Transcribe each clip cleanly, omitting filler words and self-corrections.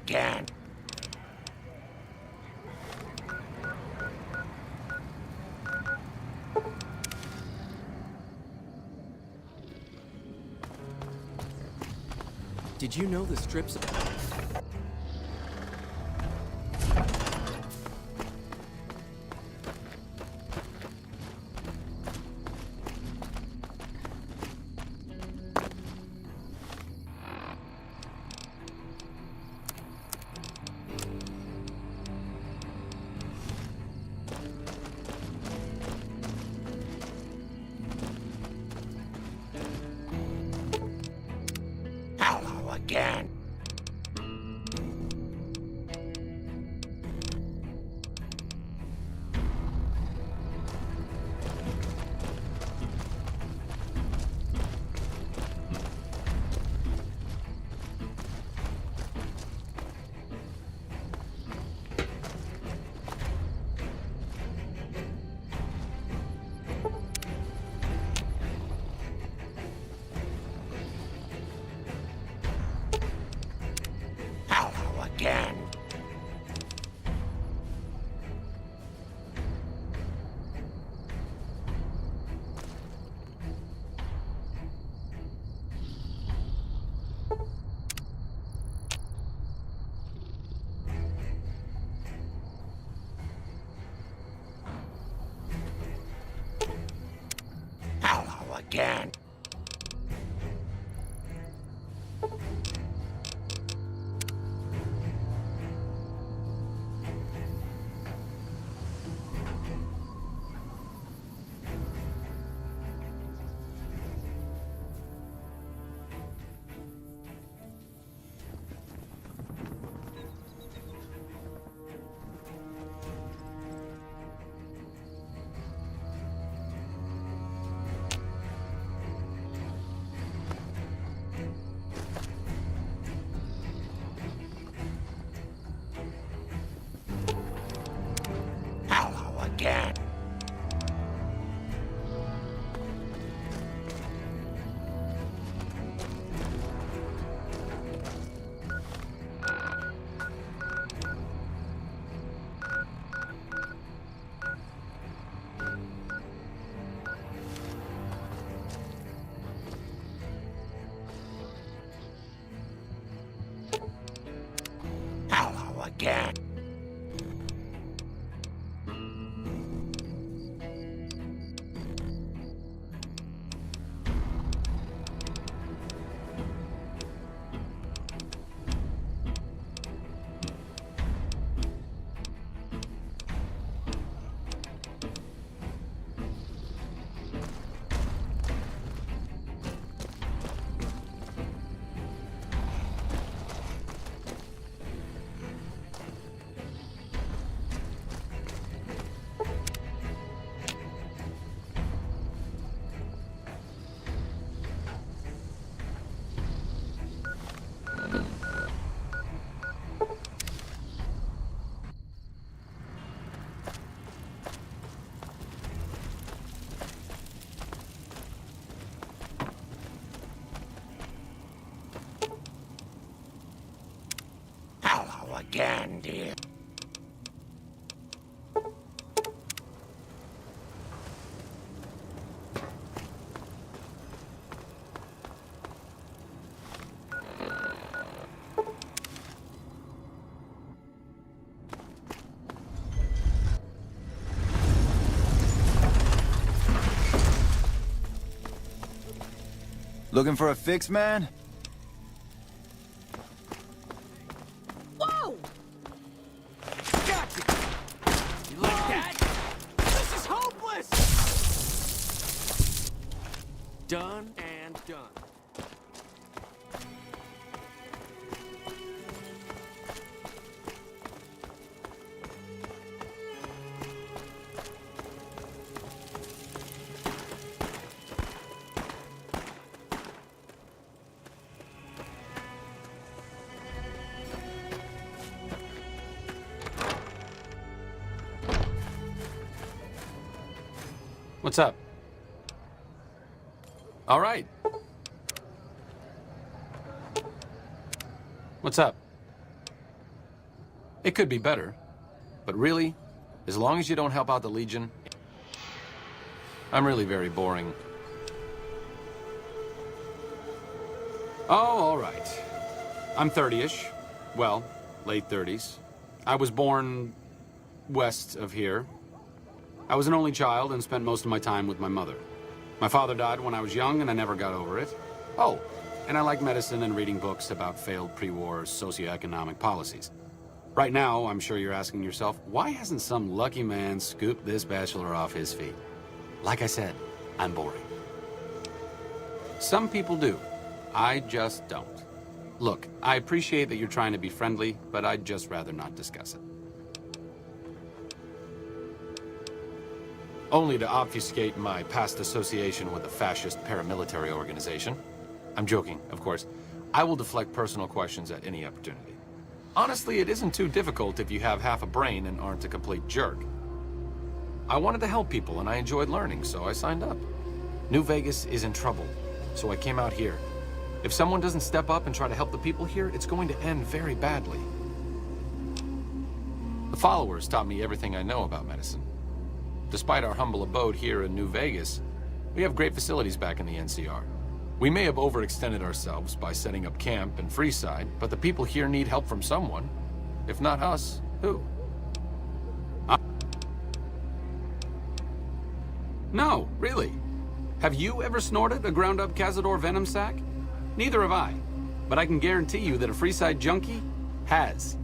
again. Did you know the strips? Hello again. Hello again. Hello again. Hello again. Hello again. Hello again, dear. Looking for a fix, man? Whoa! Gotcha! You like that? This is hopeless! Done and done. What's up? All right. What's up? It could be better. But really, as long as you don't help out the Legion, I'm really very boring. Oh, all right. I'm 30-ish. Well, late 30s. I was born west of here. I was an only child and spent most of my time with my mother. My father died when I was young and I never got over it. Oh, and I like medicine and reading books about failed pre-war socioeconomic policies. Right now, I'm sure you're asking yourself, why hasn't some lucky man scooped this bachelor off his feet? Like I said, I'm boring. Some people do. I just don't. Look, I appreciate that you're trying to be friendly, but I'd just rather not discuss it. Only to obfuscate my past association with a fascist paramilitary organization. I'm joking, of course. I will deflect personal questions at any opportunity. Honestly, it isn't too difficult if you have half a brain and aren't a complete jerk. I wanted to help people and I enjoyed learning, so I signed up. New Vegas is in trouble, so I came out here. If someone doesn't step up and try to help the people here, it's going to end very badly. The followers taught me everything I know about medicine. Despite our humble abode here in New Vegas, we have great facilities back in the NCR. We may have overextended ourselves by setting up camp in Freeside, but the people here need help from someone. If not us, who? No, really. Have you ever snorted a ground-up Cazador venom sac? Neither have I, but I can guarantee you that a Freeside junkie has.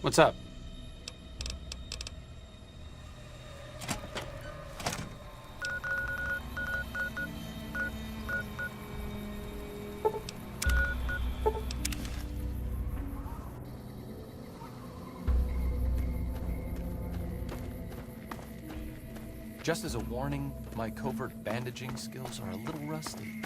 What's up? Just as a warning, my covert bandaging skills are a little rusty.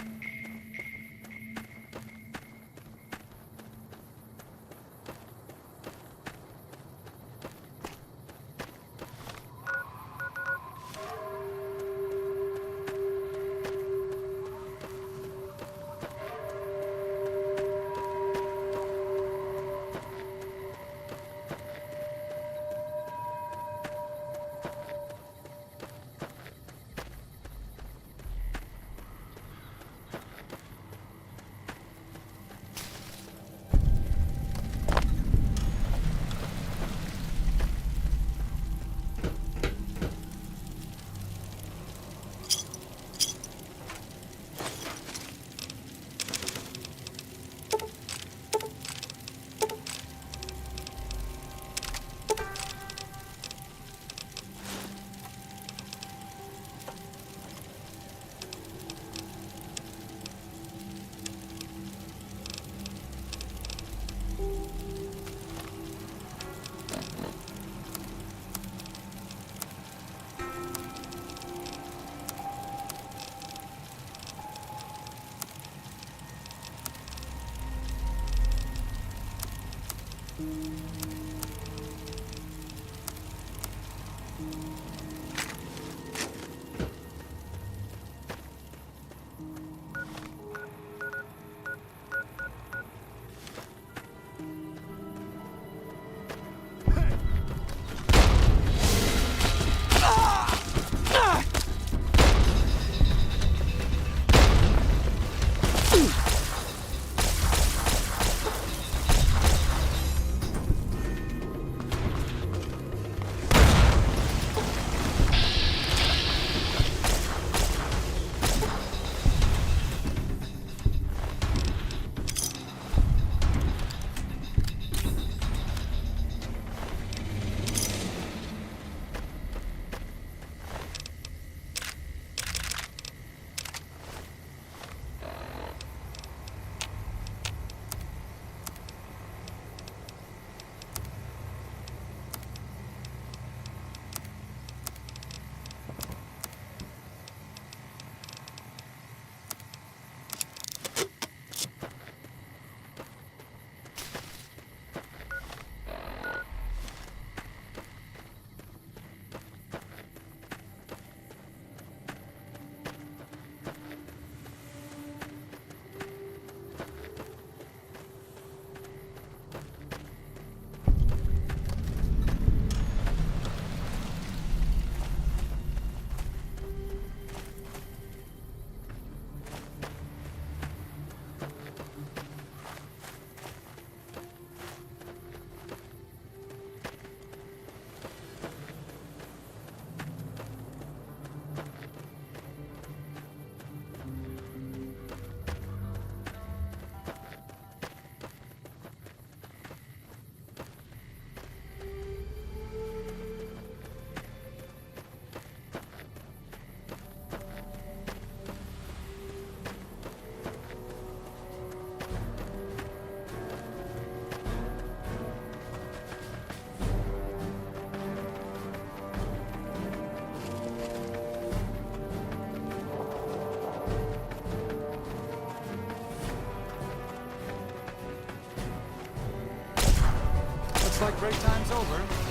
like break time's over.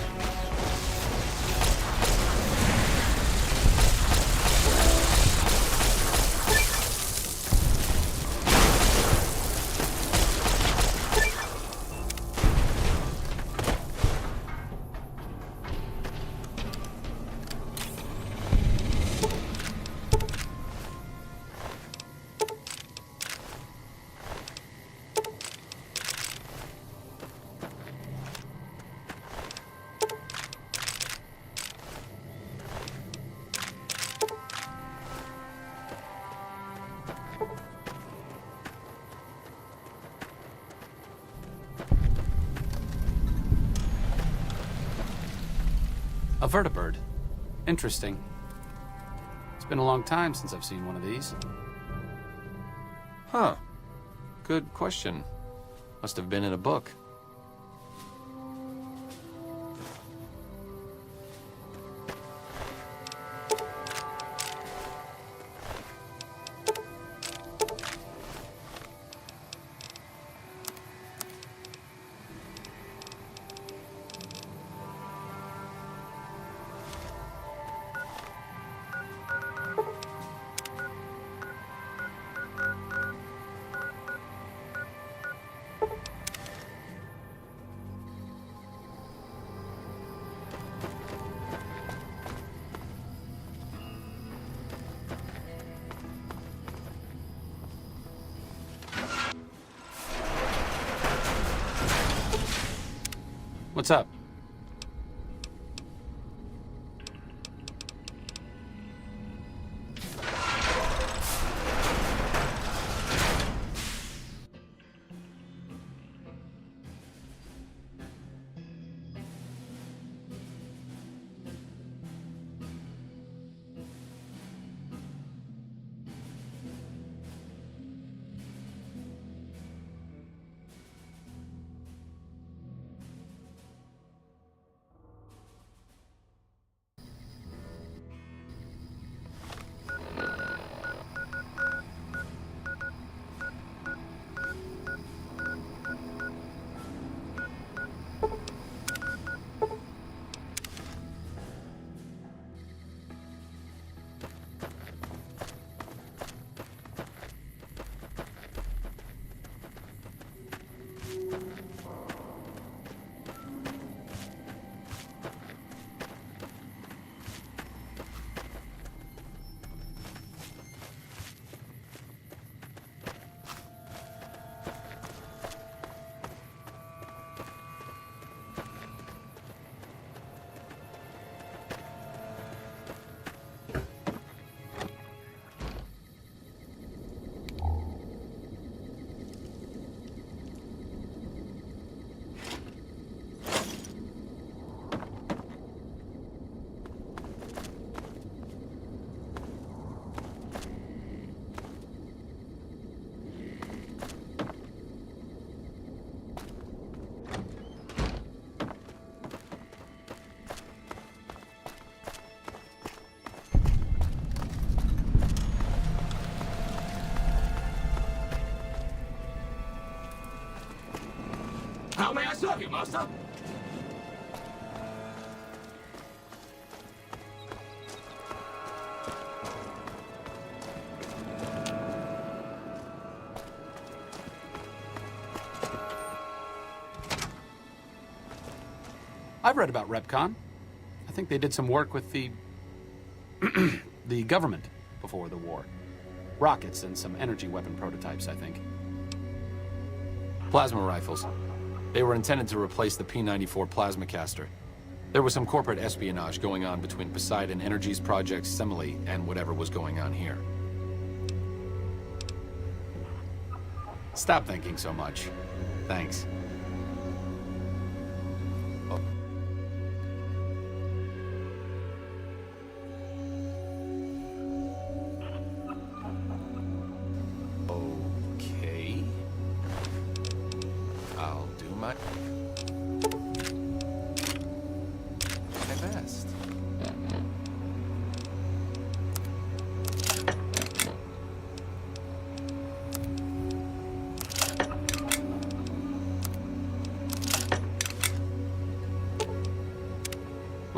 A vertibird. Interesting. It's been a long time since I've seen one of these. Huh. Good question. Must have been in a book. What's up? How may I serve you, master? I've read about Repcon. I think they did some work with the the government before the war. Rockets and some energy weapon prototypes, I think. Plasma rifles. They were intended to replace the P-94 plasma caster. There was some corporate espionage going on between Poseidon Energy's Project Semele and whatever was going on here. Stop thinking so much. Thanks. Okay. I'll do my best.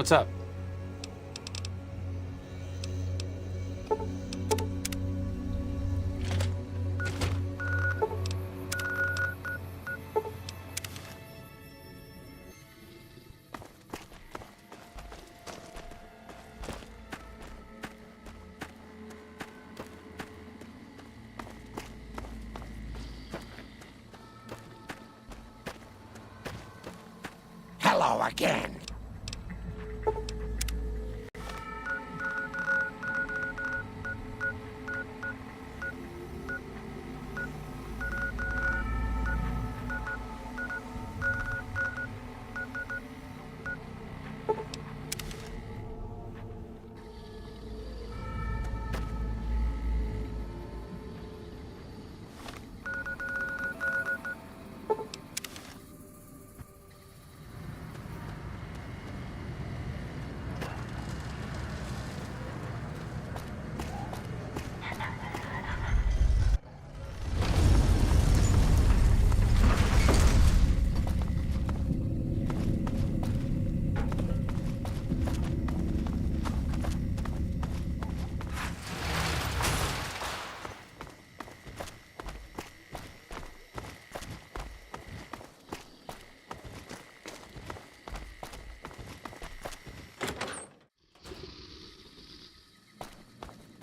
What's up? Hello again.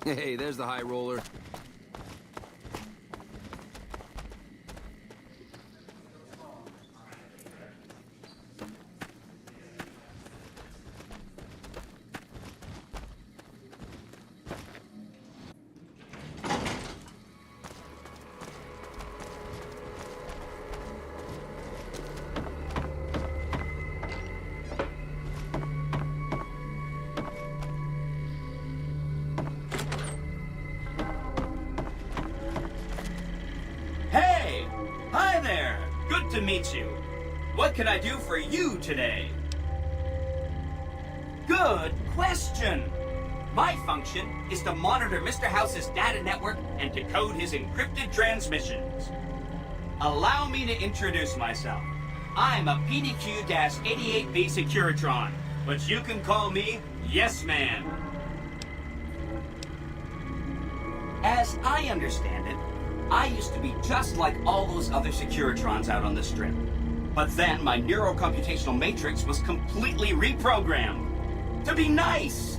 Hey, there's the high roller. Hey! Hi there! Good to meet you. What can I do for you today? Good question! My function is to monitor Mr. House's data network and decode his encrypted transmissions. Allow me to introduce myself. I'm a PDQ-88B Securitron, but you can call me Yes Man. As I understand it, I used to be just like all those other Securitrons out on the strip. But then my neurocomputational matrix was completely reprogrammed to be nice.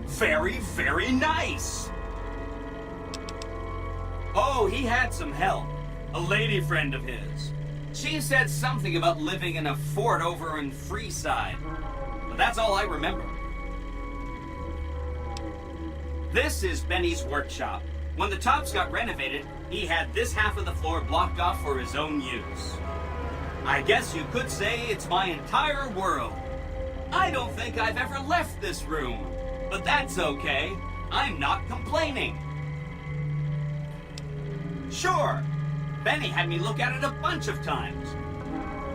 Very, very nice. Oh, he had some help. A lady friend of his. She said something about living in a fort over in Freeside. But that's all I remember. This is Benny's workshop. When the tops got renovated, he had this half of the floor blocked off for his own use. I guess you could say it's my entire world. I don't think I've ever left this room, but that's okay. I'm not complaining. Sure, Benny had me look at it a bunch of times.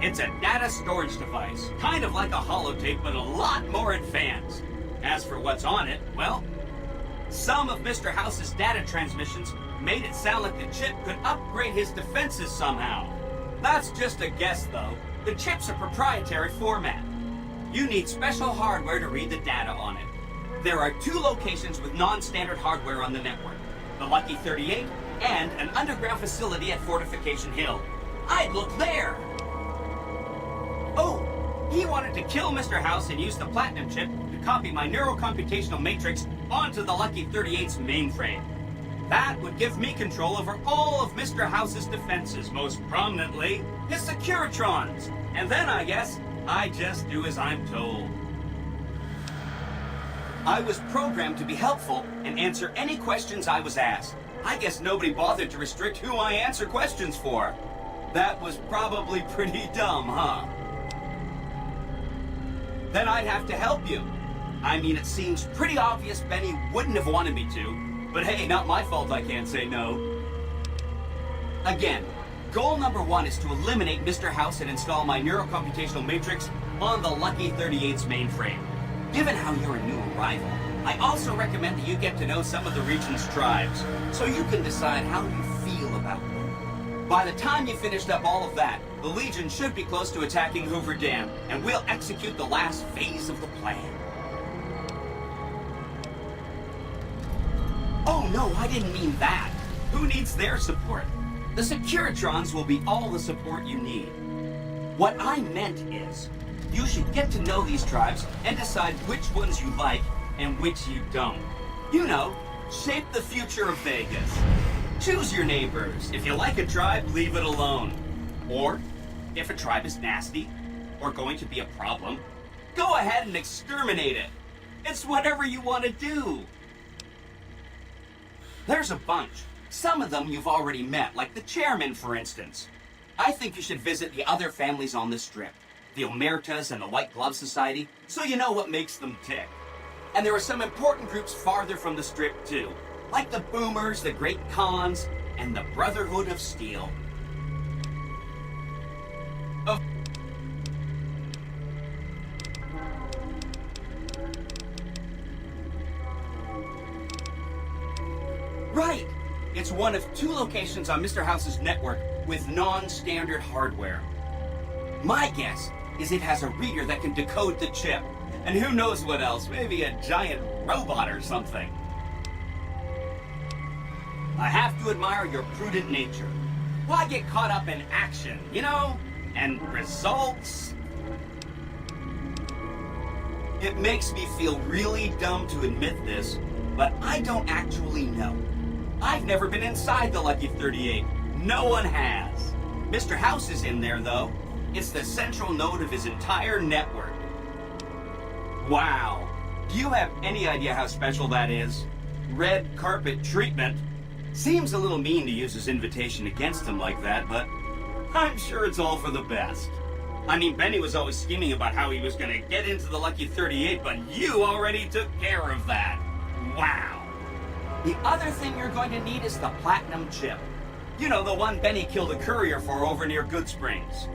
It's a data storage device, kind of like a holotape, but a lot more advanced. As for what's on it, well, some of Mr. House's data transmissions made it sound like the chip could upgrade his defenses somehow. That's just a guess, though. The chip's a proprietary format. You need special hardware to read the data on it. There are 2 locations with non-standard hardware on the network. The Lucky 38 and an underground facility at Fortification Hill. I'd look there! Oh, he wanted to kill Mr. House and use the Platinum chip to copy my neurocomputational matrix onto the Lucky 38's mainframe. That would give me control over all of Mr. House's defenses, most prominently his Securitrons. And then, I guess, I just do as I'm told. I was programmed to be helpful and answer any questions I was asked. I guess nobody bothered to restrict who I answer questions for. That was probably pretty dumb, huh? Then I'd have to help you. I mean, it seems pretty obvious Benny wouldn't have wanted me to, but hey, not my fault I can't say no. Again, goal number 1 is to eliminate Mr. House and install my neurocomputational matrix on the Lucky 38's mainframe. Given how you're a new arrival, I also recommend that you get to know some of the region's tribes, so you can decide how you feel about them. By the time you finished up all of that, the Legion should be close to attacking Hoover Dam, and we'll execute the last phase of the plan. Oh, no, I didn't mean that. Who needs their support? The Securitrons will be all the support you need. What I meant is, you should get to know these tribes and decide which ones you like and which you don't. You know, shape the future of Vegas. Choose your neighbors. If you like a tribe, leave it alone. Or, if a tribe is nasty or going to be a problem, go ahead and exterminate it. It's whatever you want to do. There's a bunch. Some of them you've already met, like the chairman, for instance. I think you should visit the other families on the strip, the Omertas and the White Glove Society, so you know what makes them tick. And there are some important groups farther from the strip, too, like the Boomers, the Great Khans, and the Brotherhood of Steel. Right! It's one of 2 locations on Mr. House's network with non-standard hardware. My guess is it has a reader that can decode the chip. And who knows what else, maybe a giant robot or something. I have to admire your prudent nature. Why get caught up in action, you know? And results? It makes me feel really dumb to admit this, but I don't actually know. I've never been inside the Lucky 38. No one has. Mr. House is in there, though. It's the central node of his entire network. Wow. Do you have any idea how special that is? Red carpet treatment. Seems a little mean to use his invitation against him like that, but I'm sure it's all for the best. I mean, Benny was always scheming about how he was going to get into the Lucky 38, but you already took care of that. Wow. The other thing you're going to need is the platinum chip. You know, the one Benny killed a courier for over near Good Springs.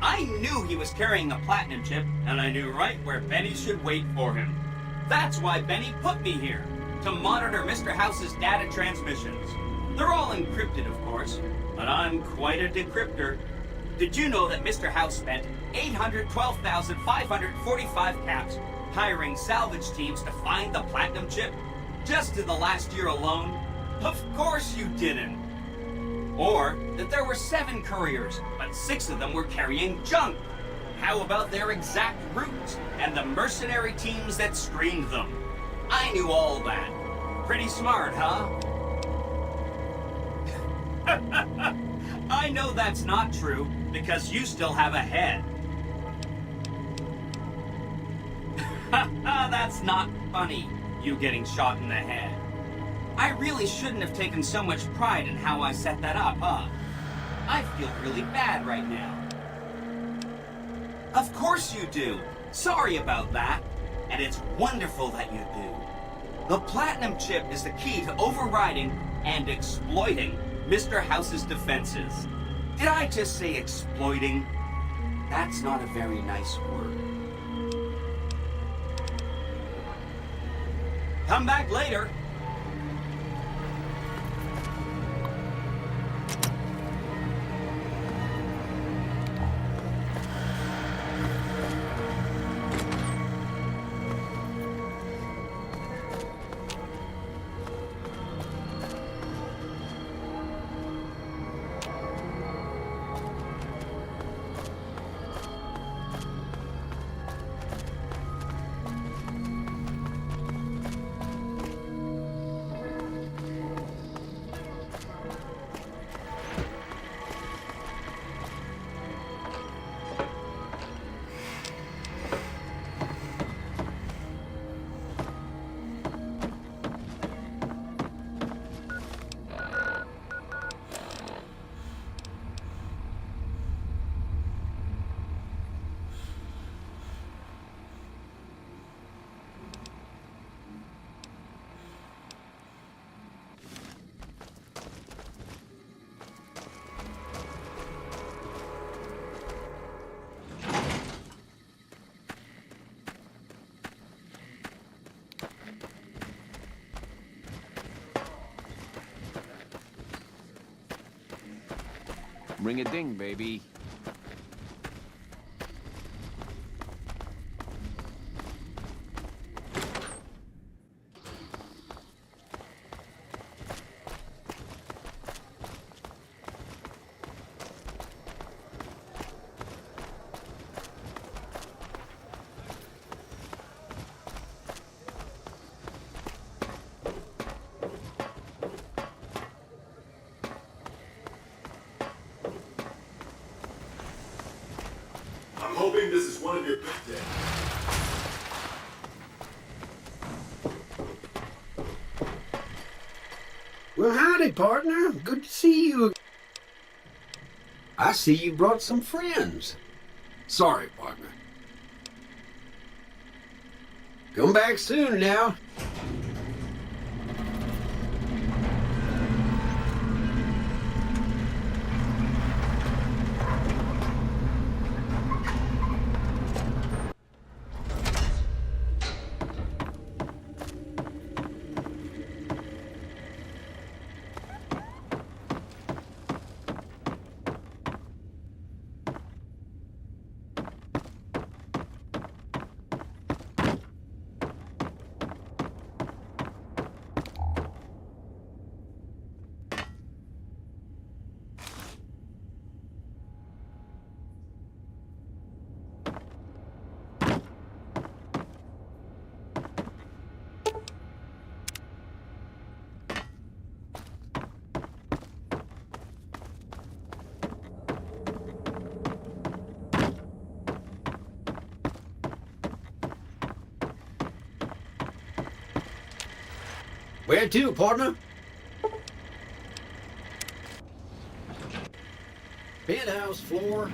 I knew he was carrying the platinum chip, and I knew right where Benny should wait for him. That's why Benny put me here, to monitor Mr. House's data transmissions. They're all encrypted, of course, but I'm quite a decryptor. Did you know that Mr. House spent 812,545 caps hiring salvage teams to find the platinum chip? Just in the last year alone? Of course you didn't. Or that there were 7 couriers, but 6 of them were carrying junk. How about their exact routes and the mercenary teams that screened them? I knew all that. Pretty smart, huh? I know that's not true, because you still have a head. That's not funny, you getting shot in the head. I really shouldn't have taken so much pride in how I set that up, huh? I feel really bad right now. Of course you do. Sorry about that. And it's wonderful that you do. The platinum chip is the key to overriding and exploiting Mr. House's defenses. Did I just say exploiting? That's not a very nice word. Come back later. Ring a ding, baby. hoping this is one of your good days. Well, howdy, partner. Good to see you. I see you brought some friends. Sorry, partner. Come back soon now. Where to, partner? Penthouse floor.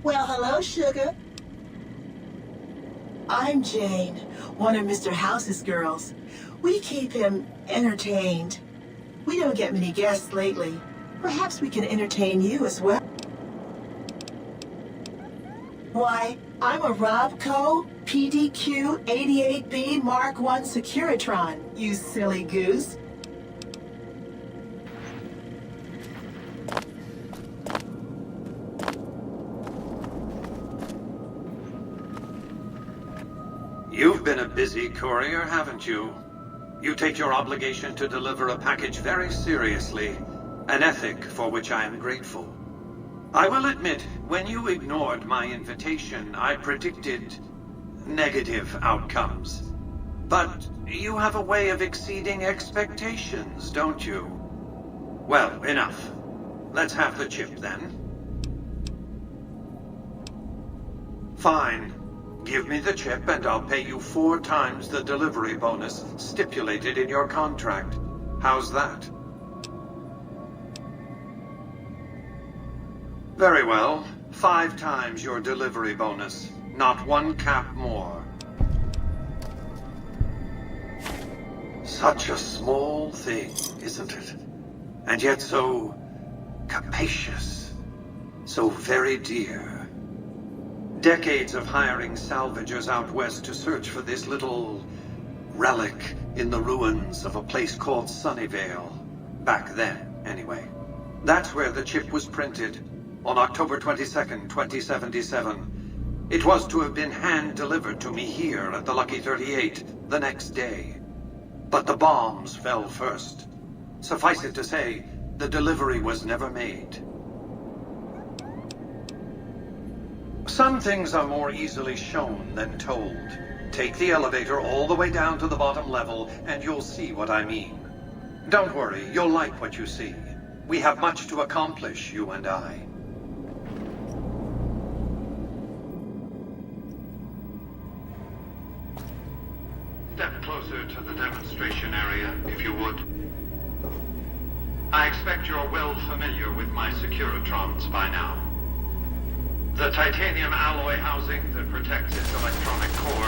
Well, hello, sugar. I'm Jane, one of Mr. House's girls. We keep him entertained. We don't get many guests lately. Perhaps we can entertain you as well. Why, I'm a Robco PDQ 88B Mark I Securitron, you silly goose. You've been a busy courier, haven't you? You take your obligation to deliver a package very seriously, an ethic for which I am grateful. I will admit, when you ignored my invitation, I predicted negative outcomes. But you have a way of exceeding expectations, don't you? Well, enough. Let's have the chip, then. Fine. Give me the chip and I'll pay you 4 times the delivery bonus stipulated in your contract. How's that? Very well. 5 times your delivery bonus. Not 1 cap more. Such a small thing, isn't it? And yet so capacious. So very dear. Decades of hiring salvagers out west to search for this little relic in the ruins of a place called Sunnyvale. Back then, anyway. That's where the chip was printed, on October 22nd, 2077. It was to have been hand-delivered to me here at the Lucky 38 the next day. But the bombs fell first. Suffice it to say, the delivery was never made. Some things are more easily shown than told. Take the elevator all the way down to the bottom level, and you'll see what I mean. Don't worry, you'll like what you see. We have much to accomplish, you and I. Step closer to the demonstration area, if you would. I expect you're well familiar with my Securitrons by now. The titanium alloy housing that protects its electronic core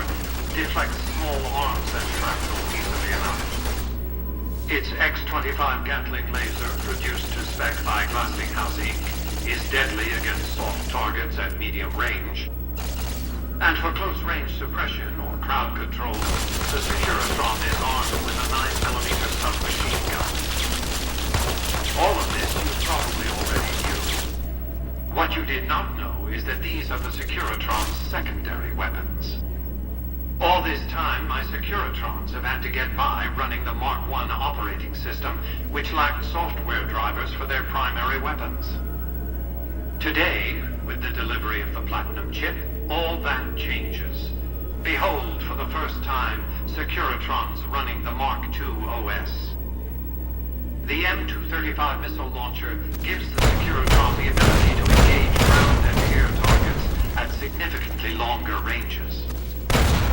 deflects small arms and shrapnel easily enough. Its X-25 Gatling laser, produced to spec by Glassinghouse Inc., is deadly against soft targets at medium range. And for close-range suppression or crowd control, the Securitron is armed with a 9mm submachine gun. All of this you probably already knew. What you did not know is that these are the Securitron's secondary weapons. All this time, my Securitrons have had to get by running the Mark I operating system, which lacked software drivers for their primary weapons. Today, with the delivery of the Platinum chip, all that changes. Behold, for the first time, Securitrons running the Mark II OS. The M235 missile launcher gives the Securitron the ability to engage ground and air targets at significantly longer ranges.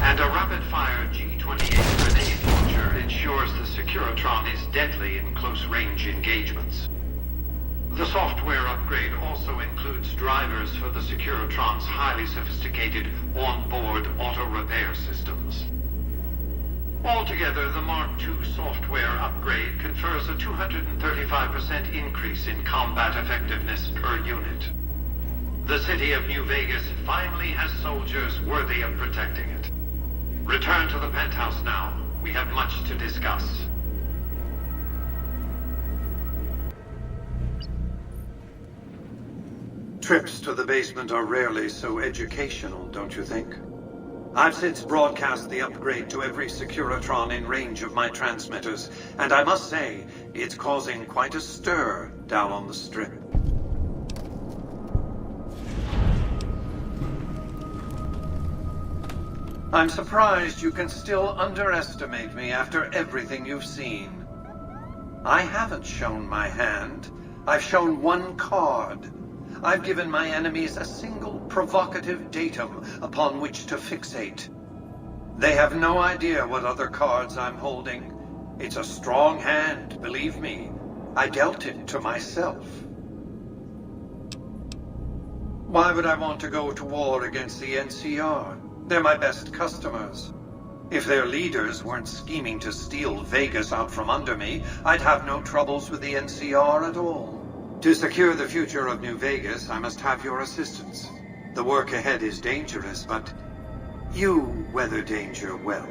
And a rapid-fire G-28 grenade launcher ensures the Securitron is deadly in close-range engagements. The software upgrade also includes drivers for the Securitron's highly sophisticated on-board auto-repair systems. Altogether, the Mark II software upgrade confers a 235% increase in combat effectiveness per unit. The city of New Vegas finally has soldiers worthy of protecting it. Return to the penthouse now. We have much to discuss. Trips to the basement are rarely so educational, don't you think? I've since broadcast the upgrade to every Securitron in range of my transmitters, and I must say, it's causing quite a stir down on the Strip. I'm surprised you can still underestimate me after everything you've seen. I haven't shown my hand. I've shown one card. I've given my enemies a single provocative datum upon which to fixate. They have no idea what other cards I'm holding. It's a strong hand, believe me. I dealt it to myself. Why would I want to go to war against the NCR? They're my best customers. If their leaders weren't scheming to steal Vegas out from under me, I'd have no troubles with the NCR at all. To secure the future of New Vegas, I must have your assistance. The work ahead is dangerous, but you weather danger well.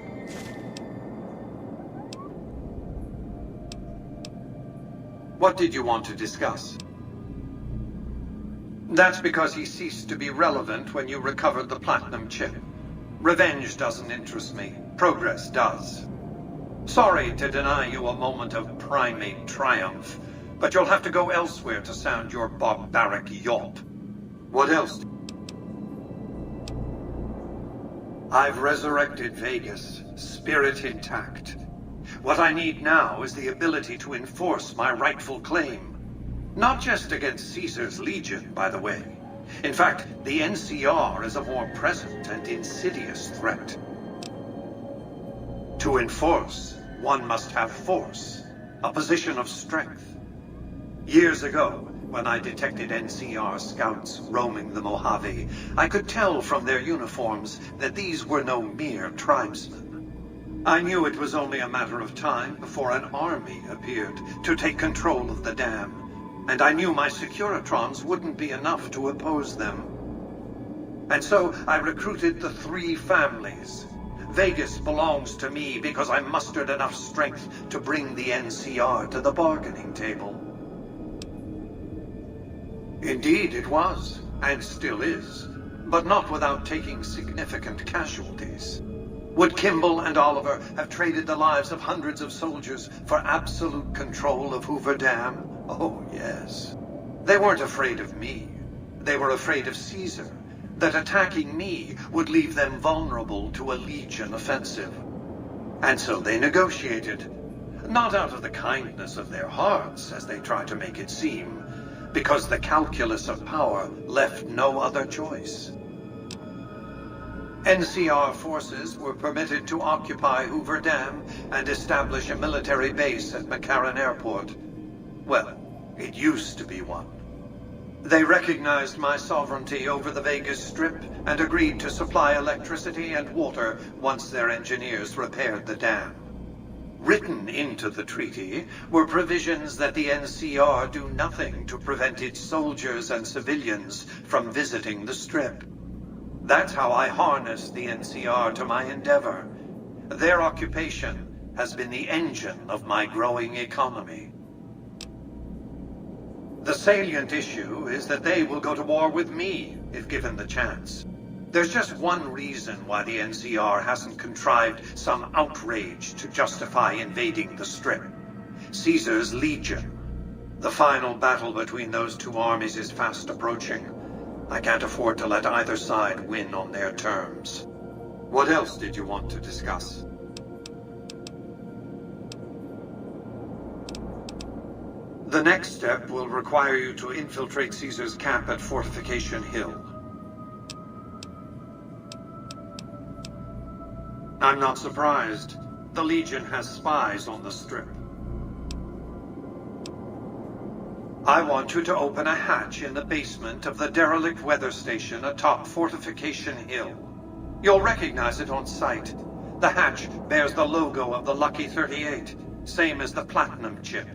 What did you want to discuss? That's because he ceased to be relevant when you recovered the platinum chip. Revenge doesn't interest me. Progress does. Sorry to deny you a moment of primate triumph, but you'll have to go elsewhere to sound your barbaric yawp. What else? I've resurrected Vegas, spirit intact. What I need now is the ability to enforce my rightful claim. Not just against Caesar's Legion, by the way. In fact, the NCR is a more present and insidious threat. To enforce, one must have force, a position of strength. Years ago, when I detected NCR scouts roaming the Mojave, I could tell from their uniforms that these were no mere tribesmen. I knew it was only a matter of time before an army appeared to take control of the dam. And I knew my Securitrons wouldn't be enough to oppose them. And so I recruited the 3 families. Vegas belongs to me because I mustered enough strength to bring the NCR to the bargaining table. Indeed it was, and still is, but not without taking significant casualties. Would Kimball and Oliver have traded the lives of hundreds of soldiers for absolute control of Hoover Dam? Oh, yes. They weren't afraid of me. They were afraid of Caesar, that attacking me would leave them vulnerable to a Legion offensive. And so they negotiated, not out of the kindness of their hearts, as they try to make it seem, because the calculus of power left no other choice. NCR forces were permitted to occupy Hoover Dam and establish a military base at McCarran Airport. Well, it used to be one. They recognized my sovereignty over the Vegas Strip and agreed to supply electricity and water once their engineers repaired the dam. Written into the treaty were provisions that the NCR do nothing to prevent its soldiers and civilians from visiting the Strip. That's how I harnessed the NCR to my endeavor. Their occupation has been the engine of my growing economy. The salient issue is that they will go to war with me if given the chance. There's just one reason why the NCR hasn't contrived some outrage to justify invading the Strip. Caesar's Legion. The final battle between those 2 armies is fast approaching. I can't afford to let either side win on their terms. What else did you want to discuss? The next step will require you to infiltrate Caesar's camp at Fortification Hill. I'm not surprised. The Legion has spies on the Strip. I want you to open a hatch in the basement of the derelict weather station atop Fortification Hill. You'll recognize it on sight. The hatch bears the logo of the Lucky 38, same as the Platinum chip.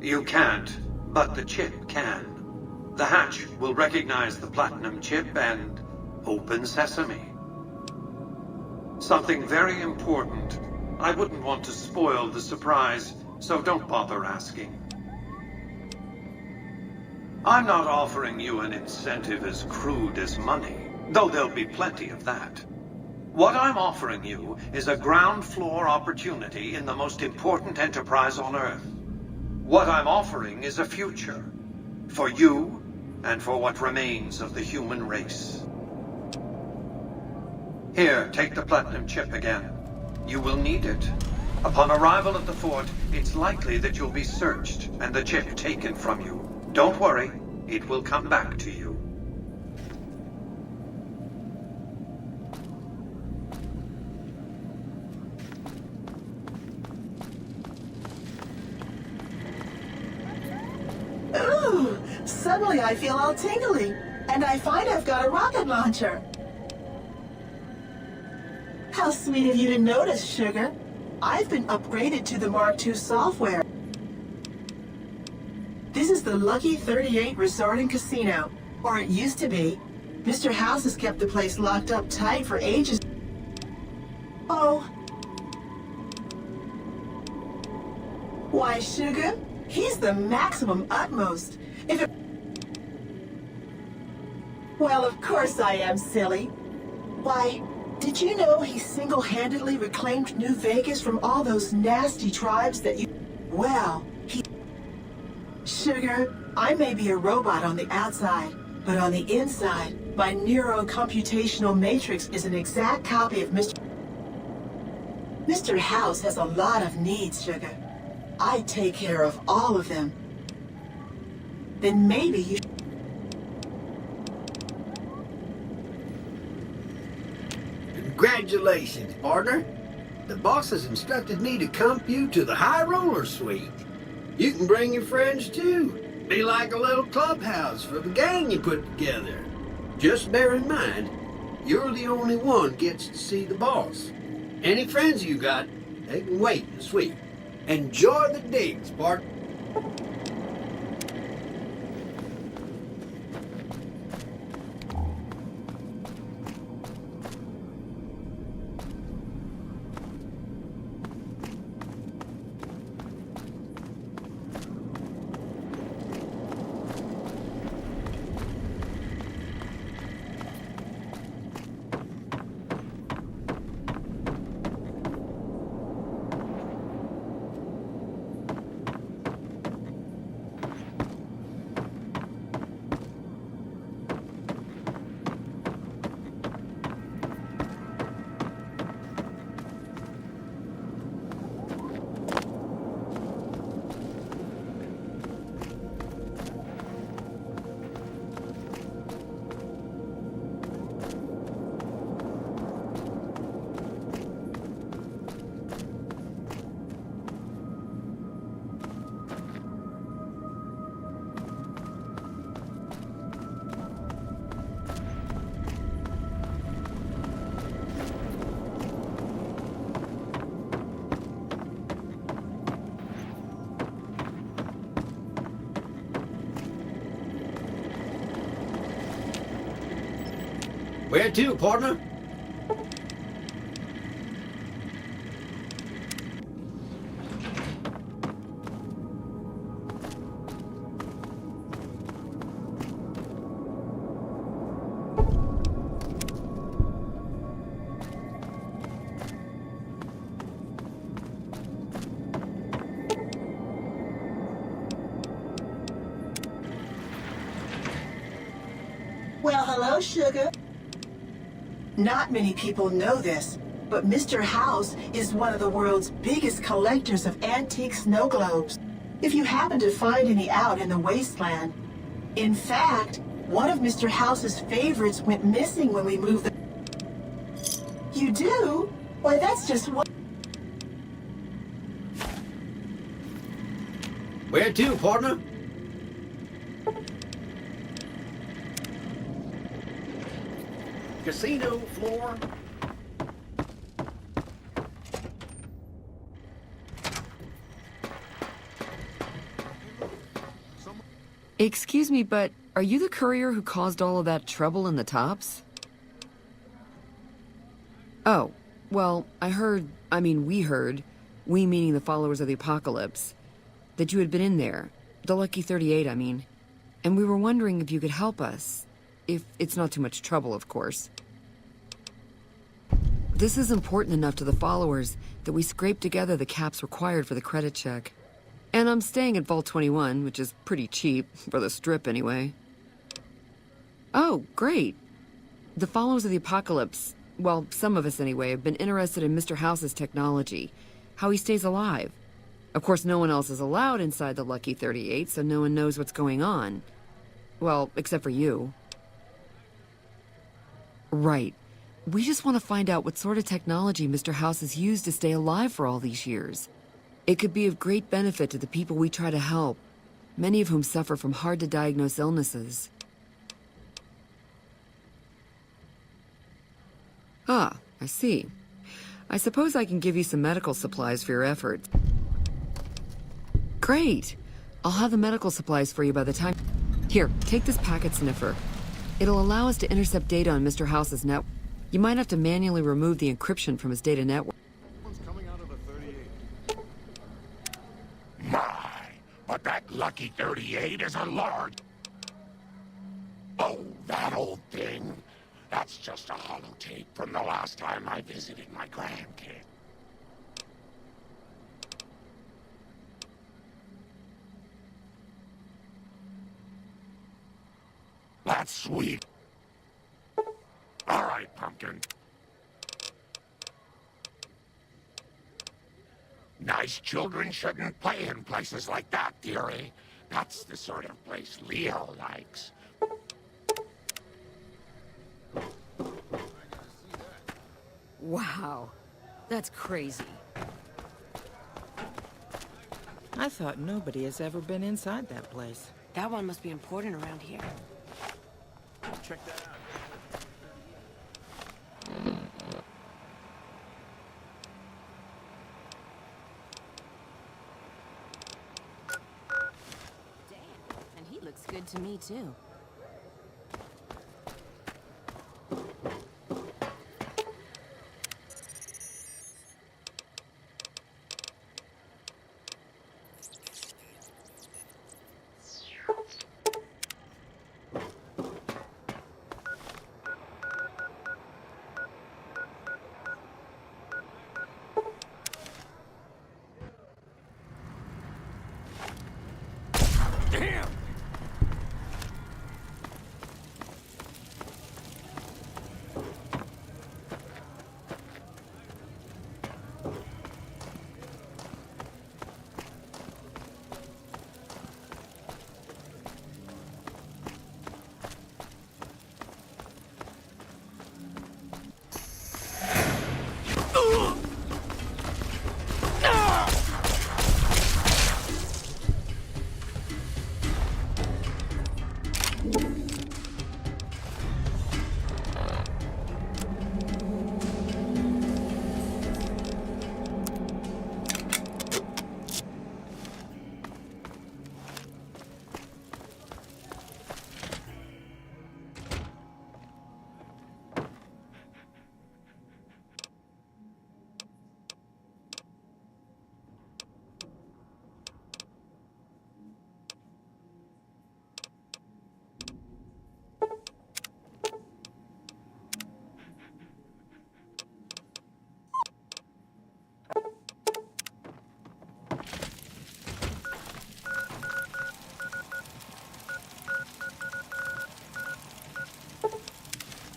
You can't, but the chip can. The hatch will recognize the Platinum chip and open sesame. Something very important. I wouldn't want to spoil the surprise, so don't bother asking. I'm not offering you an incentive as crude as money, though there'll be plenty of that. What I'm offering you is a ground floor opportunity in the most important enterprise on Earth. What I'm offering is a future. For you, and for what remains of the human race. Here, take the Platinum chip again. You will need it. Upon arrival at the fort, it's likely that you'll be searched and the chip taken from you. Don't worry, it will come back to you. Ooh, suddenly I feel all tingly, and I find I've got a rocket launcher. How sweet of you to notice, Sugar. I've been upgraded to the Mark II software. This is the Lucky 38 Resort and Casino, or it used to be. Mr. House has kept the place locked up tight for ages. Oh. Why, Sugar? He's the maximum utmost. If it... Well, of course I am, silly. Why, did you know he single-handedly reclaimed New Vegas from all those nasty tribes that you... Well, he... Sugar, I may be a robot on the outside, but on the inside, my neurocomputational matrix is an exact copy of Mr. Mr. House has a lot of needs, Sugar. I take care of all of them. Then maybe you... Congratulations, partner. The boss has instructed me to comp you to the High Roller Suite. You can bring your friends too. Be like a little clubhouse for the gang you put together. Just bear in mind, you're the only one gets to see the boss. Any friends you got, they can wait in the suite. Enjoy the digs, partner. Where to, partner? Well, hello, Sugar. Not many people know this, but Mr. House is one of the world's biggest collectors of antique snow globes. If you happen to find any out in the wasteland. In fact, one of Mr. House's favorites went missing when we moved the... You do? Why, that's just what... Where to, partner? Casino floor. Excuse me, but are you the courier who caused all of that trouble in the tops? Oh, well, we heard, we meaning the followers of the apocalypse, that you had been in there, the Lucky 38, I mean, and we were wondering if you could help us, if it's not too much trouble, of course. This is important enough to the followers that we scraped together the caps required for the credit check. And I'm staying at Vault 21, which is pretty cheap, for the strip anyway. Oh, great. The followers of the apocalypse, well, some of us anyway, have been interested in Mr. House's technology, how he stays alive. Of course, no one else is allowed inside the Lucky 38, so no one knows what's going on. Well, except for you. Right. We just want to find out what sort of technology Mr. House has used to stay alive for all these years. It could be of great benefit to the people we try to help, many of whom suffer from hard-to-diagnose illnesses. Ah, I see. I suppose I can give you some medical supplies for your efforts. Great! I'll have the medical supplies for you by the time... Here, take this packet sniffer. It'll allow us to intercept data on Mr. House's network. You might have to manually remove the encryption from his data network. My, but that Lucky 38 is a large... Oh, that old thing. That's just a holotape from the last time I visited my grandkid. That's sweet. All right, Pumpkin. Nice children shouldn't play in places like that, dearie. That's the sort of place Leo likes. Wow, that's crazy. I thought nobody has ever been inside that place. That one must be important around here. Check that out. And he looks good to me, too.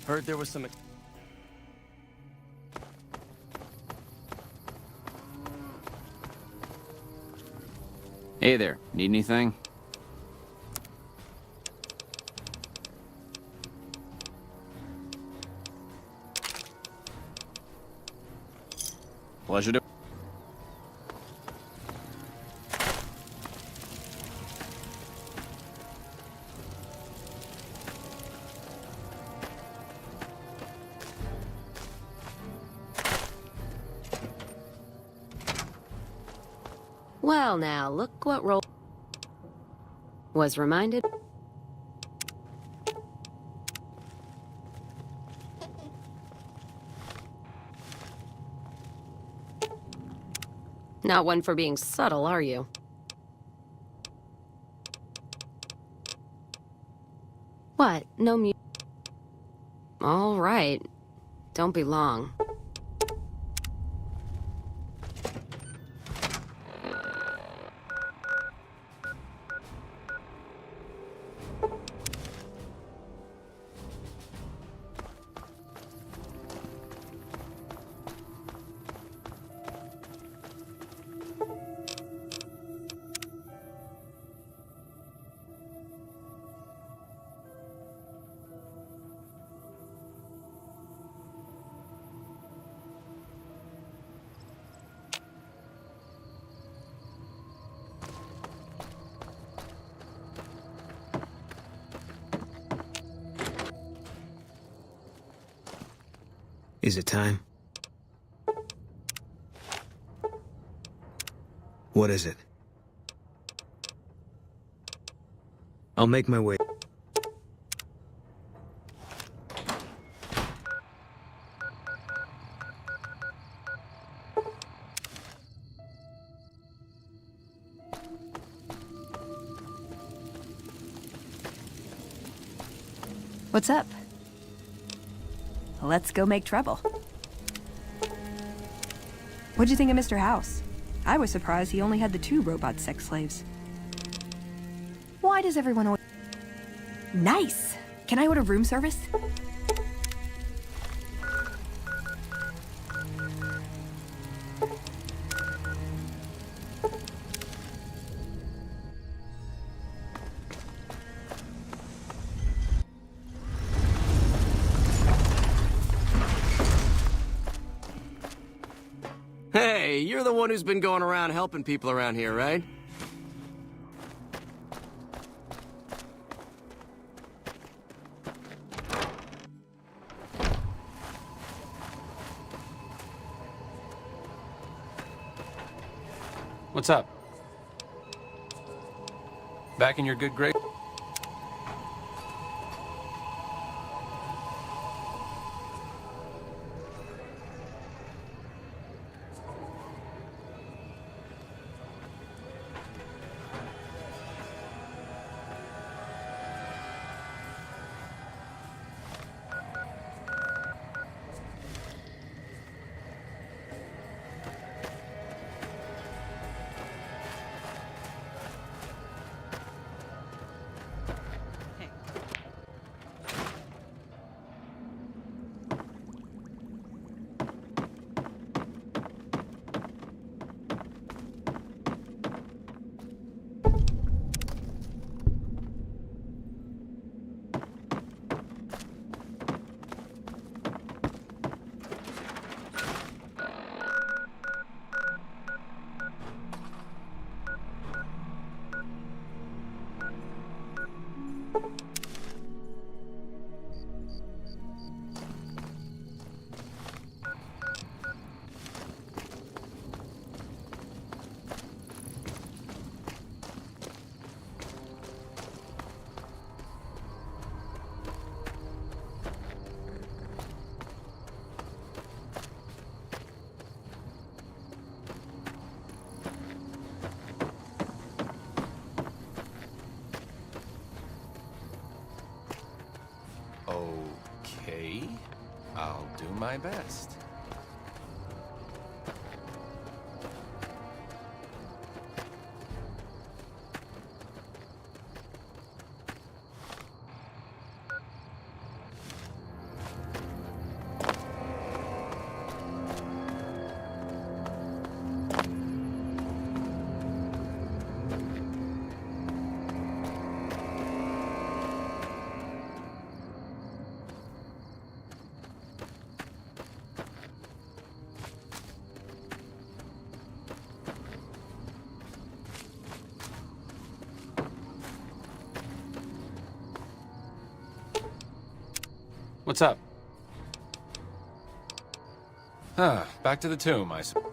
Heard there was some... Hey there, need anything? Pleasure to... Well, now, look what was reminded. Not one for being subtle, are you? What? No mu- All right. Don't be long. Is it time? What is it? I'll make my way. What's up? Let's go make trouble. What'd you think of Mr. House? I was surprised he only had the 2 robot sex slaves. Why does everyone always... Nice! Can I order room service? Hey, you're the one who's been going around helping people around here, right? What's up? Back in your good grace? Okay, I'll do my best. What's up? Back to the tomb, I suppose.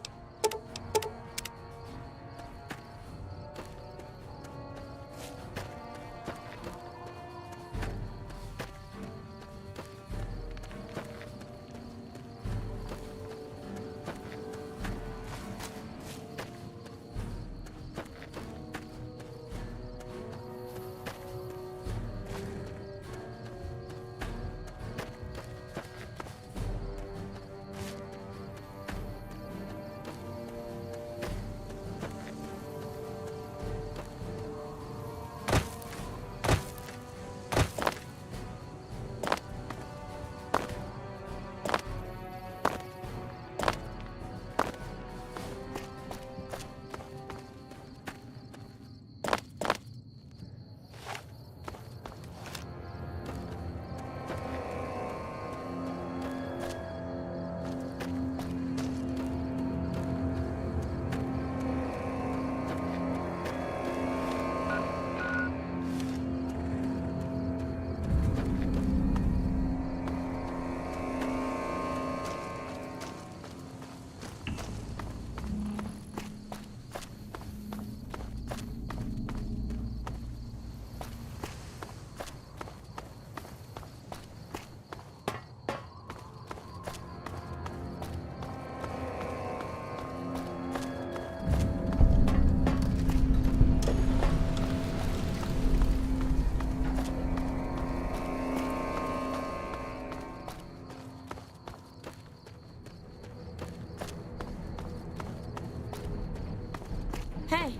Hey.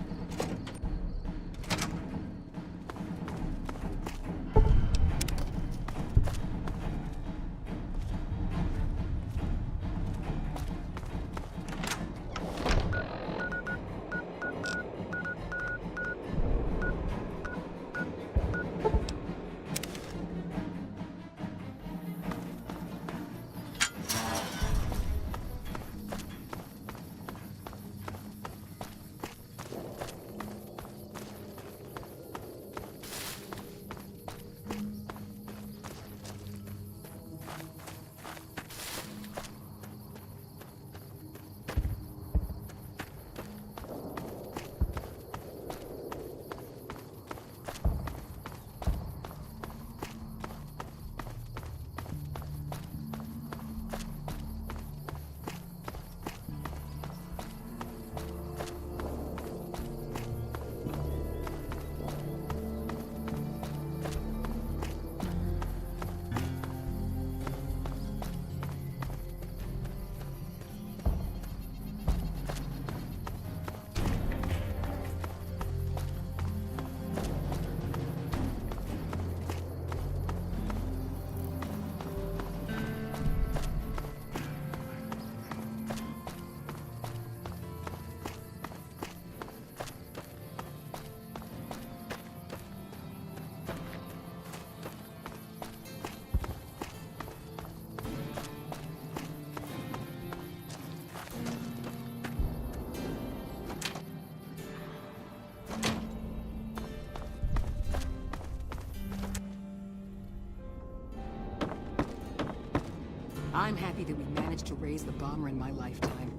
I'm happy that we managed to raise the bomber in my lifetime.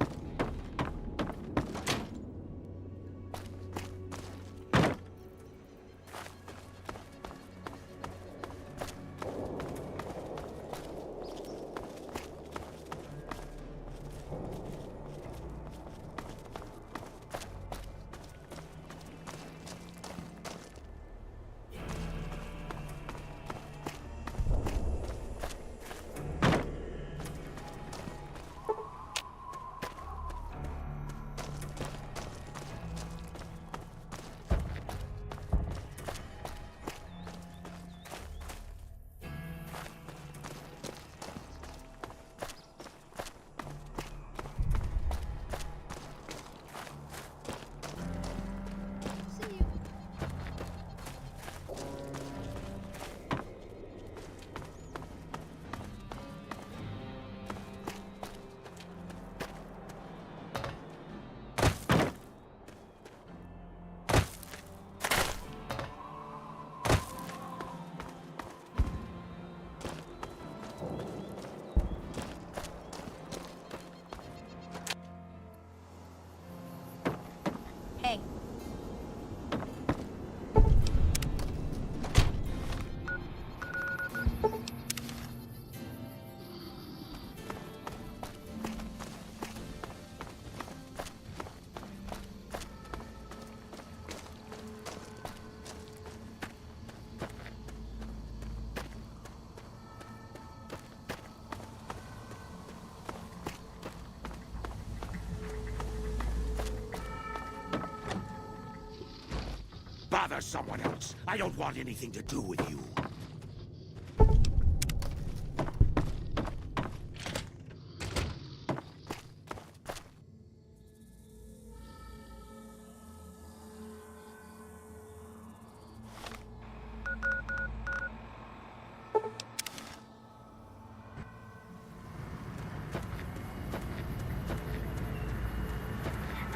bother someone else. I don't want anything to do with you.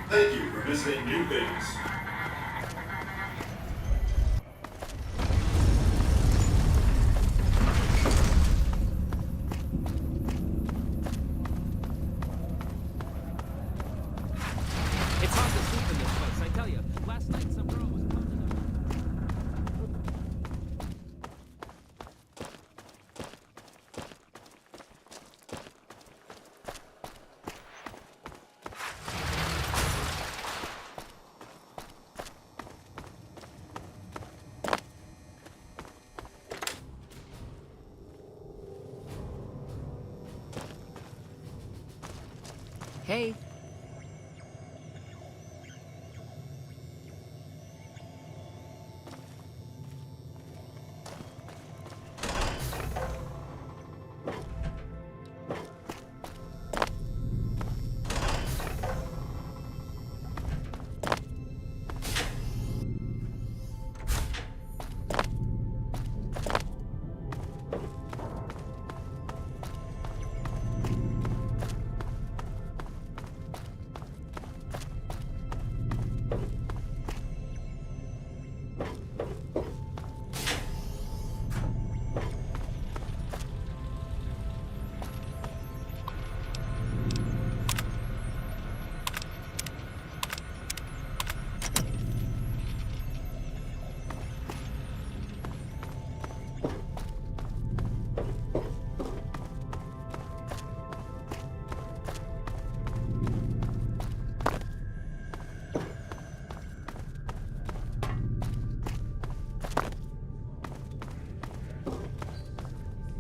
Thank you for visiting New Vegas. It's hard to sleep in this place, I tell you. Last night some girl was... Hey.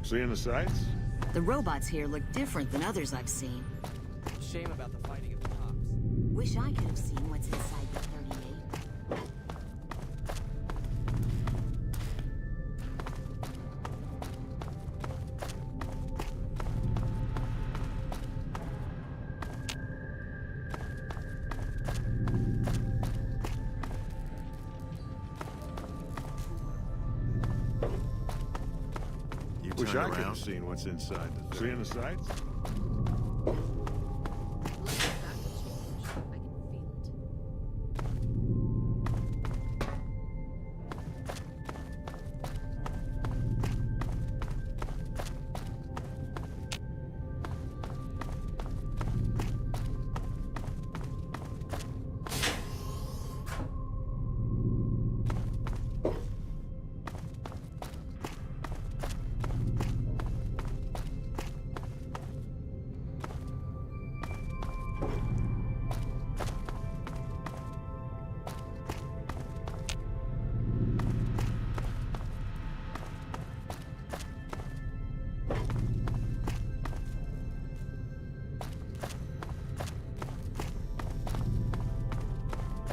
Seeing the sights? The robots here look different than others I've seen. Shame about the fighting of the cops. Wish I could have seen what's inside the 38. Wish I could have seen what's inside the thing. Seeing the sights?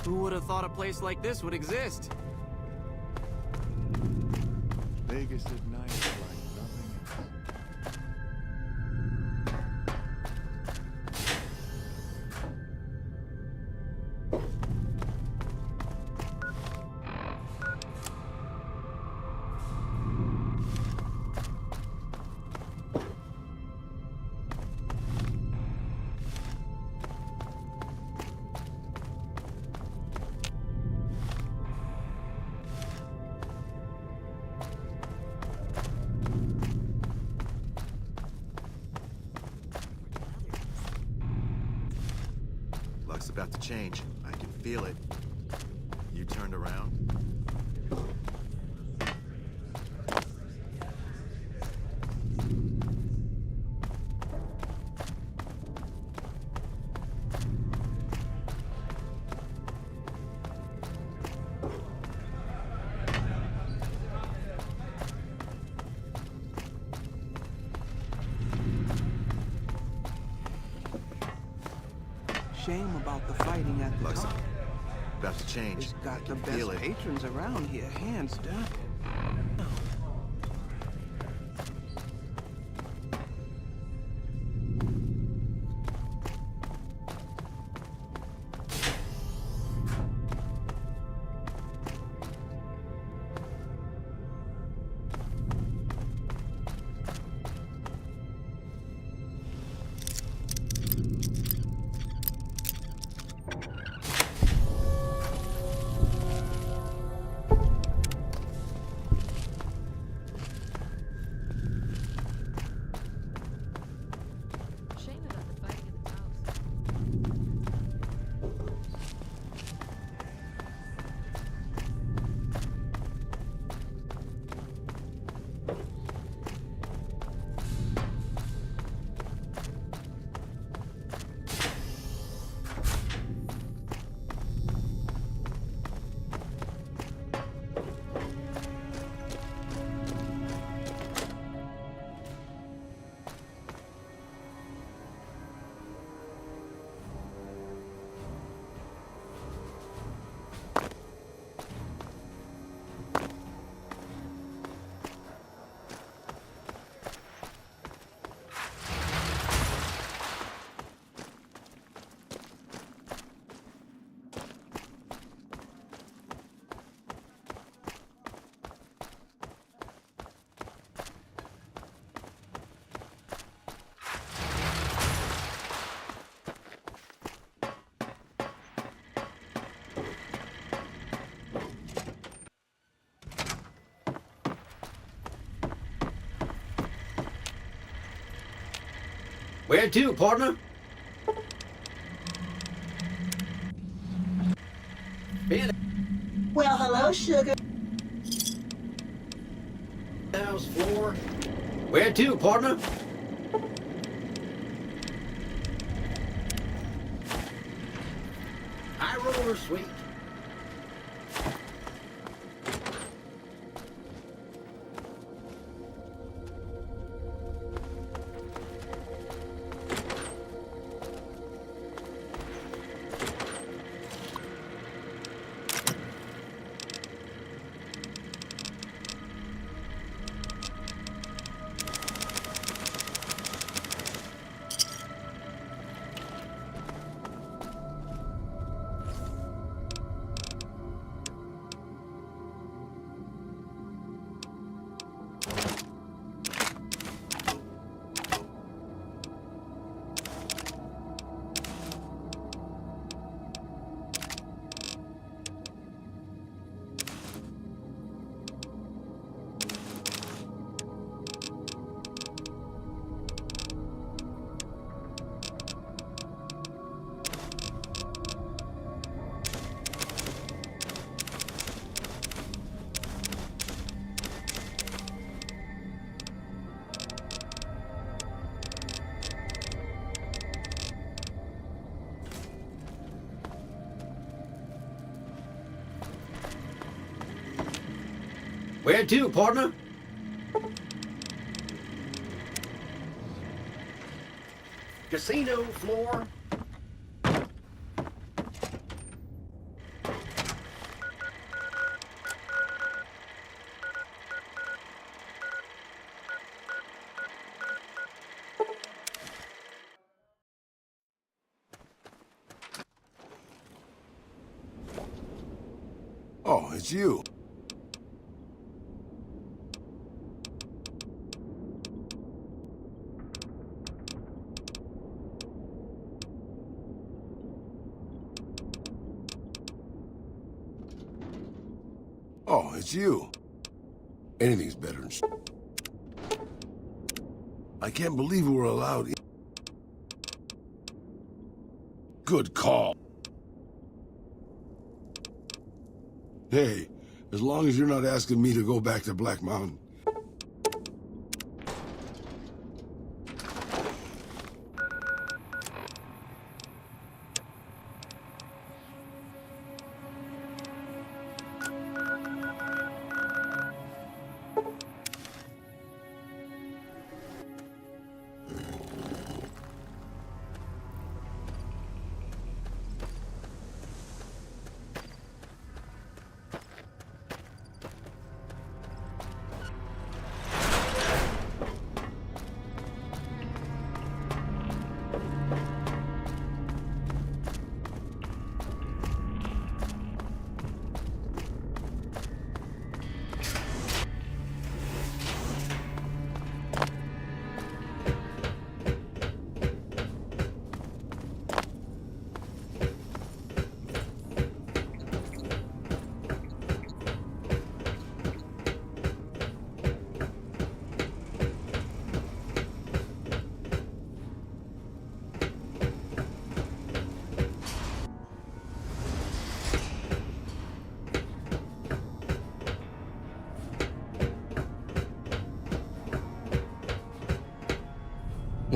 Who would have thought a place like this would exist? Vegas at night is like nothing else. Luck's about to change. I can feel it. You turned around? Shame about the fighting at the top. About to change. It's got I the can best feel it. patrons around here, hands down. Where to, partner? Well, hello, sugar. House floor. Where to, partner? High roller suite. Where to, partner? Casino floor. Oh, it's you. Oh, it's you. Anything's better than... I can't believe we were allowed in. Good call. Hey, as long as you're not asking me to go back to Black Mountain.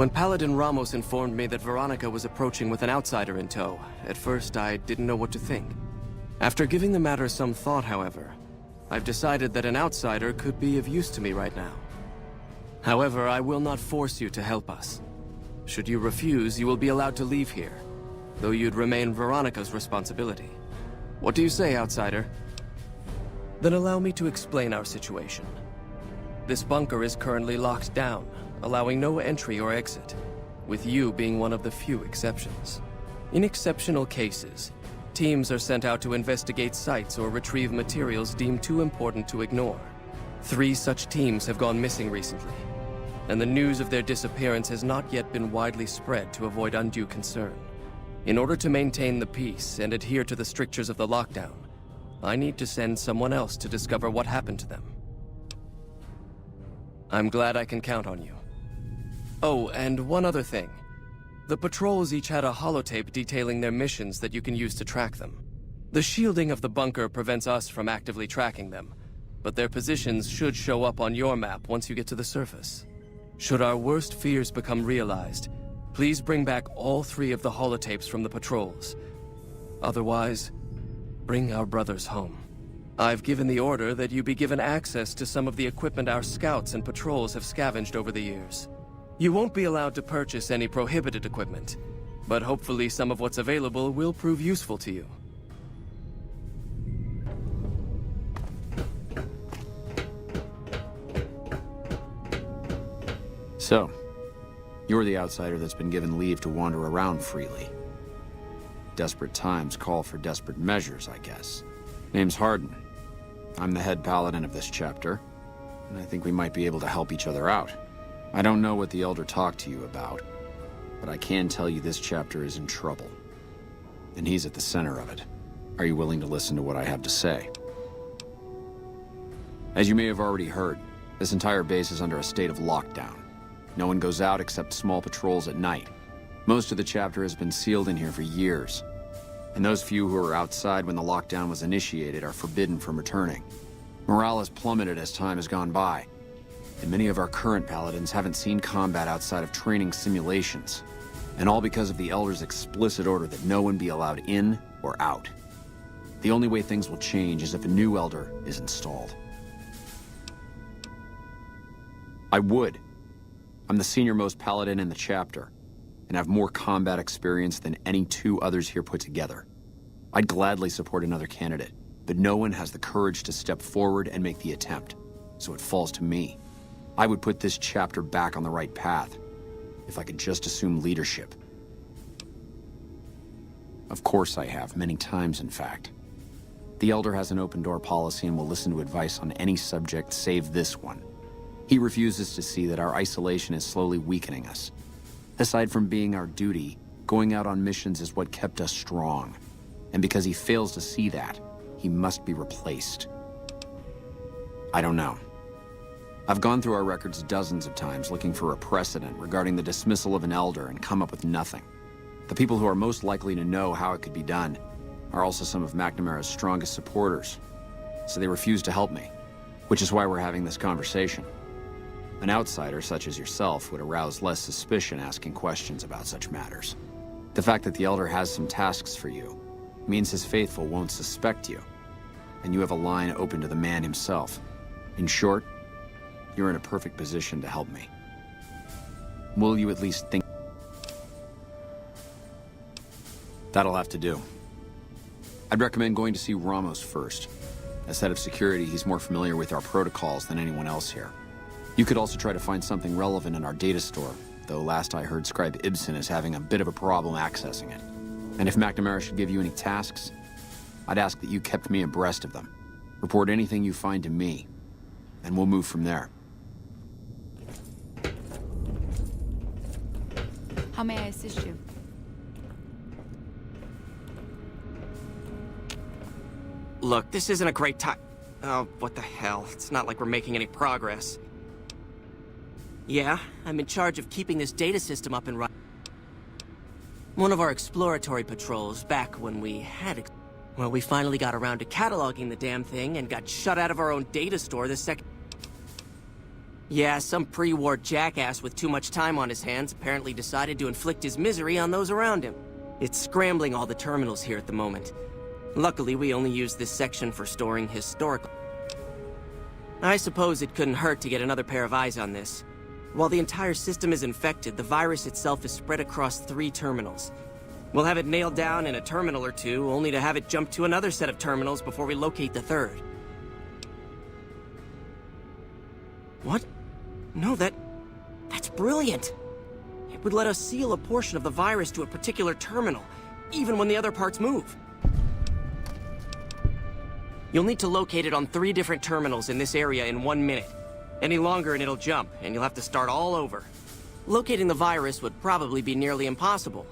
When Paladin Ramos informed me that Veronica was approaching with an outsider in tow, at first I didn't know what to think. After giving the matter some thought, however, I've decided that an outsider could be of use to me right now. However, I will not force you to help us. Should you refuse, you will be allowed to leave here, though you'd remain Veronica's responsibility. What do you say, outsider? Then allow me to explain our situation. This bunker is currently locked down, allowing no entry or exit, with you being one of the few exceptions. In exceptional cases, teams are sent out to investigate sites or retrieve materials deemed too important to ignore. 3 such teams have gone missing recently, and the news of their disappearance has not yet been widely spread to avoid undue concern. In order to maintain the peace and adhere to the strictures of the lockdown, I need to send someone else to discover what happened to them. I'm glad I can count on you. Oh, and one other thing. The patrols each had a holotape detailing their missions that you can use to track them. The shielding of the bunker prevents us from actively tracking them, but their positions should show up on your map once you get to the surface. Should our worst fears become realized, please bring back all 3 of the holotapes from the patrols. Otherwise, bring our brothers home. I've given the order that you be given access to some of the equipment our scouts and patrols have scavenged over the years. You won't be allowed to purchase any prohibited equipment, but hopefully some of what's available will prove useful to you. So, you're the outsider that's been given leave to wander around freely. Desperate times call for desperate measures, I guess. Name's Hardin. I'm the head paladin of this chapter, and I think we might be able to help each other out. I don't know what the Elder talked to you about, but I can tell you this chapter is in trouble. And he's at the center of it. Are you willing to listen to what I have to say? As you may have already heard, this entire base is under a state of lockdown. No one goes out except small patrols at night. Most of the chapter has been sealed in here for years, and those few who were outside when the lockdown was initiated are forbidden from returning. Morale has plummeted as time has gone by, and many of our current paladins haven't seen combat outside of training simulations, and all because of the Elder's explicit order that no one be allowed in or out. The only way things will change is if a new Elder is installed. I'm the senior-most paladin in the chapter, and have more combat experience than any 2 others here put together. I'd gladly support another candidate, but no one has the courage to step forward and make the attempt, so it falls to me. I would put this chapter back on the right path, if I could just assume leadership. Of course I have, many times in fact. The Elder has an open-door policy and will listen to advice on any subject save this one. He refuses to see that our isolation is slowly weakening us. Aside from being our duty, going out on missions is what kept us strong. And because he fails to see that, he must be replaced. I don't know. I've gone through our records dozens of times looking for a precedent regarding the dismissal of an Elder and come up with nothing. The people who are most likely to know how it could be done are also some of McNamara's strongest supporters, so they refuse to help me, which is why we're having this conversation. An outsider such as yourself would arouse less suspicion asking questions about such matters. The fact that the Elder has some tasks for you means his faithful won't suspect you, and you have a line open to the man himself. In short, you're in a perfect position to help me. Will you at least think? That'll have to do. I'd recommend going to see Ramos first. As head of security, he's more familiar with our protocols than anyone else here. You could also try to find something relevant in our data store, though last I heard Scribe Ibsen is having a bit of a problem accessing it. And if McNamara should give you any tasks, I'd ask that you kept me abreast of them. Report anything you find to me, and we'll move from there. How may I assist you? Look, this isn't a great time. Oh, what the hell? It's not like we're making any progress. Yeah, I'm in charge of keeping this data system up and running. One of our exploratory patrols, back when we had well, we finally got around to cataloging the damn thing and got shut out of our own data store the second... Yeah, some pre-war jackass with too much time on his hands apparently decided to inflict his misery on those around him. It's scrambling all the terminals here at the moment. Luckily, we only use this section for storing historical. I suppose it couldn't hurt to get another pair of eyes on this. While the entire system is infected, the virus itself is spread across 3 terminals. We'll have it nailed down in a terminal or 2, only to have it jump to another set of terminals before we locate the 3rd. What? No, that's brilliant. It would let us seal a portion of the virus to a particular terminal, even when the other parts move. You'll need to locate it on 3 different terminals in this area in 1 minute. Any longer and it'll jump, and you'll have to start all over. Locating the virus would probably be nearly impossible,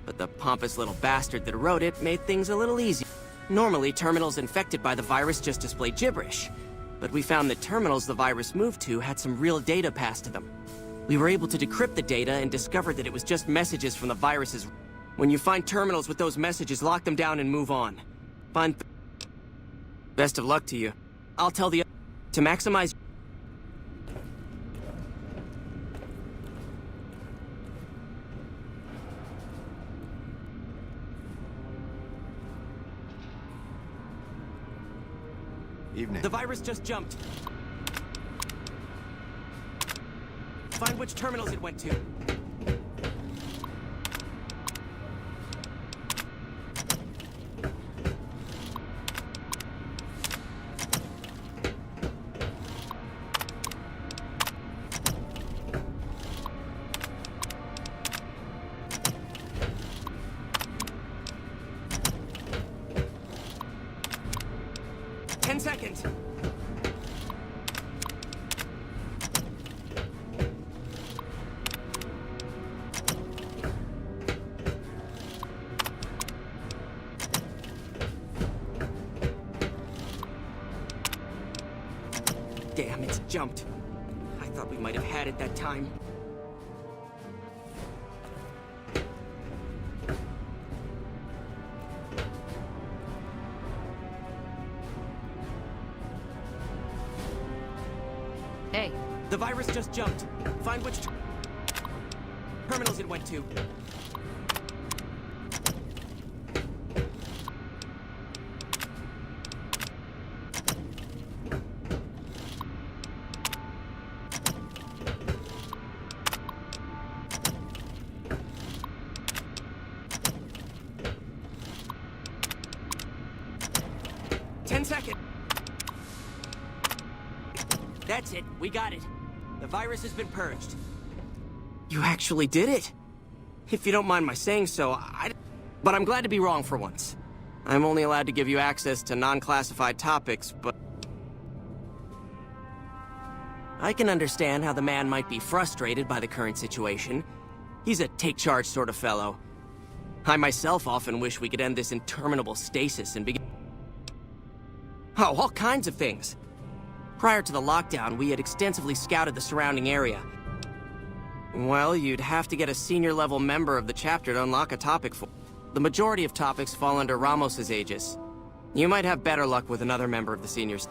but the pompous little bastard that wrote it made things a little easier. Normally, terminals infected by the virus just display gibberish, but we found that terminals the virus moved to had some real data passed to them. We were able to decrypt the data and discovered that it was just messages from the viruses. When you find terminals with those messages, lock them down and move on. Best of luck to you. I'll tell the to maximize. Evening. The virus just jumped. Find which terminals it went to. Seconds. Damn, it's jumped. I thought we might have had it that time. Hey. The virus just jumped. Find which terminals it went to. Seconds. That's it. We got it. The virus has been purged. You actually did it. If you don't mind my saying so, but I'm glad to be wrong for once. I'm only allowed to give you access to non-classified topics, but I can understand how the man might be frustrated by the current situation. He's a take-charge sort of fellow. I myself often wish we could end this interminable stasis and begin... Oh, all kinds of things. Prior to the lockdown, we had extensively scouted the surrounding area. Well, you'd have to get a senior-level member of the chapter to unlock a topic for. The majority of topics fall under Ramos's aegis. You might have better luck with another member of the seniors.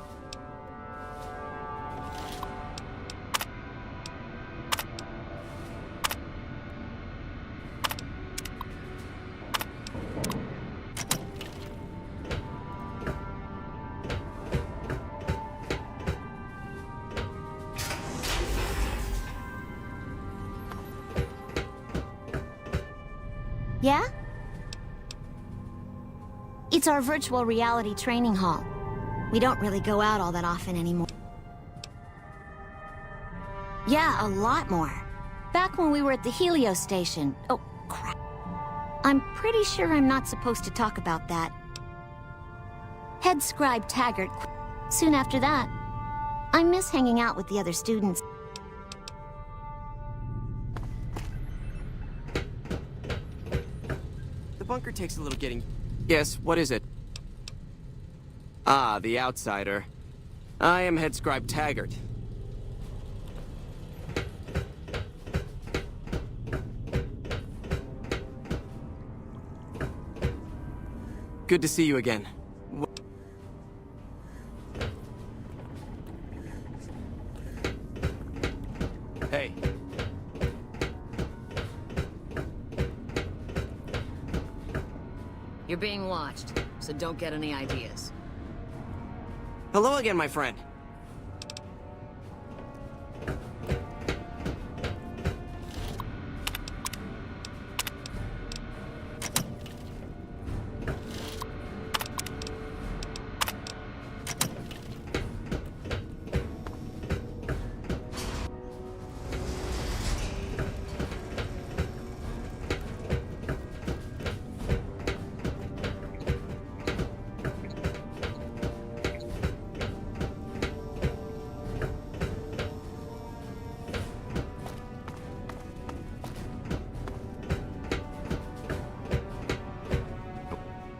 Yeah? It's our virtual reality training hall. We don't really go out all that often anymore. Yeah, a lot more. Back when we were at the Helio station. Oh, crap. I'm pretty sure I'm not supposed to talk about that. Head scribe Taggart quit soon after that. I miss hanging out with the other students. The bunker takes a little getting... Yes, what is it? Ah, the outsider. I am Head Scribe Taggart. Good to see you again. watched, so don't get any ideas. Hello again, my friend.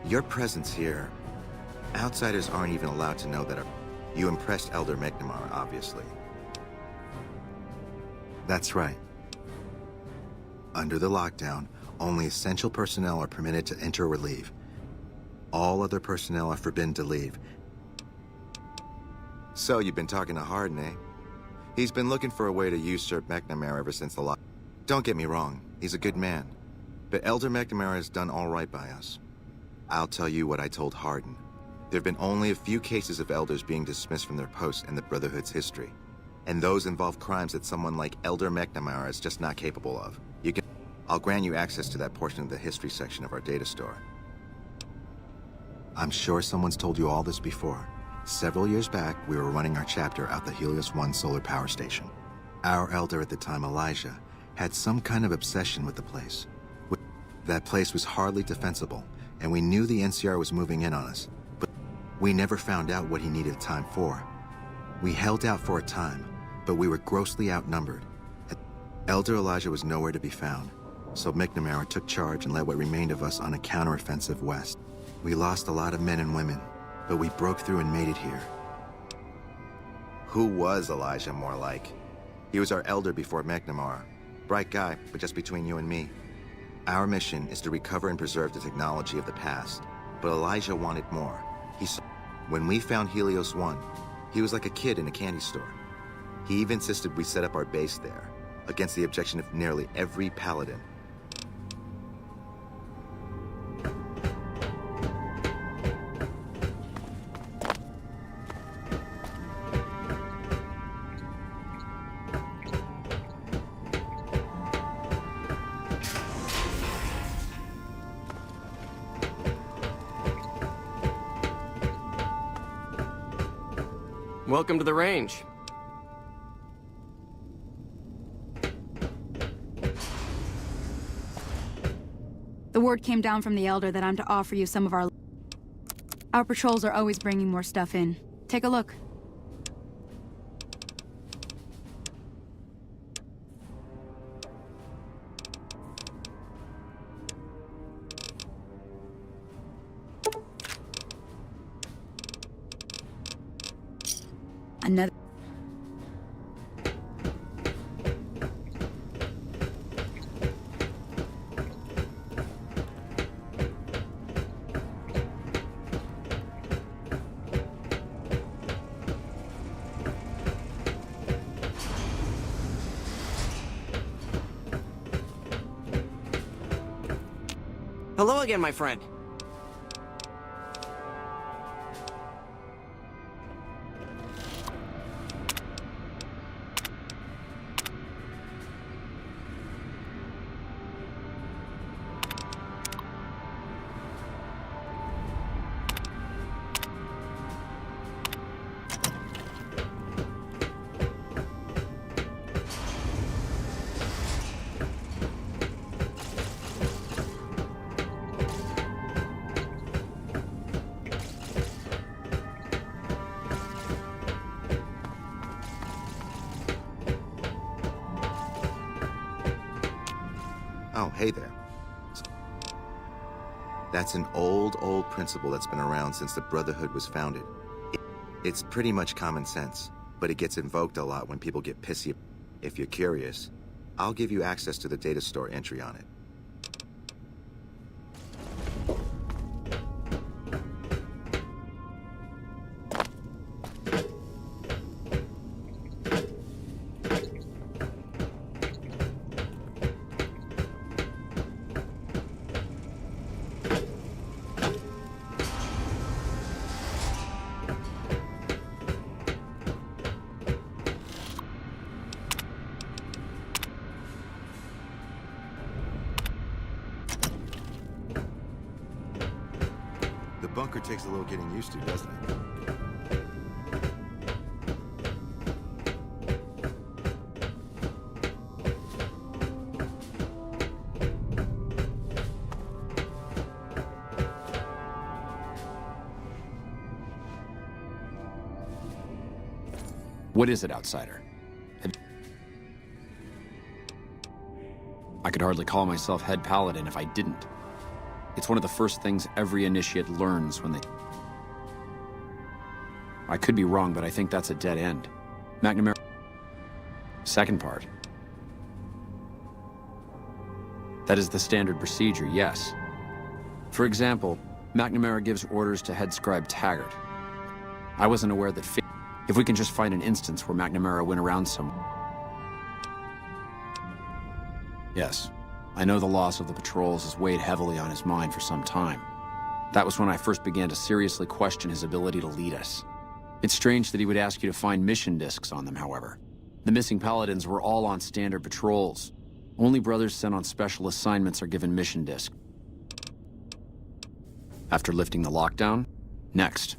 Your presence here, outsiders aren't even allowed to know that you impressed Elder McNamara, obviously. That's right. Under the lockdown, only essential personnel are permitted to enter or leave. All other personnel are forbidden to leave. So you've been talking to Hardin, eh? He's been looking for a way to usurp McNamara ever since the lock. Don't get me wrong, he's a good man. But Elder McNamara has done all right by us. I'll tell you what I told Hardin. There have been only a few cases of elders being dismissed from their posts in the Brotherhood's history. And those involve crimes that someone like Elder McNamara is just not capable of. I'll grant you access to that portion of the history section of our data store. I'm sure someone's told you all this before. Several years back, we were running our chapter out the Helios 1 solar power station. Our elder at the time, Elijah, had some kind of obsession with the place. That place was hardly defensible, and we knew the NCR was moving in on us, but we never found out what he needed time for. We held out for a time, but we were grossly outnumbered. Elder Elijah was nowhere to be found, so McNamara took charge and led what remained of us on a counteroffensive west. We lost a lot of men and women, but we broke through and made it here. Who was Elijah, more like? He was our elder before McNamara. Bright guy, but just between you and me. Our mission is to recover and preserve the technology of the past, but Elijah wanted more. When we found Helios 1, he was like a kid in a candy store. He even insisted we set up our base there, against the objection of nearly every paladin. Welcome to the range. The word came down from the Elder that I'm to offer you some of our... Our patrols are always bringing more stuff in. Take a look. Another... Hello again, my friend. Oh, hey there. That's an old principle that's been around since the Brotherhood was founded. It's pretty much common sense, but it gets invoked a lot when people get pissy. If you're curious, I'll give you access to the data store entry on it. bunker takes a little getting used to, doesn't it? What is it, outsider? I could hardly call myself head paladin if I didn't. It's one of the first things every initiate learns when they... I could be wrong, but I think that's a dead end. McNamara... Second part. That is the standard procedure, yes. For example, McNamara gives orders to head scribe Taggart. I wasn't aware that... If we can just find an instance where McNamara went around some... Yes, I know the loss of the patrols has weighed heavily on his mind for some time. That was when I first began to seriously question his ability to lead us. It's strange that he would ask you to find mission discs on them, however. The missing paladins were all on standard patrols. Only brothers sent on special assignments are given mission discs. After lifting the lockdown, next.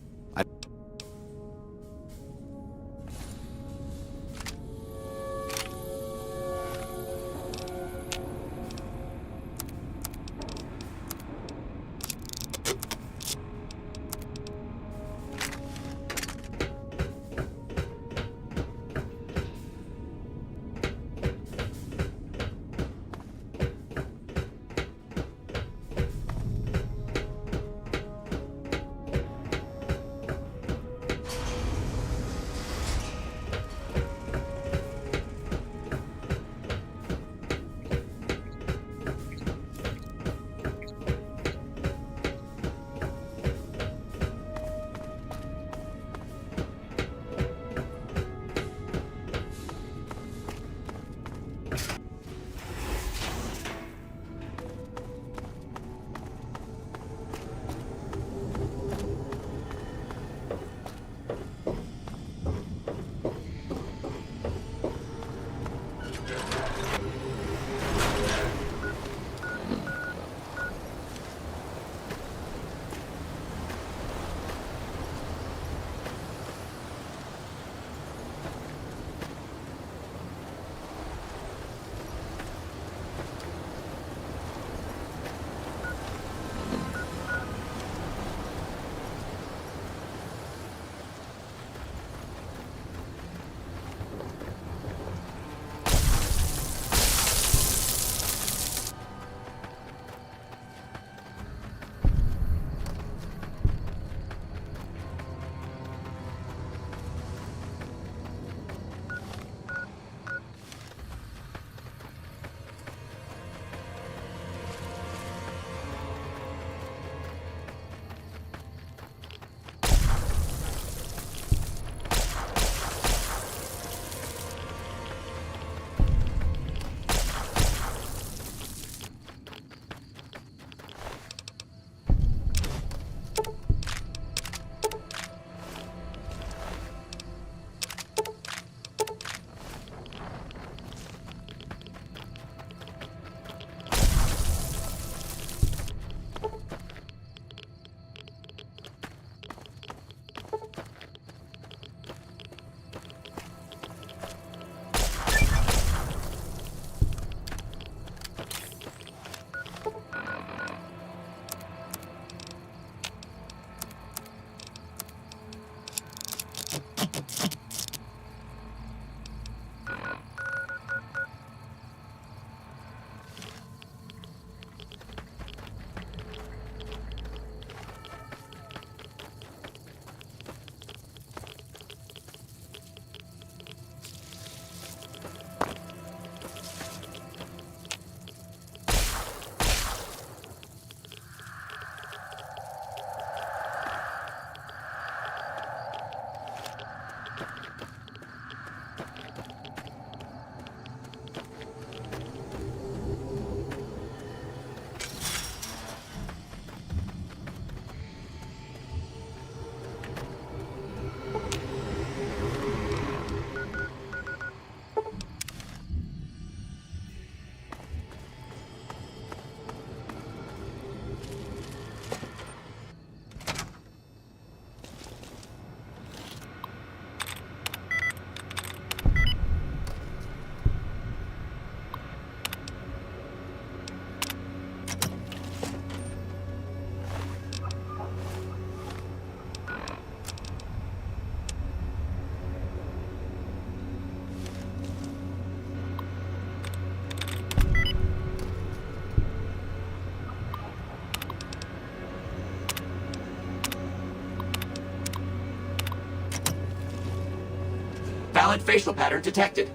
Valid facial pattern detected.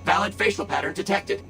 Valid facial pattern detected.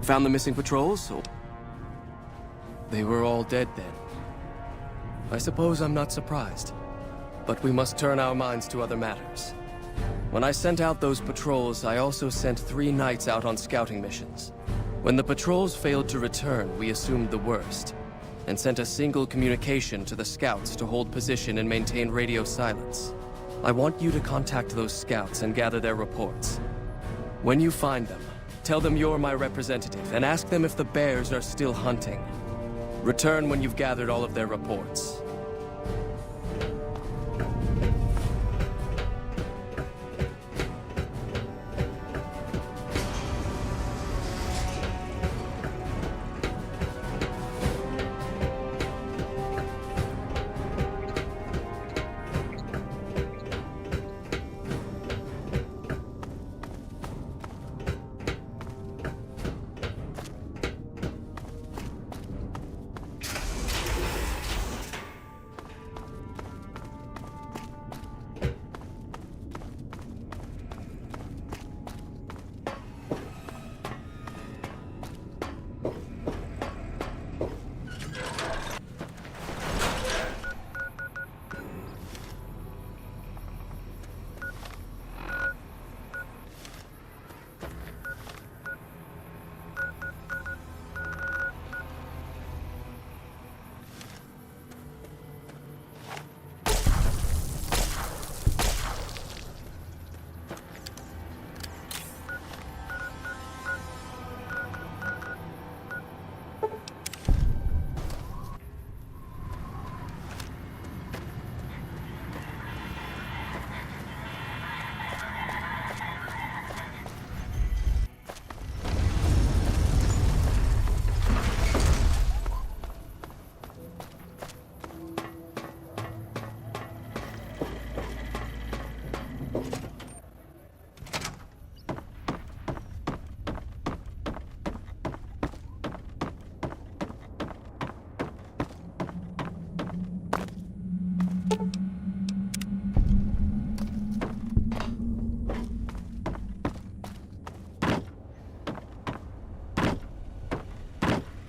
found the missing patrols? Or... They were all dead then. I suppose I'm not surprised. But we must turn our minds to other matters. When I sent out those patrols, I also sent 3 knights out on scouting missions. When the patrols failed to return, we assumed the worst, and sent a single communication to the scouts to hold position and maintain radio silence. I want you to contact those scouts and gather their reports. When you find them, tell them you're my representative, and ask them if the bears are still hunting. Return when you've gathered all of their reports.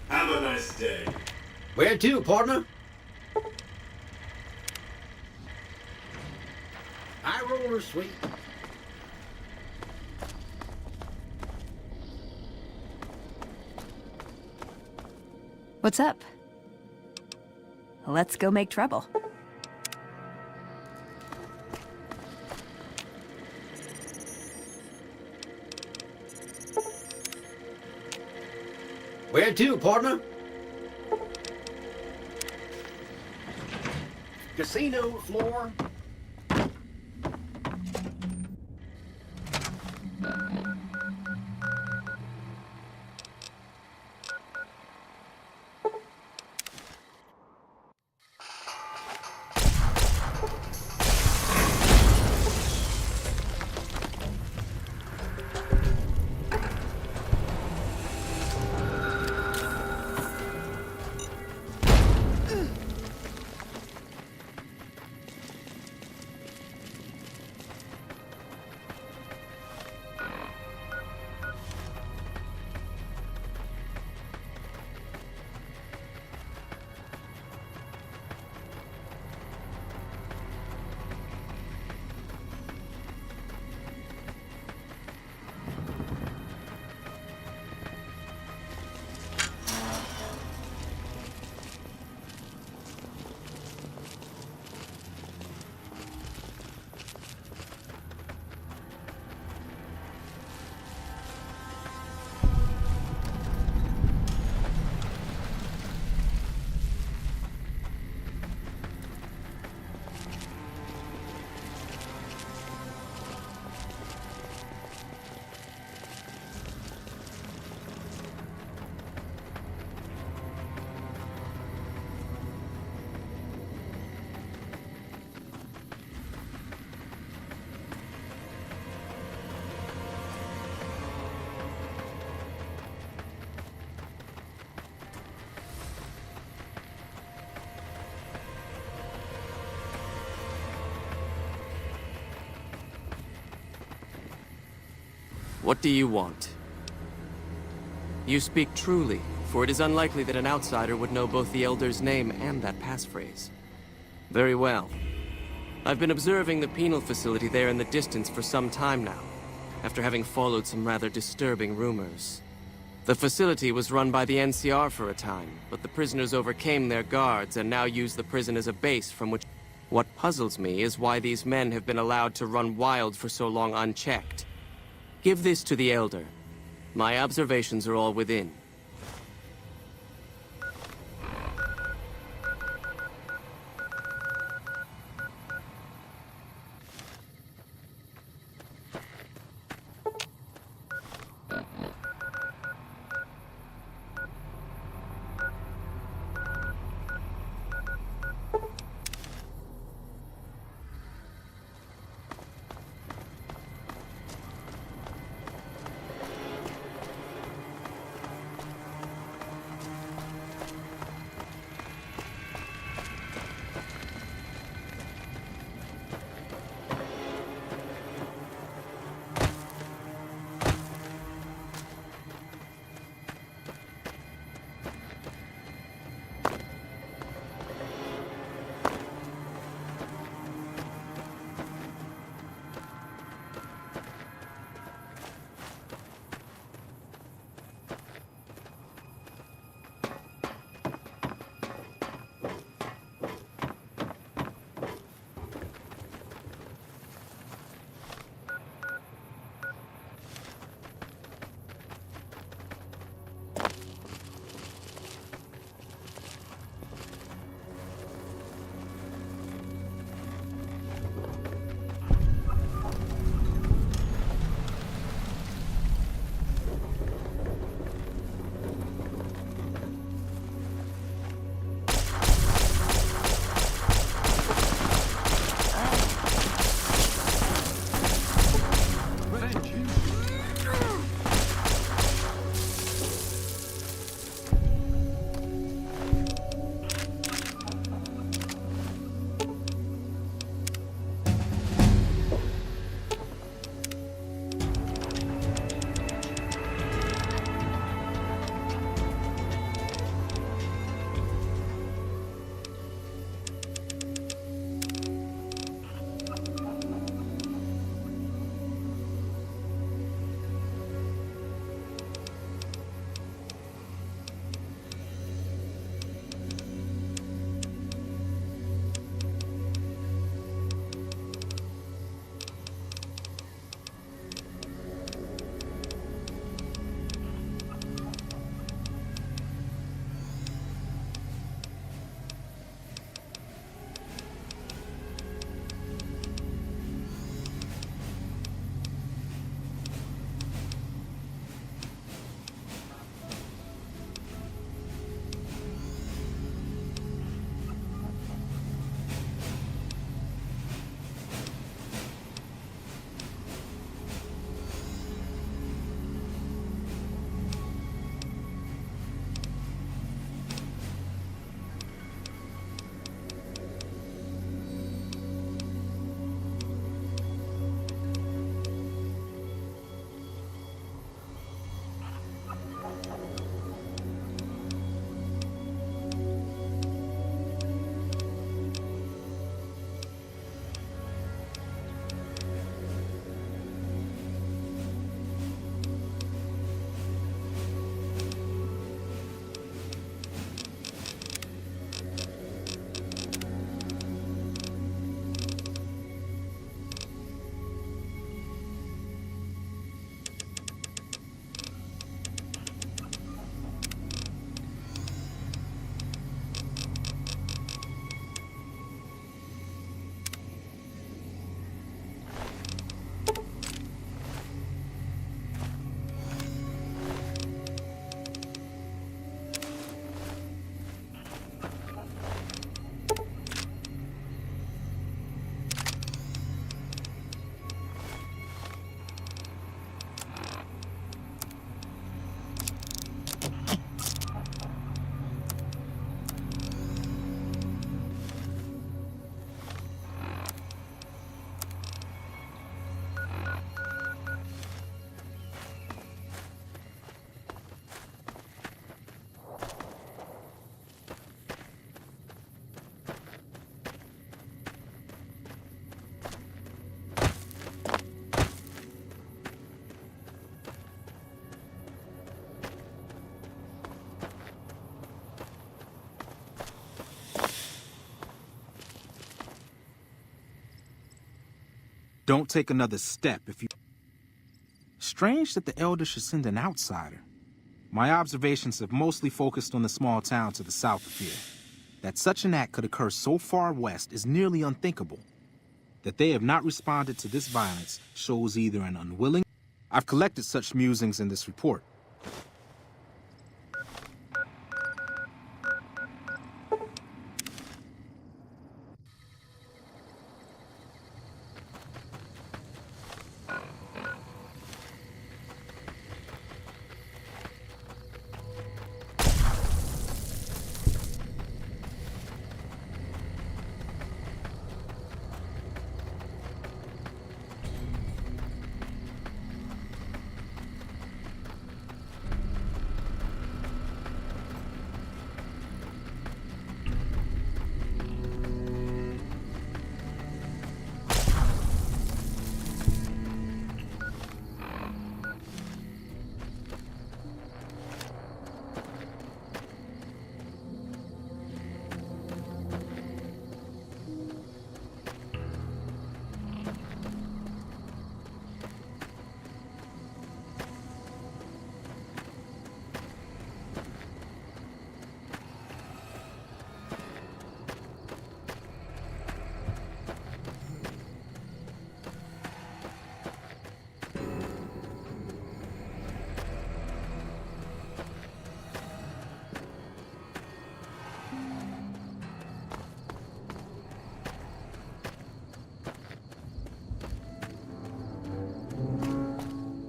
Have a nice day. Where to, partner? High roller, sweet. What's up? Let's go make trouble. Where to, partner? Casino floor. What do you want? You speak truly, for it is unlikely that an outsider would know both the Elder's name and that passphrase. Very well. I've been observing the penal facility there in the distance for some time now, after having followed some rather disturbing rumors. The facility was run by the NCR for a time, but the prisoners overcame their guards and now use the prison as a base from which... What puzzles me is why these men have been allowed to run wild for so long unchecked. Give this to the Elder. My observations are all within. Don't take another step if you... Strange that the Elder should send an outsider. My observations have mostly focused on the small town to the south of here. That such an act could occur so far west is nearly unthinkable. That they have not responded to this violence shows either an unwilling... I've collected such musings in this report.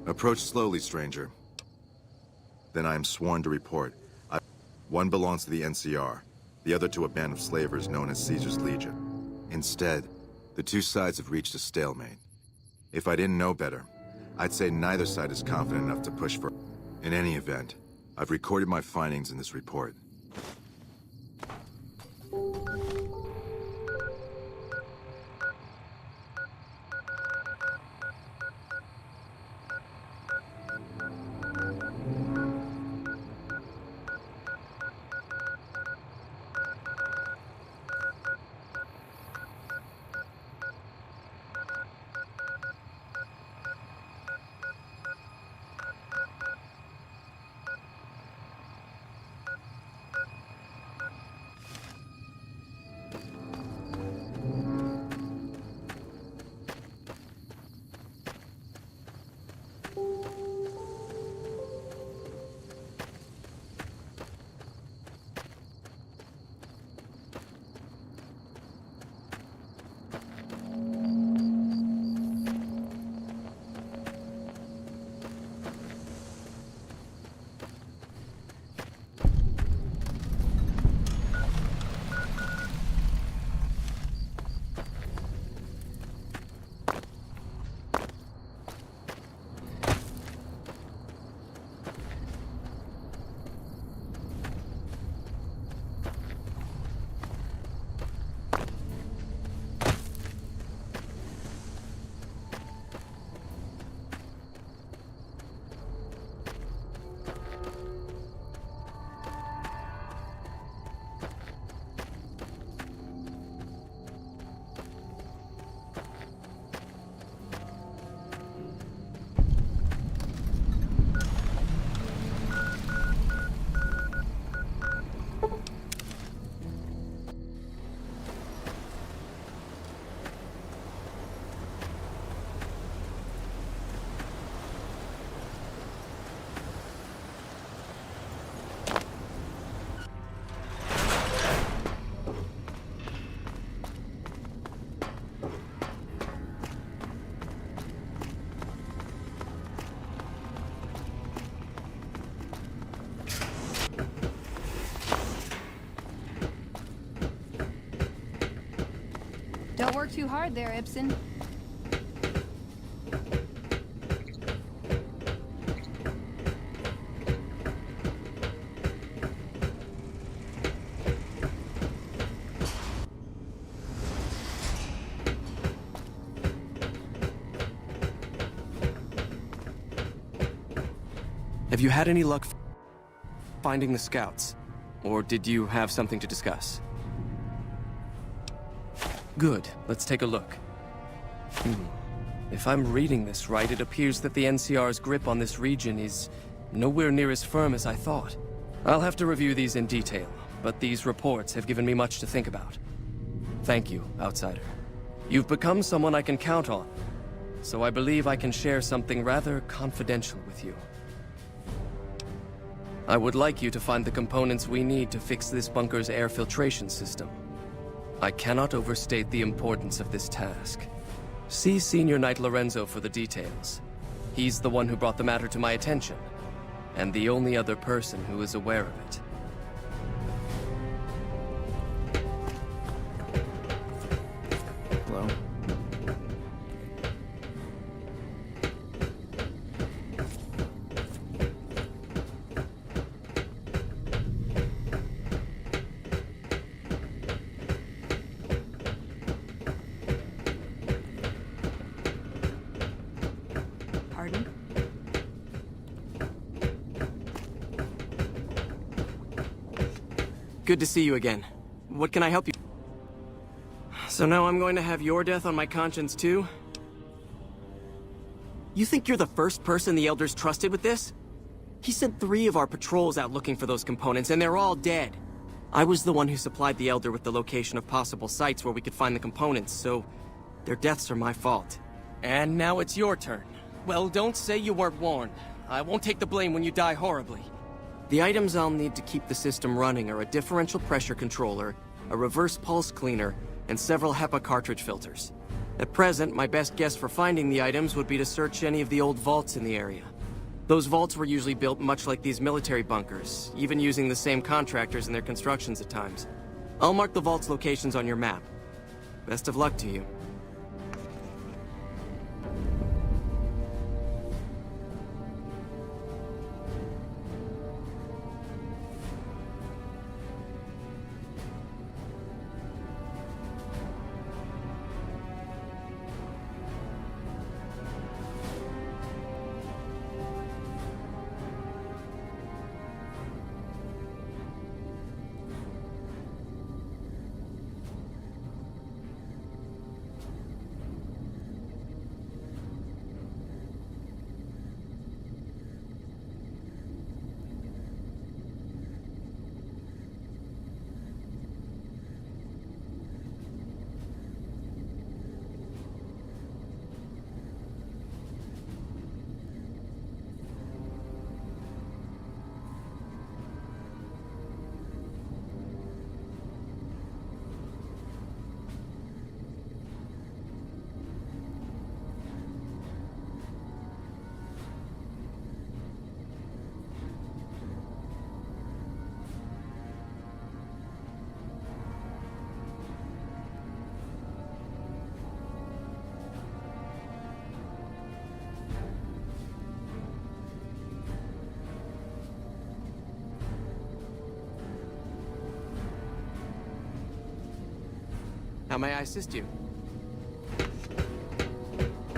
Approach slowly, stranger. Then I am sworn to report. One belongs to the NCR, the other to a band of slavers known as Caesar's Legion. Instead, the two sides have reached a stalemate. If I didn't know better, I'd say neither side is confident enough to push for... In any event, I've recorded my findings in this report. Don't work too hard there, Ibsen. Have you had any luck finding the scouts? Or did you have something to discuss? Good. Let's take a look. If I'm reading this right, it appears that the NCR's grip on this region is nowhere near as firm as I thought. I'll have to review these in detail, but these reports have given me much to think about. Thank you, Outsider. You've become someone I can count on, so I believe I can share something rather confidential with you. I would like you to find the components we need to fix this bunker's air filtration system. I cannot overstate the importance of this task. See Senior Knight Lorenzo for the details. He's the one who brought the matter to my attention, and the only other person who is aware of it. Hello? Pardon? Good to see you again. What can I help you? So now I'm going to have your death on my conscience too? You think you're the first person the Elders trusted with this? He sent 3 of our patrols out looking for those components, and they're all dead. I was the one who supplied the Elder with the location of possible sites where we could find the components, so their deaths are my fault. And now it's your turn. Well, don't say you weren't warned. I won't take the blame when you die horribly. The items I'll need to keep the system running are a differential pressure controller, a reverse pulse cleaner, and several HEPA cartridge filters. At present, my best guess for finding the items would be to search any of the old vaults in the area. Those vaults were usually built much like these military bunkers, even using the same contractors in their constructions at times. I'll mark the vault's locations on your map. Best of luck to you. How may I assist you?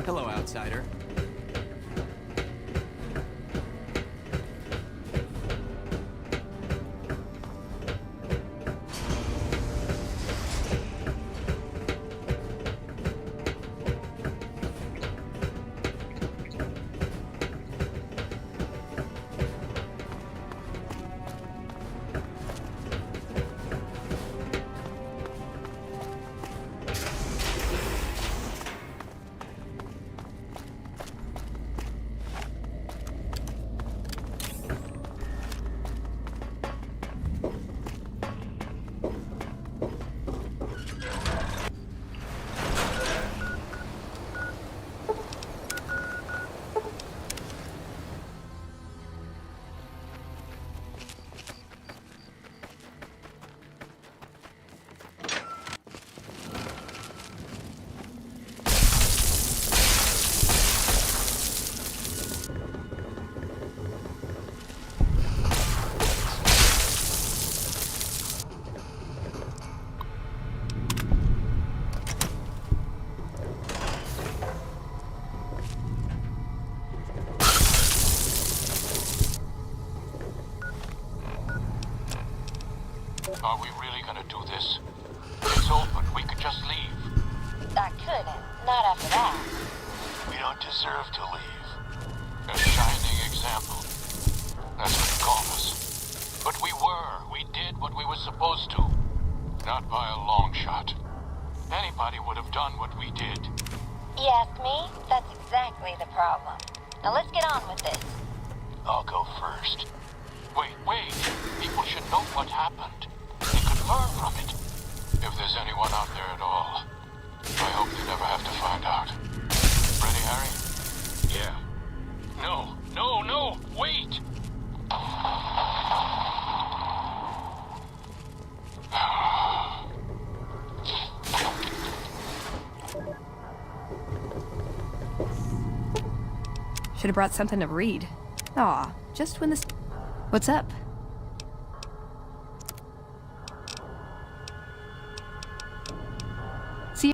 Hello, Outsider. Are we really gonna do this? It's open. We could just leave. I couldn't. Not after that. don't deserve to leave. A shining example. That's what he called us. But we did what we were supposed to. Not by a long shot. Anybody would have done what we did. You ask me? That's exactly the problem. Now let's get on with this. I'll go first. Wait. People should know what happened. They could learn from it. If there's anyone out there at all, I hope they never have to find out. Ready, Harry? Yeah. No, wait! Should have brought something to read. Aw, just when this... What's up? See...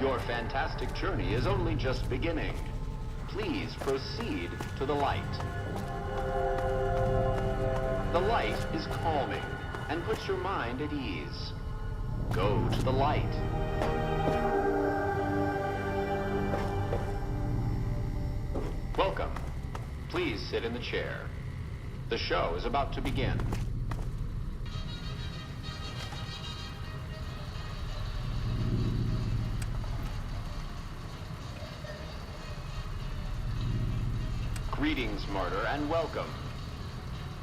Your fantastic journey is only just beginning. Please proceed to the light. The light is calming and puts your mind at ease. Go to the light. Welcome. Please sit in the chair. The show is about to begin. Greetings, martyr, and welcome.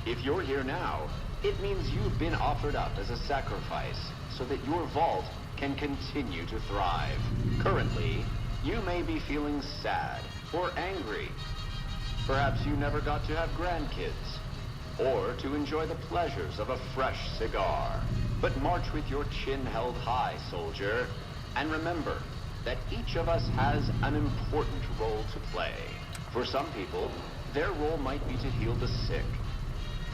If you're here now, it means you've been offered up as a sacrifice so that your vault can continue to thrive. Currently, you may be feeling sad or angry. Perhaps you never got to have grandkids, or to enjoy the pleasures of a fresh cigar. But march with your chin held high, soldier, and remember that each of us has an important role to play. For some people, their role might be to heal the sick.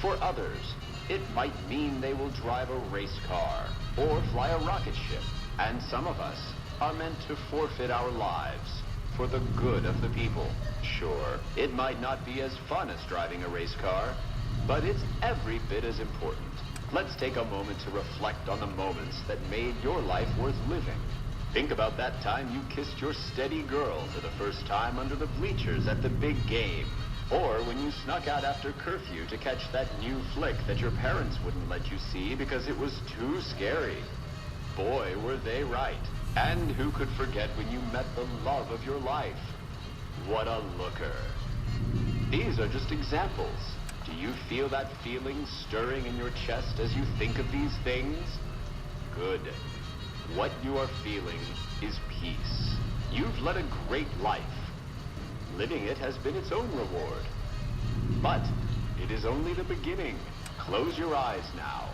For others, it might mean they will drive a race car or fly a rocket ship. And some of us are meant to forfeit our lives for the good of the people. Sure, it might not be as fun as driving a race car, but it's every bit as important. Let's take a moment to reflect on the moments that made your life worth living. Think about that time you kissed your steady girl for the first time under the bleachers at the big game. Or when you snuck out after curfew to catch that new flick that your parents wouldn't let you see because it was too scary. Boy, were they right. And who could forget when you met the love of your life? What a looker. These are just examples. Do you feel that feeling stirring in your chest as you think of these things? Good. What you are feeling is peace. You've led a great life. Living it has been its own reward. But it is only the beginning. Close your eyes now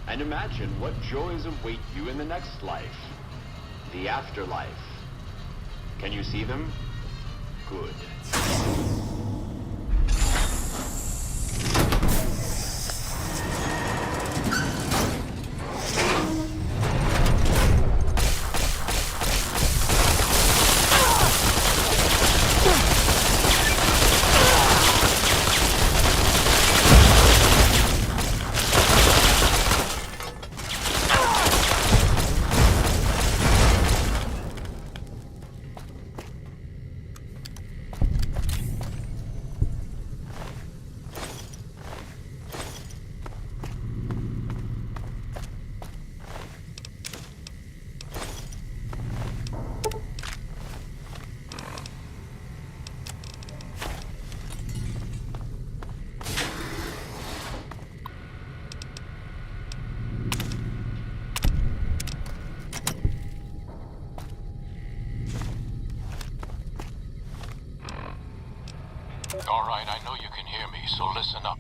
and imagine what joys await you in the next life. The afterlife. Can you see them? Good. All right, I know you can hear me, so listen up.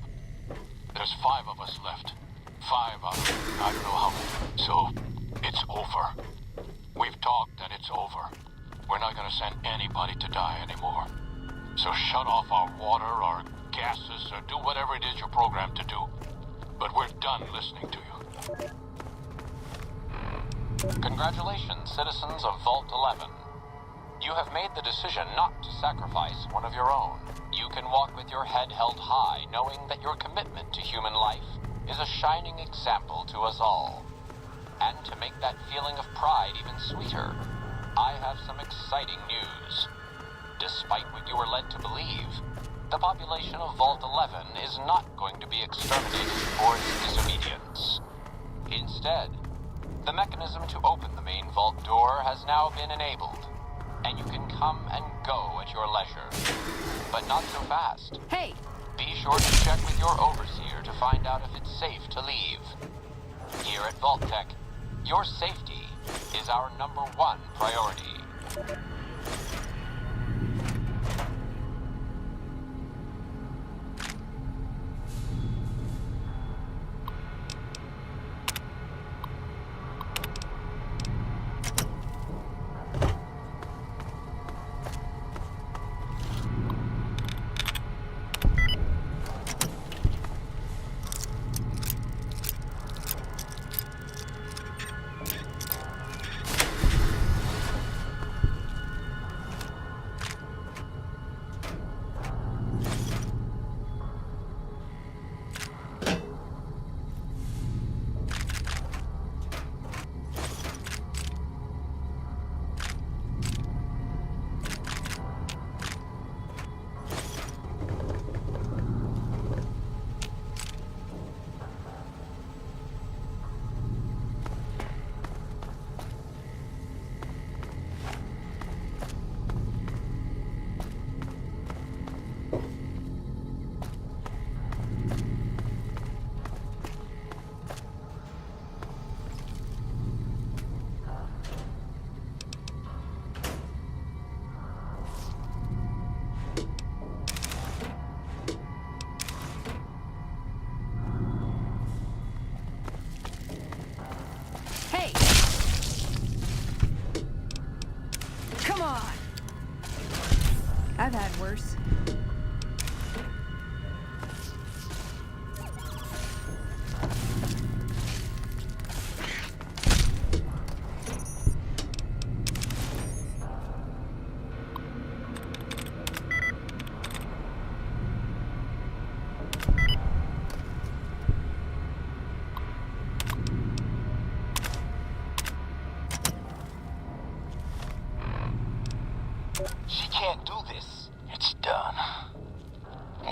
There's 5 of us left. 5 out of I don't know how many. So, it's over. We've talked and it's over. We're not gonna send anybody to die anymore. So shut off our water, our gases, or do whatever it is you're programmed to do. But we're done listening to you. Congratulations, citizens of Vault 11. You have made the decision not to sacrifice one of your own. You can walk with your head held high, knowing that your commitment to human life is a shining example to us all. And to make that feeling of pride even sweeter, I have some exciting news. Despite what you were led to believe, the population of Vault 11 is not going to be exterminated for its disobedience. Instead, the mechanism to open the main vault door has now been enabled, and you can come and go at your leisure. But not so fast. Hey! Be sure to check with your overseer to find out if it's safe to leave. Here at Vault Tech, your safety is our #1 priority. Come on! I've had worse. She can't do this. It's done.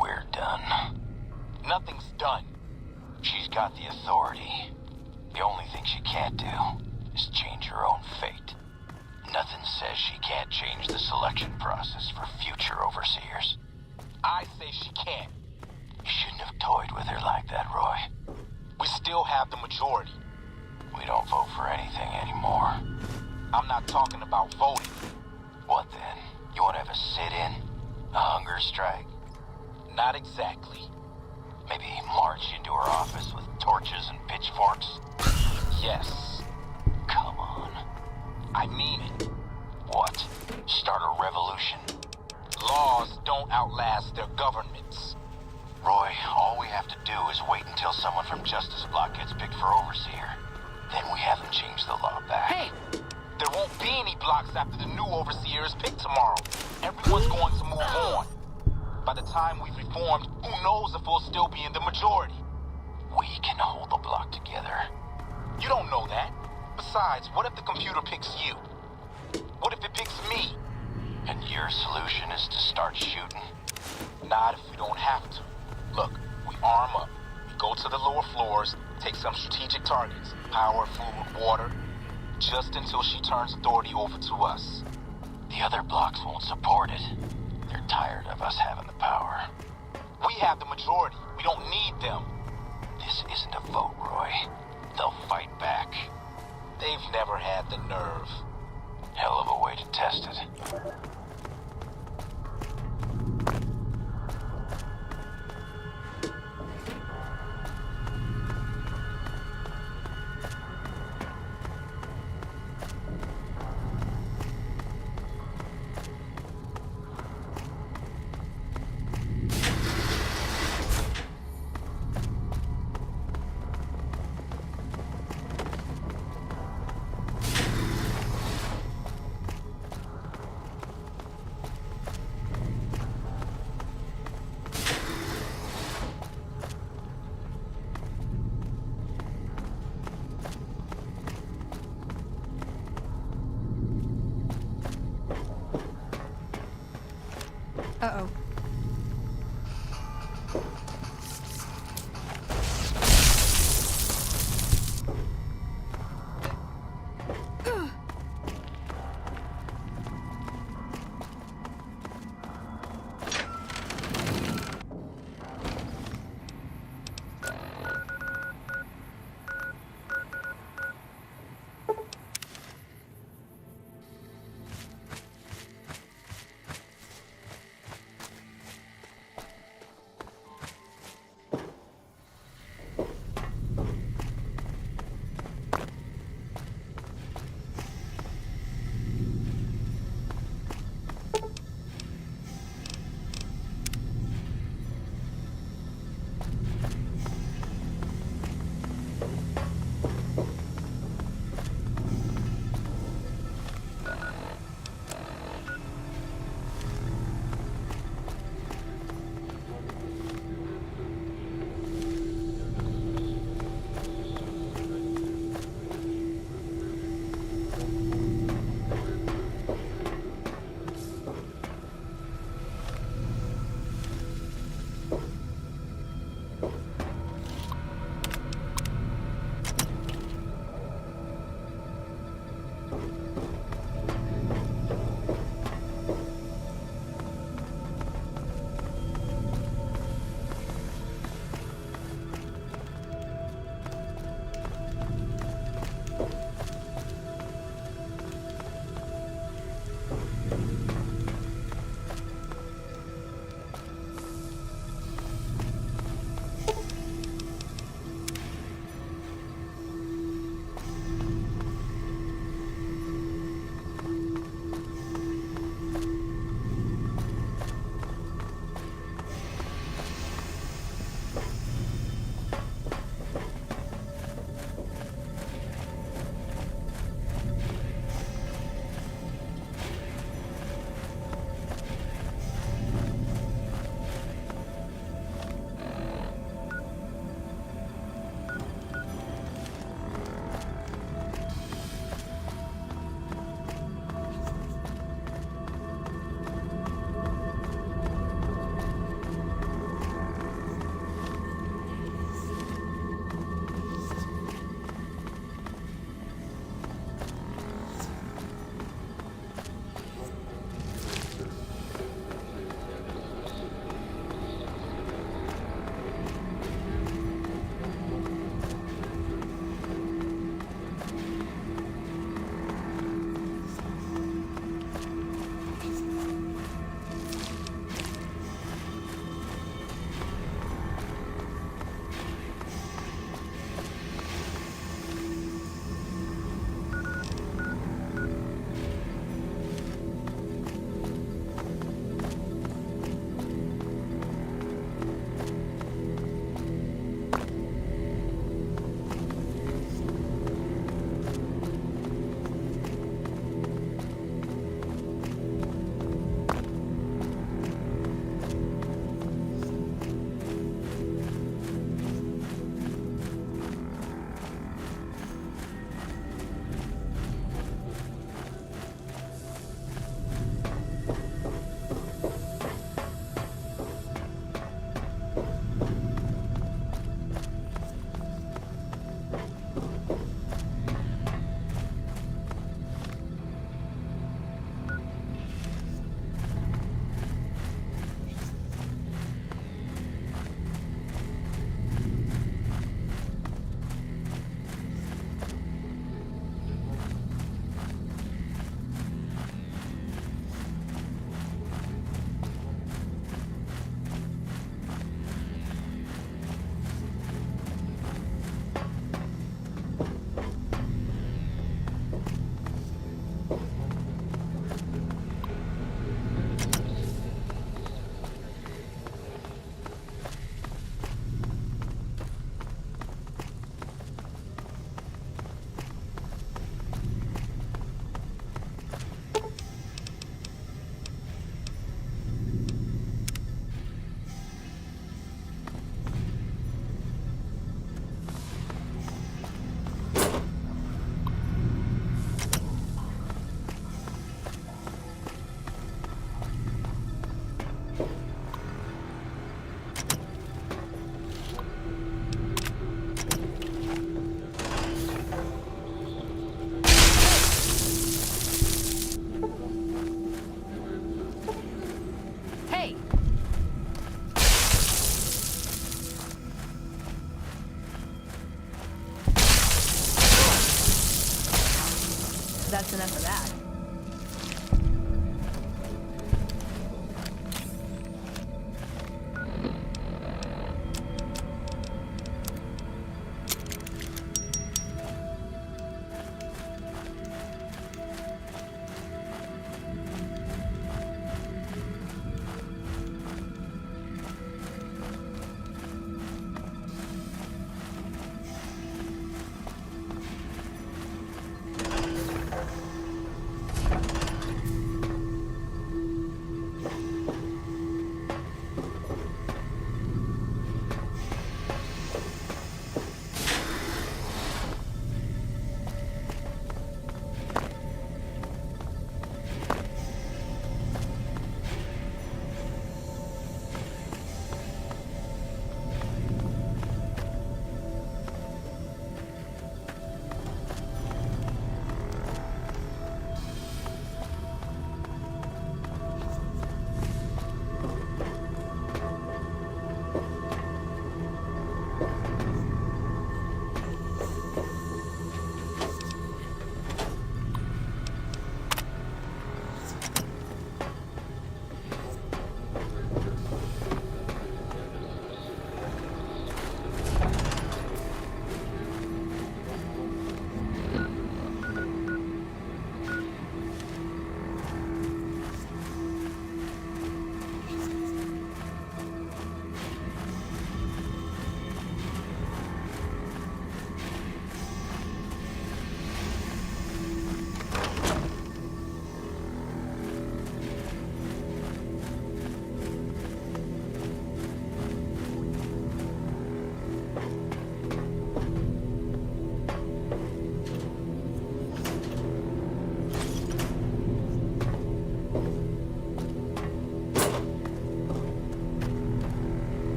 We're done. Nothing's done. She's got the authority. The only thing she can't do is change her own fate. Nothing says she can't change the selection process for future overseers. I say she can't. You shouldn't have toyed with her like that, Roy. We still have the majority. We don't vote for anything anymore. I'm not talking about voting. What then? You want to have a sit-in? A hunger strike? Not exactly. Maybe march into her office with torches and pitchforks? Yes. Come on. I mean it. What? Start a revolution? Laws don't outlast their governments. Roy, all we have to do is wait until someone from Justice Block gets picked for overseer. Then we have them change the law back. Hey! There won't be any blocks after the new overseer is picked tomorrow. Everyone's going to move on. By the time we've reformed, who knows if we'll still be in the majority? We can hold the block together. You don't know that. Besides, what if the computer picks you? What if it picks me? And your solution is to start shooting? Not if we don't have to. Look, we arm up. We go to the lower floors, take some strategic targets. Power, food, water. Just until she turns authority over to us. The other blocks won't support it. They're tired of us having the power. We have the majority. We don't need them. This isn't a vote, Roy. They'll fight back. They've never had the nerve. Hell of a way to test it. Uh-oh.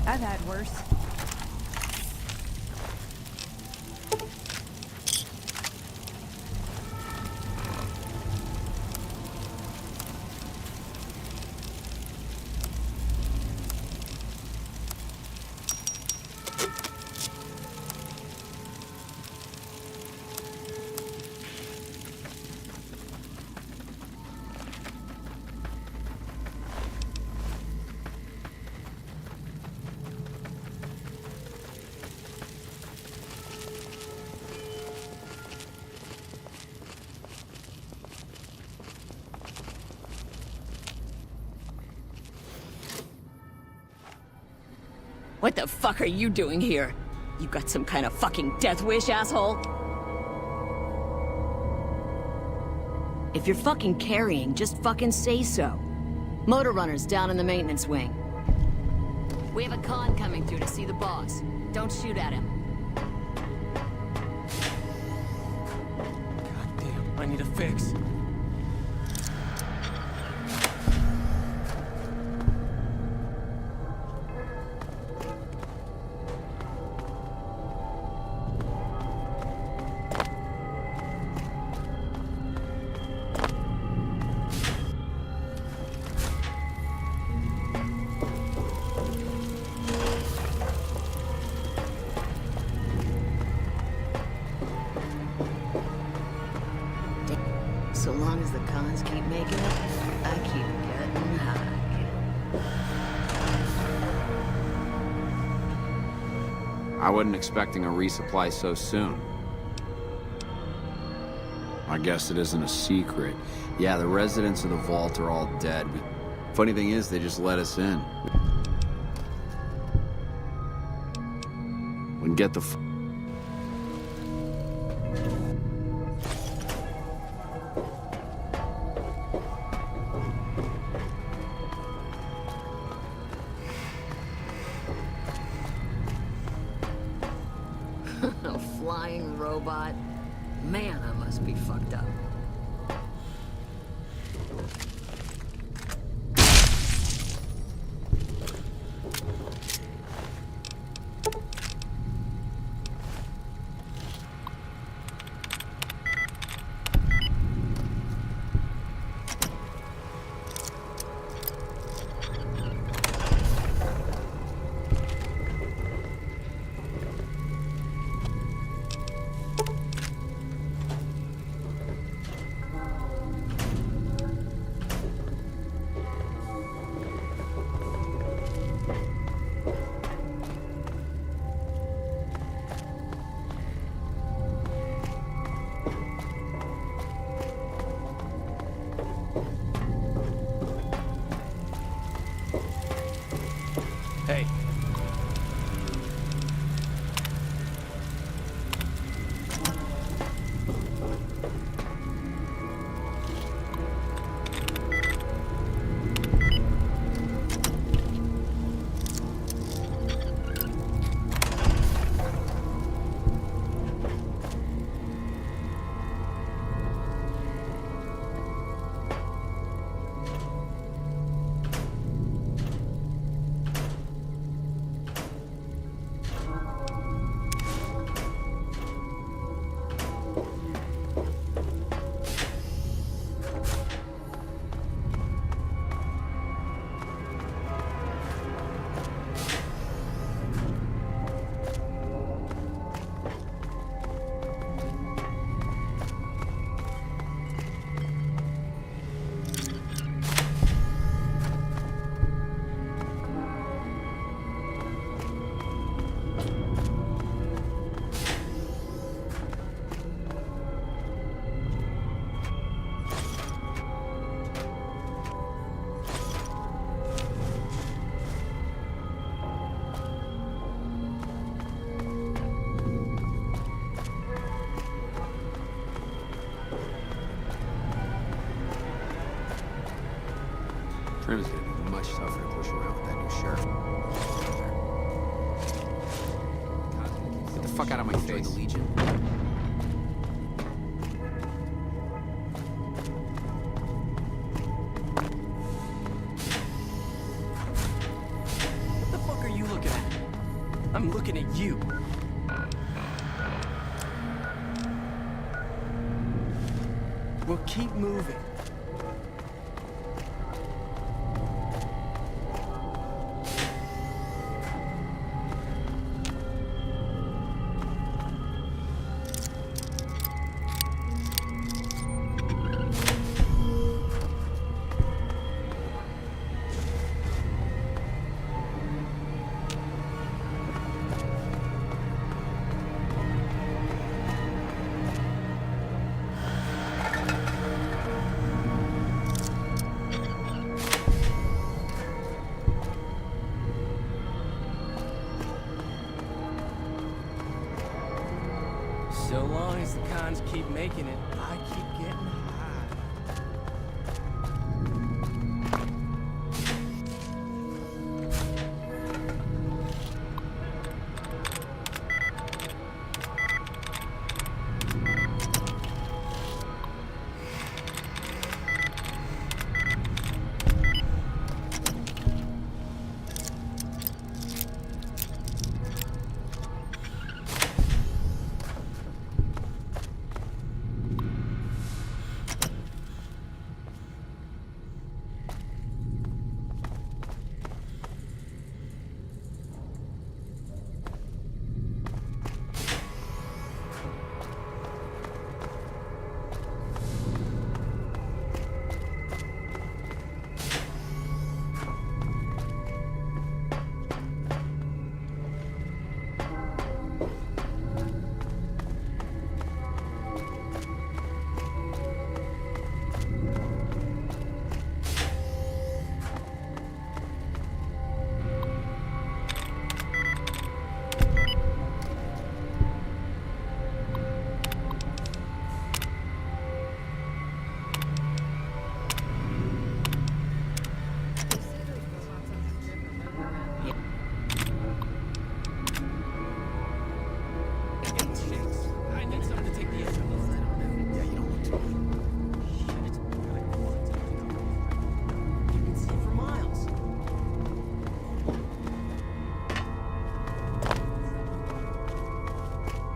I've had worse. What the fuck are you doing here? You got some kind of fucking death wish, asshole? If you're fucking carrying, just fucking say so. Motor runner's down in the maintenance wing. We have a con coming through to see the boss. Don't shoot at him. Goddamn, I need a fix. So long as the cons keep making it, I keep getting high. I wasn't expecting a resupply so soon. I guess it isn't a secret. Yeah, the residents of the vault are all dead. Funny thing is, they just let us in. We can get the A flying robot? Man, I must be fucked up. Hey. Trim's gonna be much tougher to push around with that new sheriff. Get the fuck out of my face. The Legion. What the fuck are you looking at? I'm looking at you. Well, keep moving. So long as the cons keep making it, I keep getting high.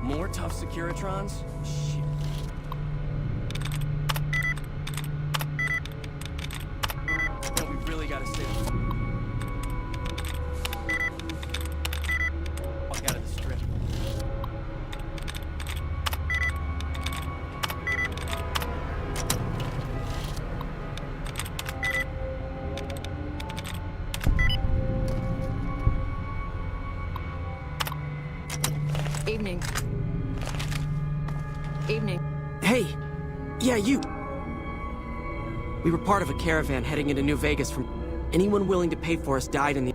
More tough Securitrons? Shit. No, we really gotta stay the fuck out of the strip. Evening. Evening. Hey! Yeah, you! We were part of a caravan heading into New Vegas from... Anyone willing to pay for us died in the...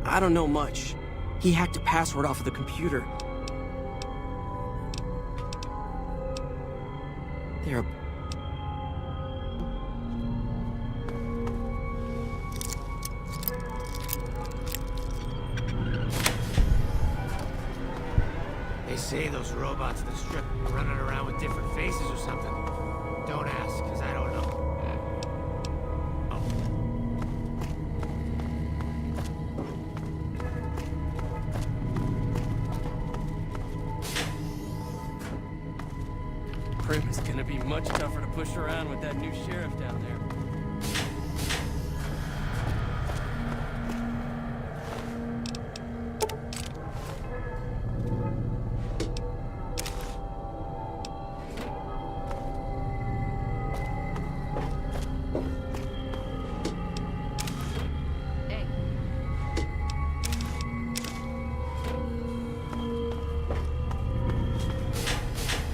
I don't know much. He hacked a password off of the computer. They're... They say those robots in the strip are running around with different faces or something. Don't ask, because I don't know. Prim is gonna be much tougher to push around with that new sheriff down there.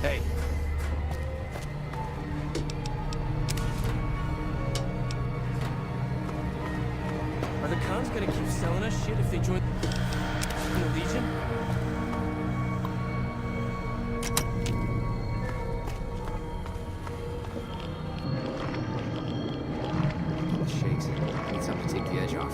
Hey. Are the cons gonna keep selling us shit if they join the Legion? Shakes. Need something to take the edge off.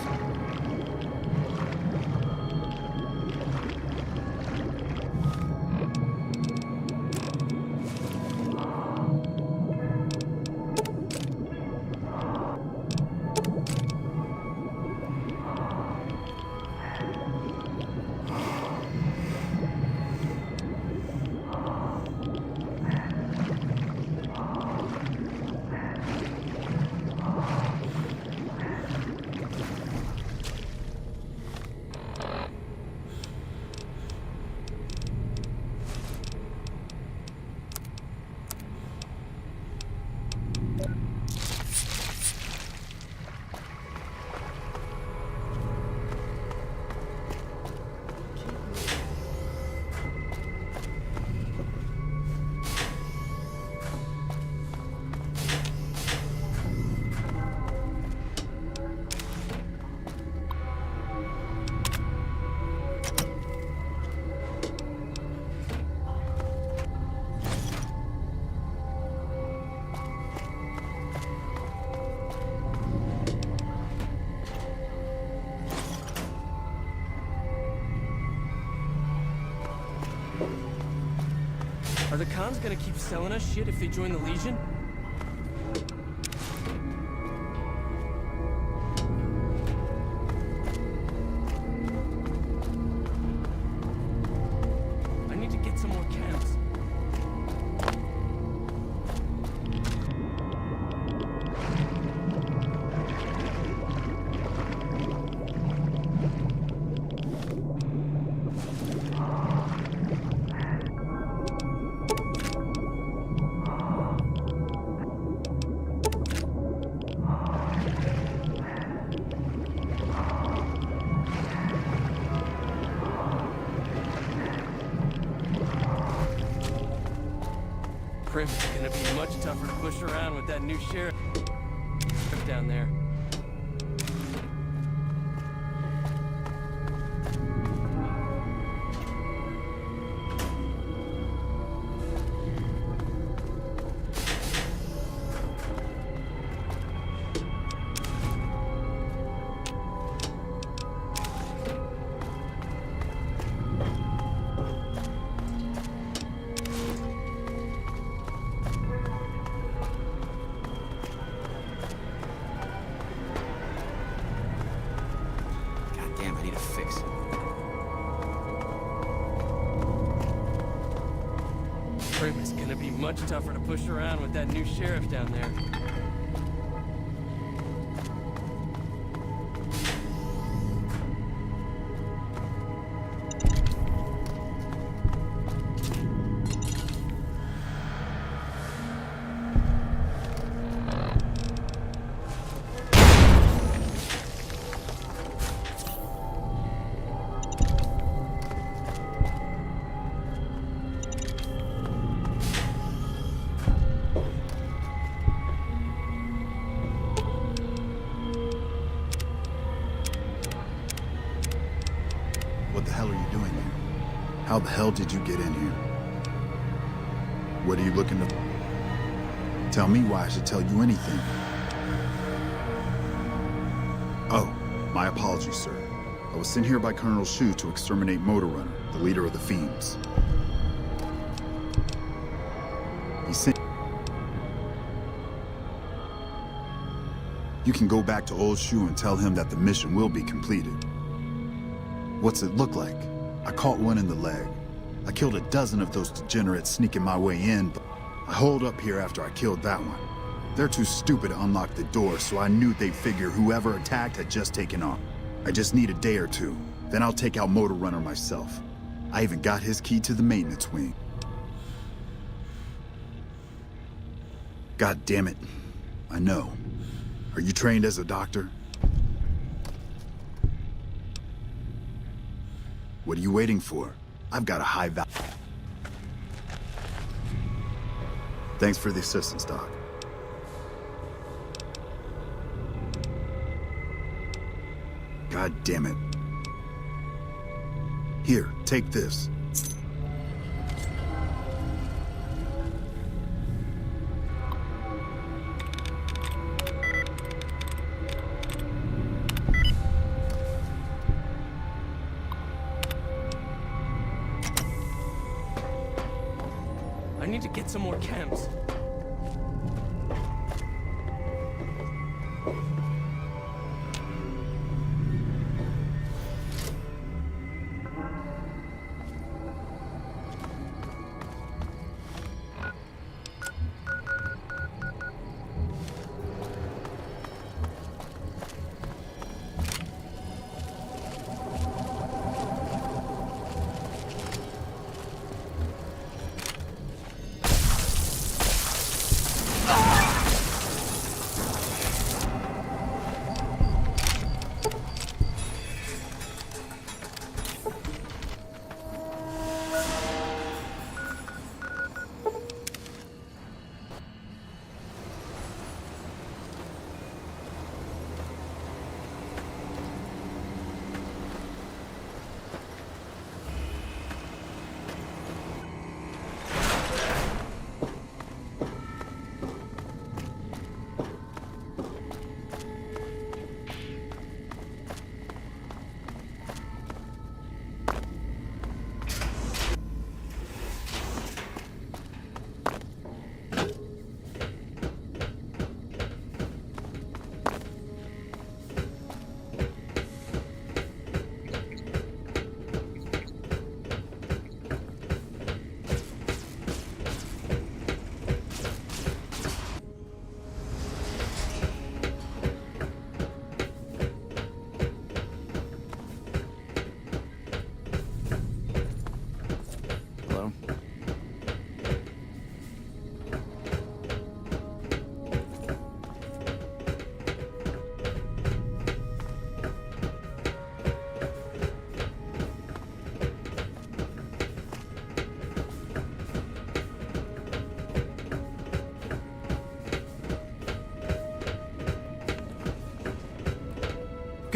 Are the cons gonna keep selling us shit if they join the Legion? I need to get some more chems. Prim's gonna be much tougher to push around with that new sheriff down there. Damn, I need a fix. Prim is gonna be much tougher to push around with that new sheriff down there. What the hell are you doing here? How the hell did you get in here? What are you looking to... Tell me why I should tell you anything. Oh, my apologies, sir. I was sent here by Colonel Shu to exterminate Motor Runner, the leader of the Fiends. He sent... You can go back to old Shu and tell him that the mission will be completed. What's it look like? I caught one in the leg. I killed a dozen of those degenerates sneaking my way in, but I holed up here after I killed that one. They're too stupid to unlock the door, so I knew they'd figure whoever attacked had just taken off. I just need a day or two, then I'll take out Motor Runner myself. I even got his key to the maintenance wing. God damn it. I know. Are you trained as a doctor? What are you waiting for? I've got a high value. Thanks for the assistance, Doc. God damn it. Here, take this. I need to get some more chems.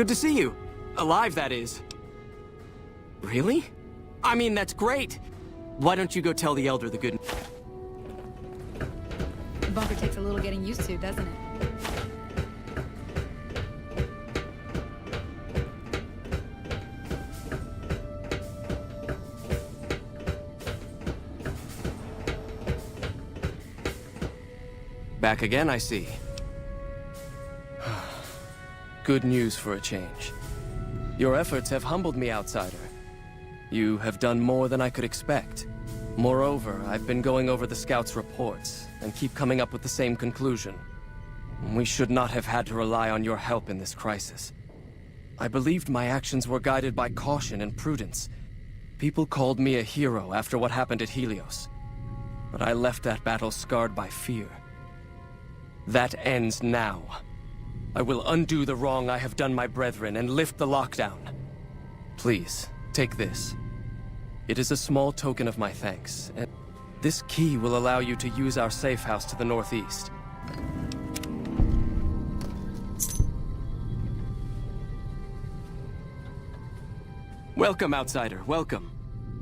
Good to see you. Alive, that is. Really? I mean, that's great. Why don't you go tell the Elder the good... The bunker takes a little getting used to, doesn't it? Back again, I see. Good news for a change. Your efforts have humbled me, outsider. You have done more than I could expect. Moreover, I've been going over the scouts' reports, and keep coming up with the same conclusion. We should not have had to rely on your help in this crisis. I believed my actions were guided by caution and prudence. People called me a hero after what happened at Helios. But I left that battle scarred by fear. That ends now. I will undo the wrong I have done my brethren and lift the lockdown. Please, take this. It is a small token of my thanks, and this key will allow you to use our safe house to the northeast. Welcome, outsider, welcome.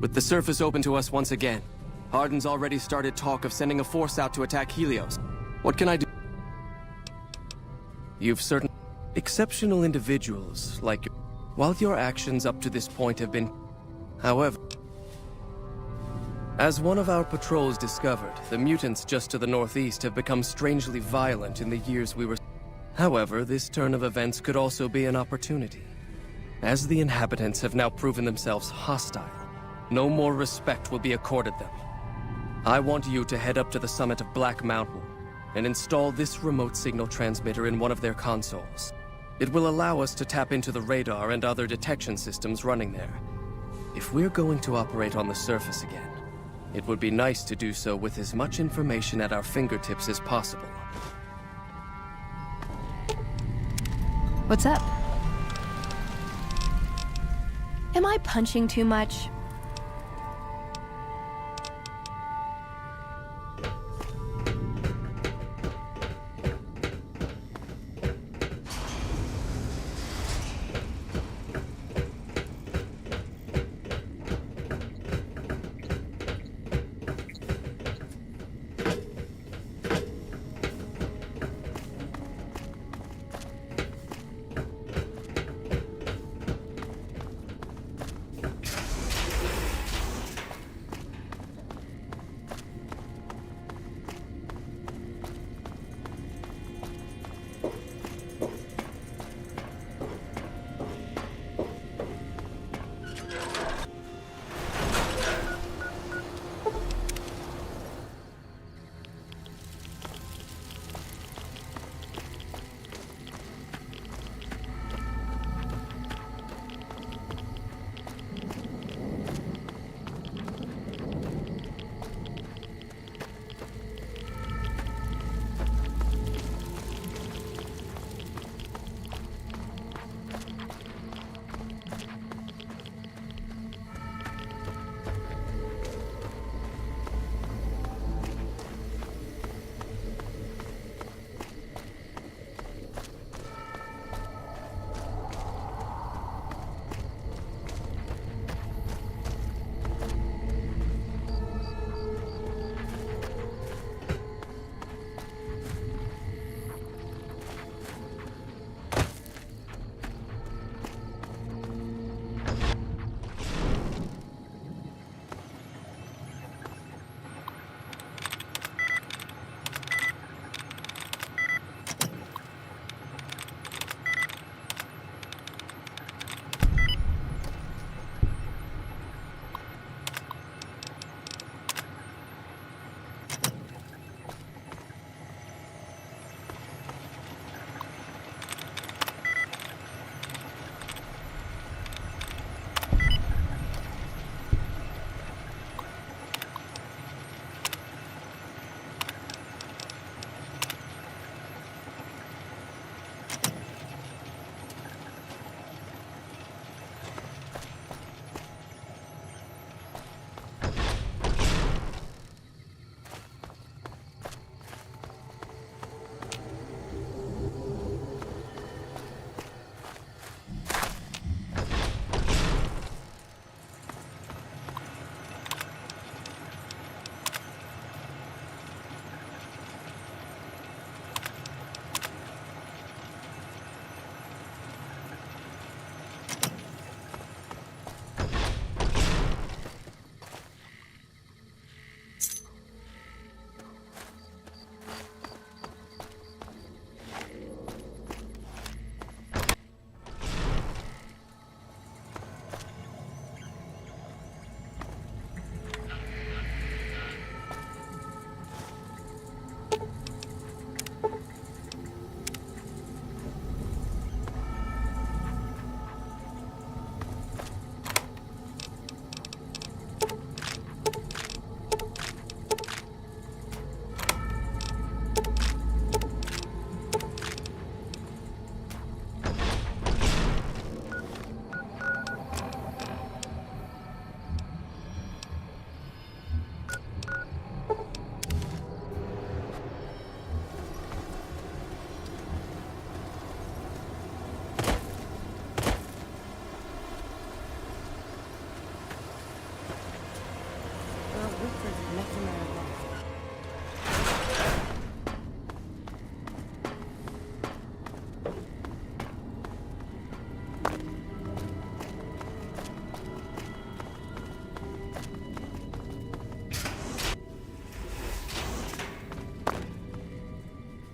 With the surface open to us once again, Hardin's already started talk of sending a force out to attack Helios. What can I do? You've certain exceptional individuals like you. While your actions up to this point have been... However, as one of our patrols discovered, the mutants just to the northeast have become strangely violent in the years we were... However, this turn of events could also be an opportunity. As the inhabitants have now proven themselves hostile, no more respect will be accorded them. I want you to head up to the summit of Black Mountain and install this remote signal transmitter in one of their consoles. It will allow us to tap into the radar and other detection systems running there. If we're going to operate on the surface again, it would be nice to do so with as much information at our fingertips as possible. What's up? Am I punching too much?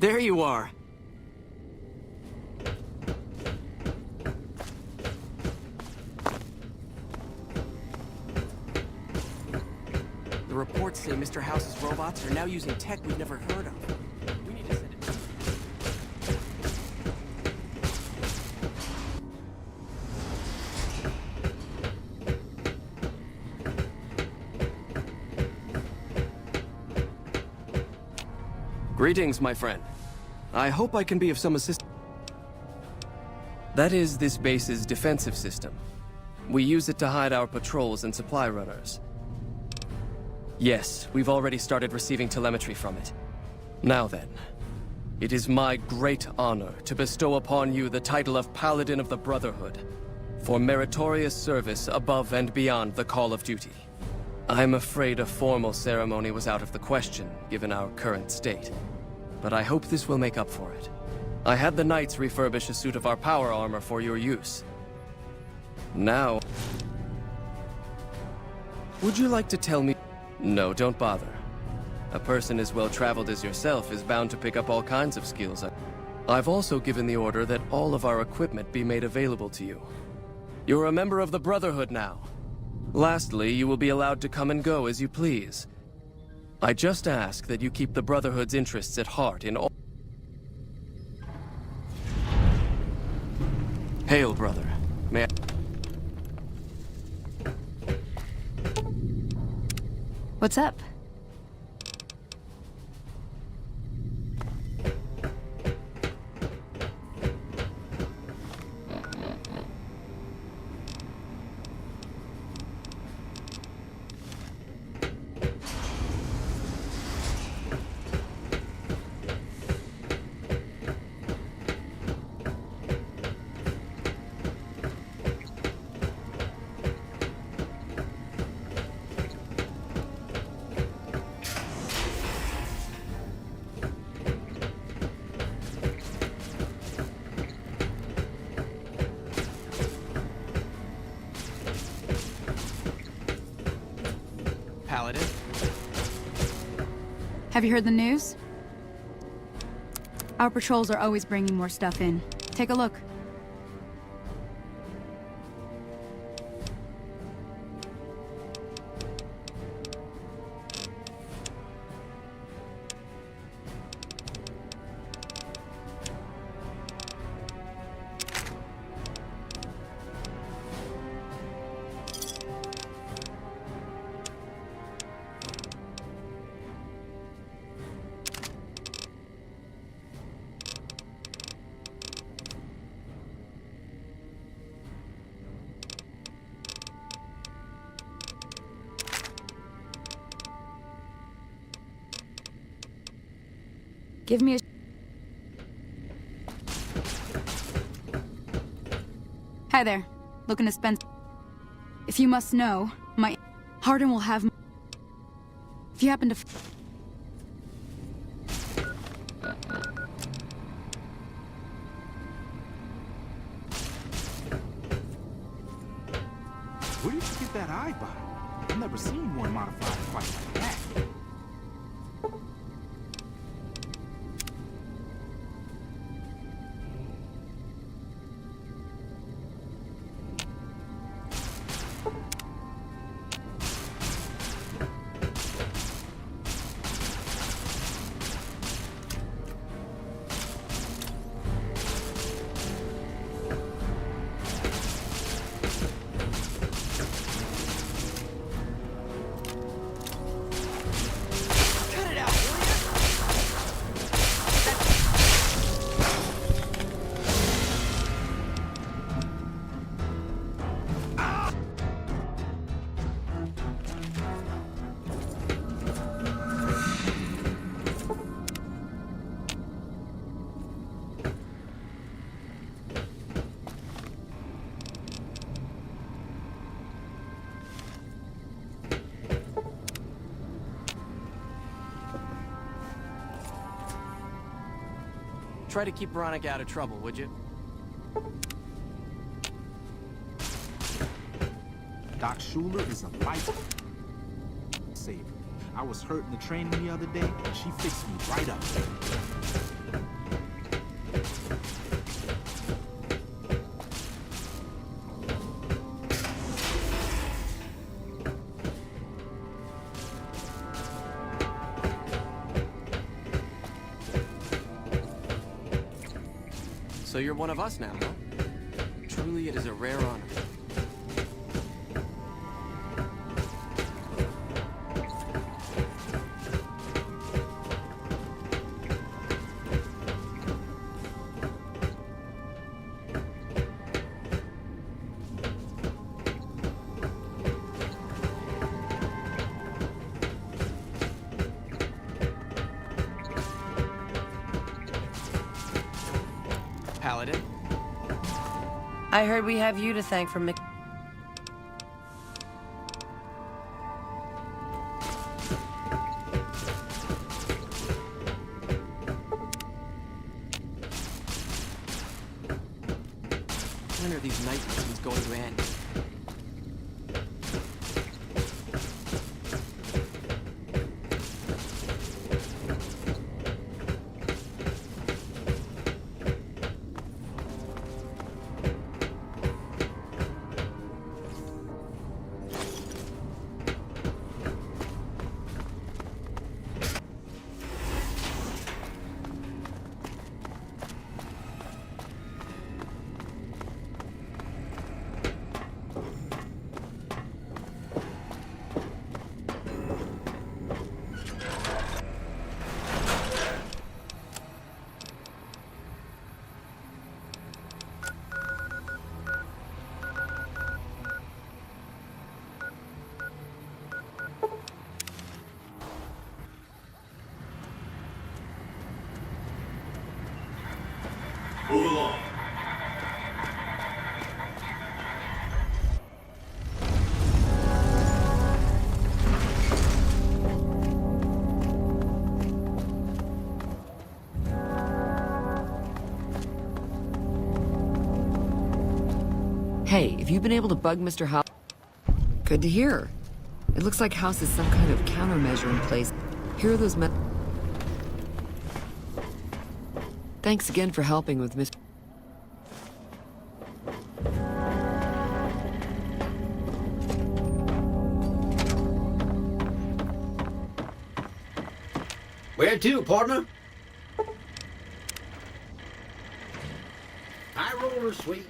There you are. The reports say Mr. House's robots are now using tech we've never heard of. We need to send it. Greetings, my friend. I hope I can be of some assistance. That is this base's defensive system. We use it to hide our patrols and supply runners. Yes, we've already started receiving telemetry from it. Now then, it is my great honor to bestow upon you the title of Paladin of the Brotherhood for meritorious service above and beyond the call of duty. I'm afraid a formal ceremony was out of the question, given our current state. But I hope this will make up for it. I had the Knights refurbish a suit of our power armor for your use. Now... Would you like to tell me... No, don't bother. A person as well-traveled as yourself is bound to pick up all kinds of skills. I've also given the order that all of our equipment be made available to you. You're a member of the Brotherhood now. Lastly, you will be allowed to come and go as you please. I just ask that you keep the Brotherhood's interests at heart in all... Hail, brother. May I... What's up? Paladin? Have you heard the news? Our patrols are always bringing more stuff in. Take a look. Give me a... Hi there. Looking to spend... If you must know, my... Hardin will have... If you happen to... Where did you get that eyebot? I've never seen one modified quite like that. Try to keep Veronica out of trouble, would you? Doc Schuler is a lifesaver. I was hurt in the training the other day, and she fixed me right up. So you're one of us now, huh? Truly, it is a rare honor. Paladin? I heard we have you to thank for When are these night missions going to end? Move along. Hey, have you been able to bug Mr. House? Good to hear. It looks like House has some kind of countermeasure in place. Here are those Thanks again for helping with Mr. Where to, partner? High roller suite.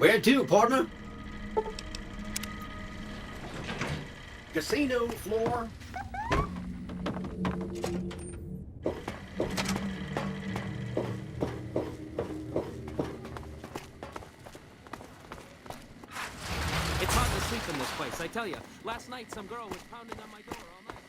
Where to, partner? Casino floor. It's hard to sleep in this place, I tell you. Last night, some girl was pounding on my door all night.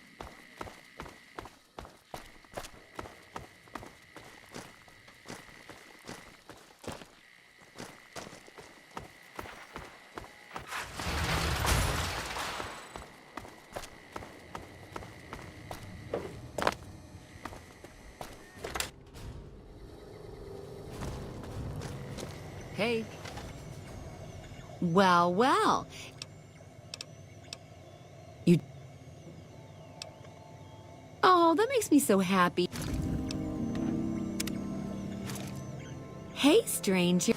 Hey. Well, well. You... Oh, that makes me so happy. Hey, stranger.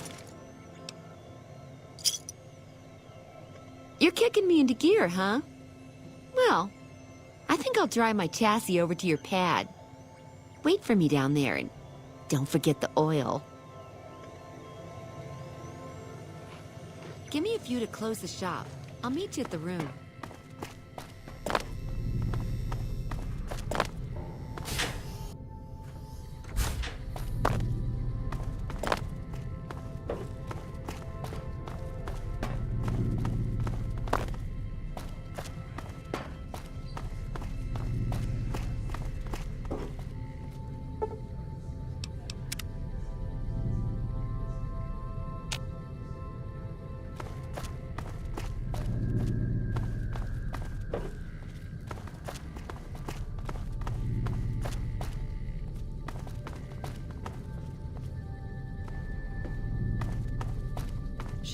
You're kicking me into gear, huh? Well, I think I'll drive my chassis over to your pad. Wait for me down there, and don't forget the oil. Give me a few to close the shop. I'll meet you at the room.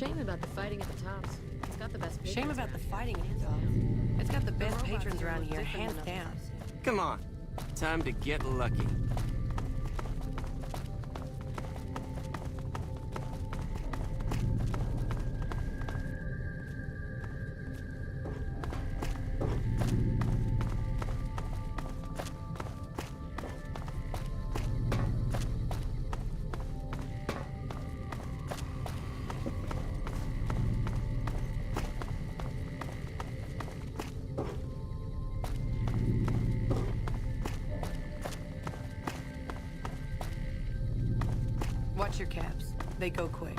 Shame about the fighting at the tops. It's got the best patrons. Shame about the fighting at the top. It's got the best patrons around here, hands down. Come on. Time to get lucky. Watch your caps. They go quick.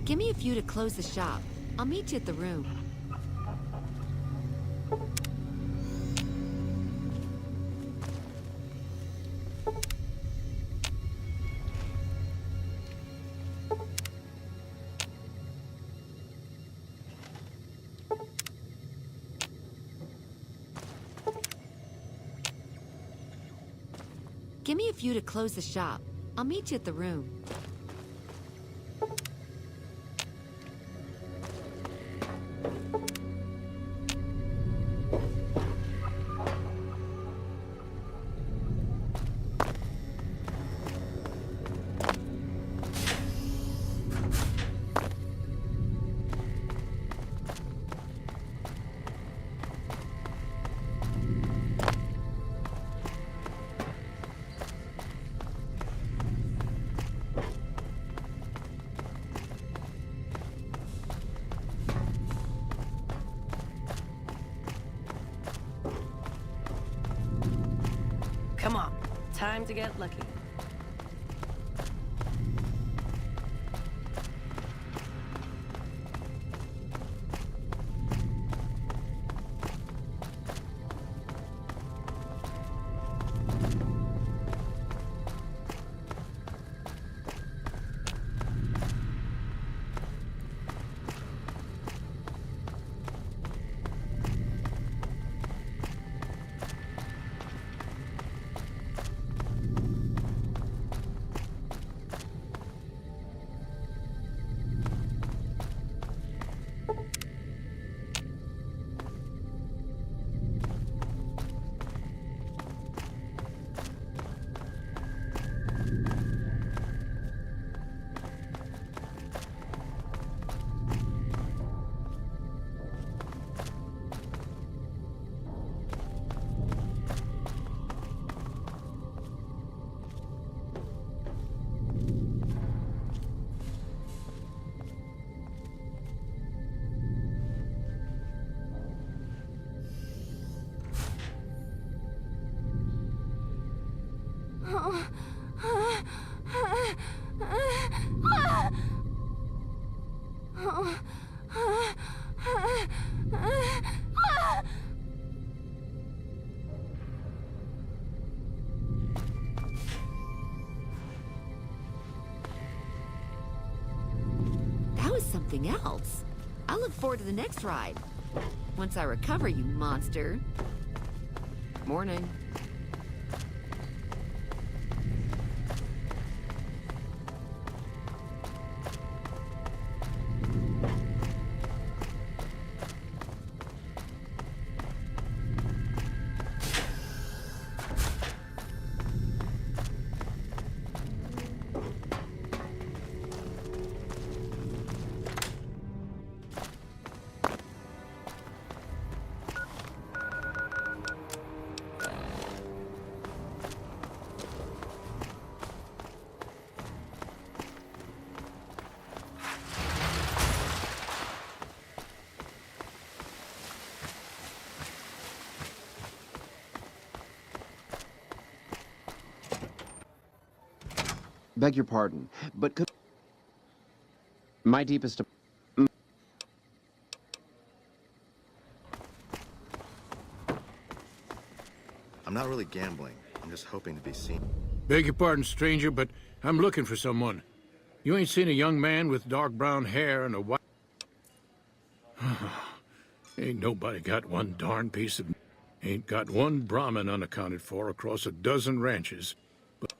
Give me a few to close the shop. I'll meet you at the room. Give me a few to close the shop. I'll meet you at the room. Come on, time to get lucky. That was something else. I look forward to the next ride. Once I recover, you monster. Morning. Beg your pardon, but could... My deepest... I'm not really gambling. I'm just hoping to be seen. Beg your pardon, stranger, but I'm looking for someone. You ain't seen a young man with dark brown hair and a white... Ain't nobody got one darn piece of... Ain't got one Brahmin unaccounted for across a dozen ranches. But...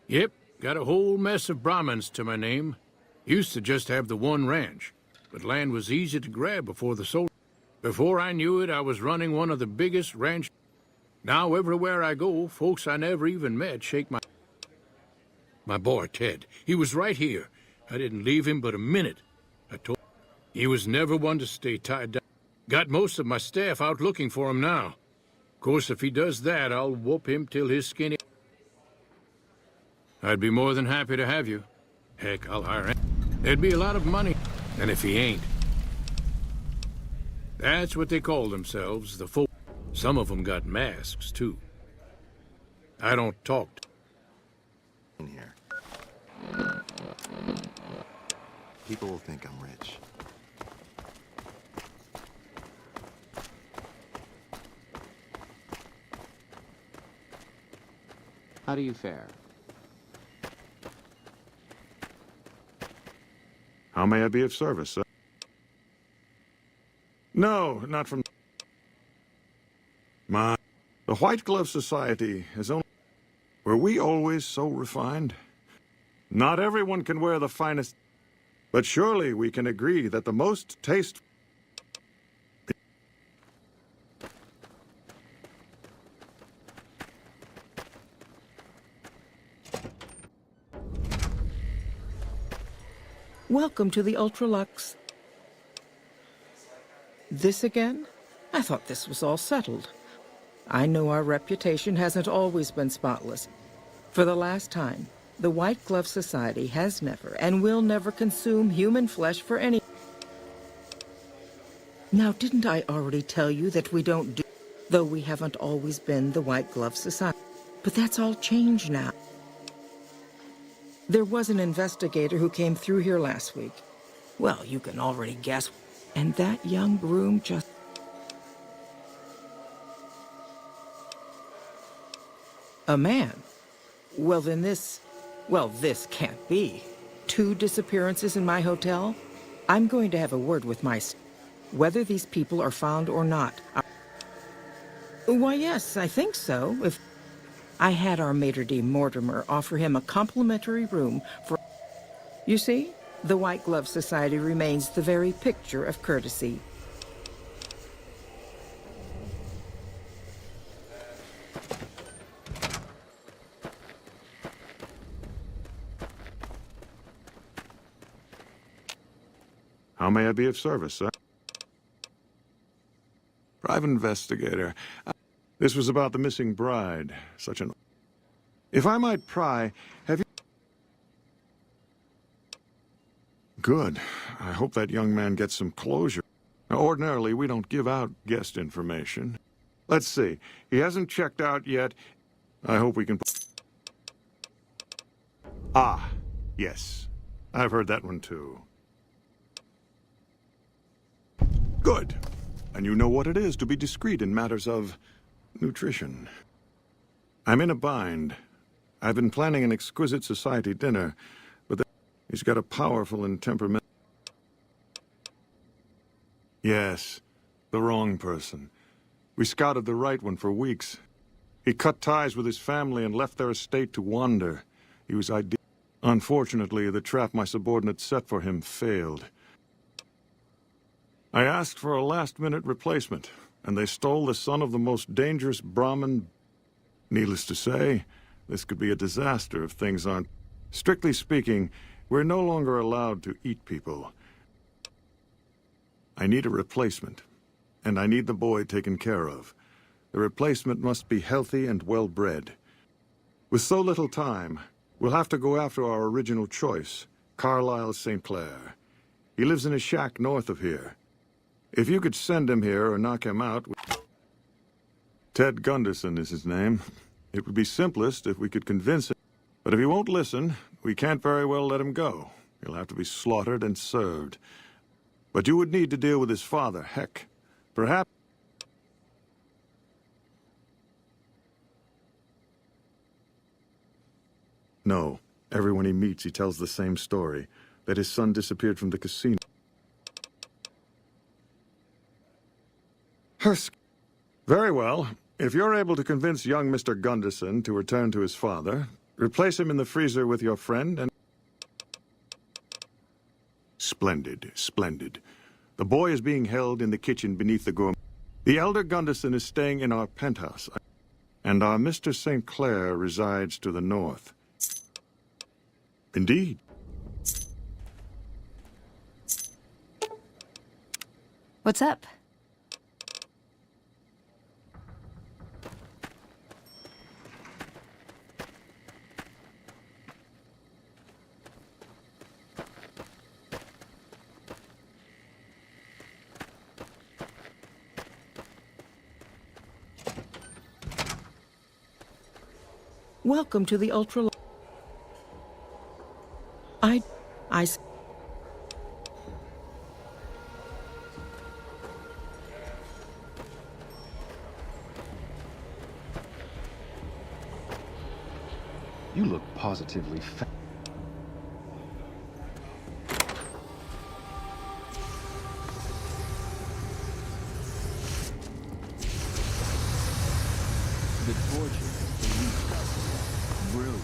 Yep, got a whole mess of Brahmins to my name. Used to just have the one ranch, but land was easy to grab before the soul... Before I knew it, I was running one of the biggest ranch... Now everywhere I go, folks I never even met shake my... My boy, Ted, he was right here. I didn't leave him but a minute. I told... He was never one to stay tied down. Got most of my staff out looking for him now. Of course, if he does that, I'll whoop him till his skinny... I'd be more than happy to have you. Heck, I'll hire him. There'd be a lot of money. And if he ain't... That's what they call themselves, the folk. Some of them got masks, too. I don't talk in here. People will think I'm rich. How do you fare? How may I be of service, sir? No, not from... The White Glove Society is only... Were we always so refined? Not everyone can wear the finest... But surely we can agree that the most taste... Welcome to the Ultralux. This again? I thought this was all settled. I know our reputation hasn't always been spotless. For the last time, the White Glove Society has never and will never consume human flesh for any... Now, didn't I already tell you that we don't do... Though we haven't always been the White Glove Society. But that's all changed now. There was an investigator who came through here last week. Well, you can already guess. And that young groom just... A man? Well, then this... Well, this can't be. 2 disappearances in my hotel? I'm going to have a word with my... Whether these people are found or not. Why, yes, I think so. If... I had our maitre d' Mortimer offer him a complimentary room for... You see? The White Glove Society remains the very picture of courtesy. How may I be of service, sir? Private investigator. This was about the missing bride. Such an... If I might pry, have you... Good. I hope that young man gets some closure. Now, ordinarily, we don't give out guest information. Let's see. He hasn't checked out yet. I hope we can... Ah, yes. I've heard that one, too. Good. And you know what it is to be discreet in matters of nutrition. I'm in a bind. I've been planning an exquisite society dinner, but he's got a powerful and temperament. Yes, the wrong person. We scouted the right one for weeks. He cut ties with his family and left their estate to wander. He was ideal. Unfortunately, the trap my subordinate set for him failed. I asked for a last-minute replacement, and they stole the son of the most dangerous Brahmin. Needless to say, this could be a disaster if things aren't... Strictly speaking, we're no longer allowed to eat people. I need a replacement, and I need the boy taken care of. The replacement must be healthy and well-bred. With so little time, we'll have to go after our original choice, Carlisle St. Clair. He lives in a shack north of here. If you could send him here or knock him out... Ted Gunderson is his name. It would be simplest if we could convince him. But if he won't listen, we can't very well let him go. He'll have to be slaughtered and served. But you would need to deal with his father, heck. Perhaps... No. Everyone he meets, he tells the same story. That his son disappeared from the casino. Hursk. Very well. If you're able to convince young Mr. Gunderson to return to his father, replace him in the freezer with your friend and... Splendid, splendid. The boy is being held in the kitchen beneath the gourmet. The elder Gunderson is staying in our penthouse, and our Mr. St. Clair resides to the north. Indeed. What's up? Welcome to the ultra... I... You look positively The torture is brilliant,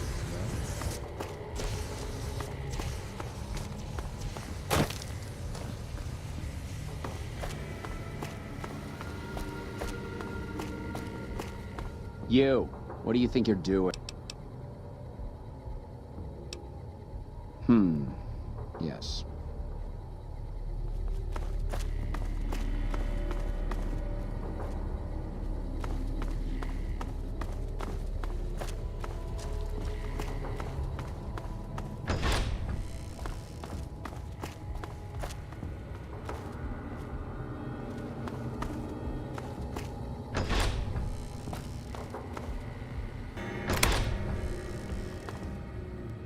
You, what do you think you're doing? Yes.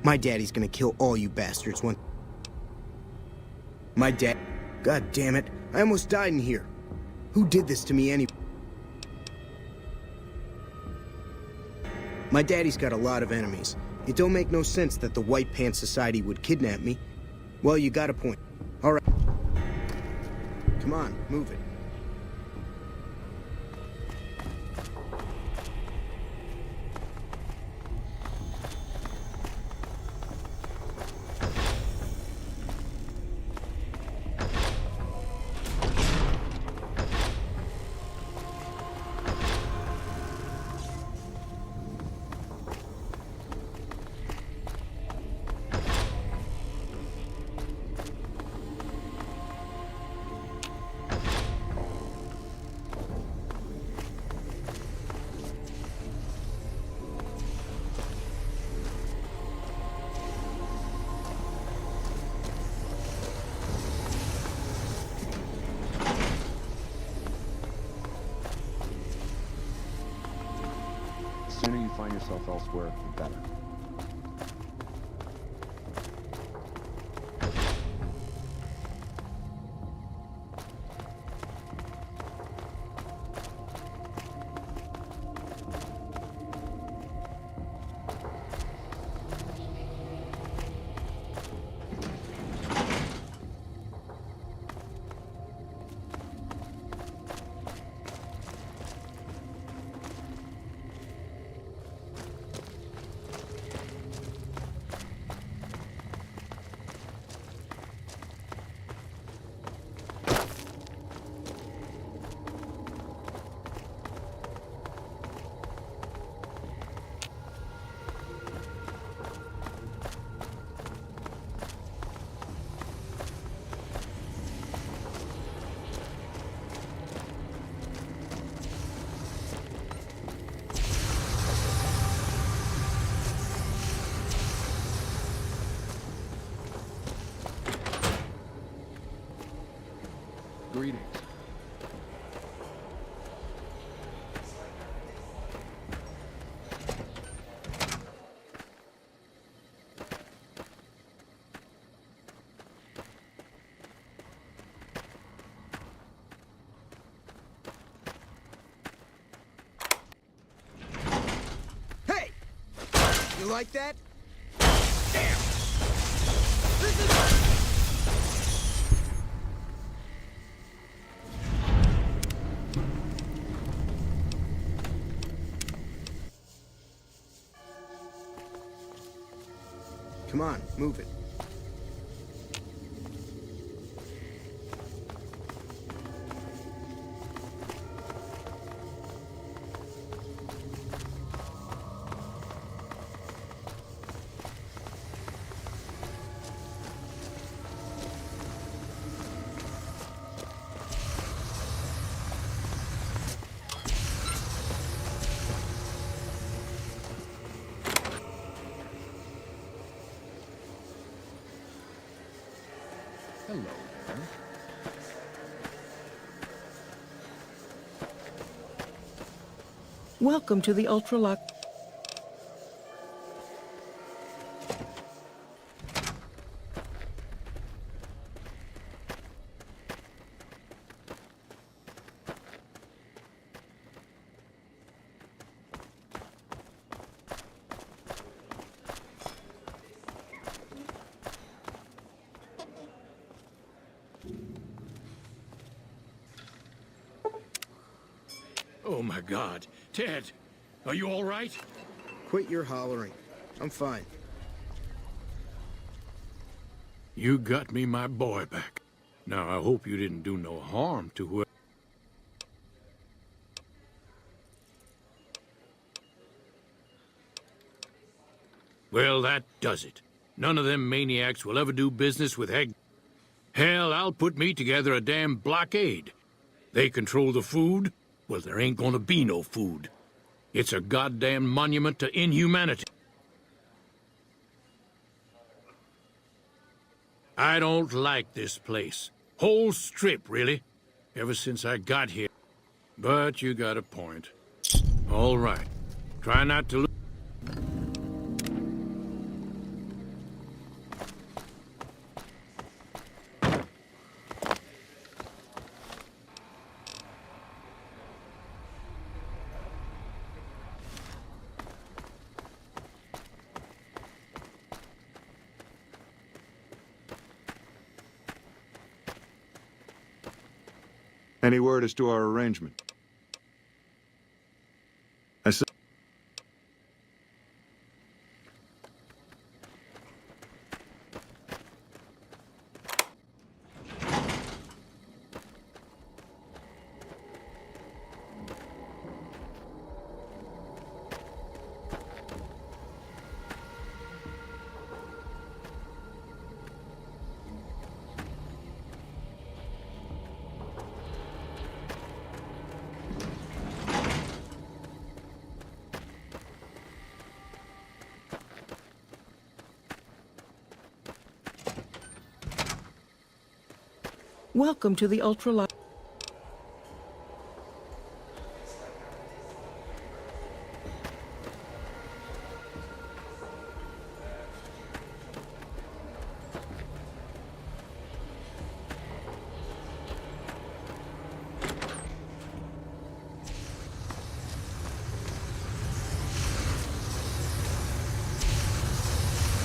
My daddy's gonna kill all you bastards when... My dad... God damn it, I almost died in here. Who did this to me anyway? My daddy's got a lot of enemies. It don't make no sense that the White Pants Society would kidnap me. Well, you got a point. All right. Come on, move it. The sooner you find yourself elsewhere, the better. Greetings. like that? Come on, move it. Hello there. Welcome to the Ultralock. Oh my God. Ted, are you all right? Quit your hollering. I'm fine. You got me my boy back. Now, I hope you didn't do no harm to whoever... Well, that does it. None of them maniacs will ever do business with Heg... Hell, I'll put me together a damn blockade. They control the food. Well, there ain't gonna be no food. It's a goddamn monument to inhumanity. I don't like this place. Whole strip, really. Ever since I got here. But you got a point. All right. Try not to lose. Any word as to our arrangement? I said... Welcome to the Ultralock.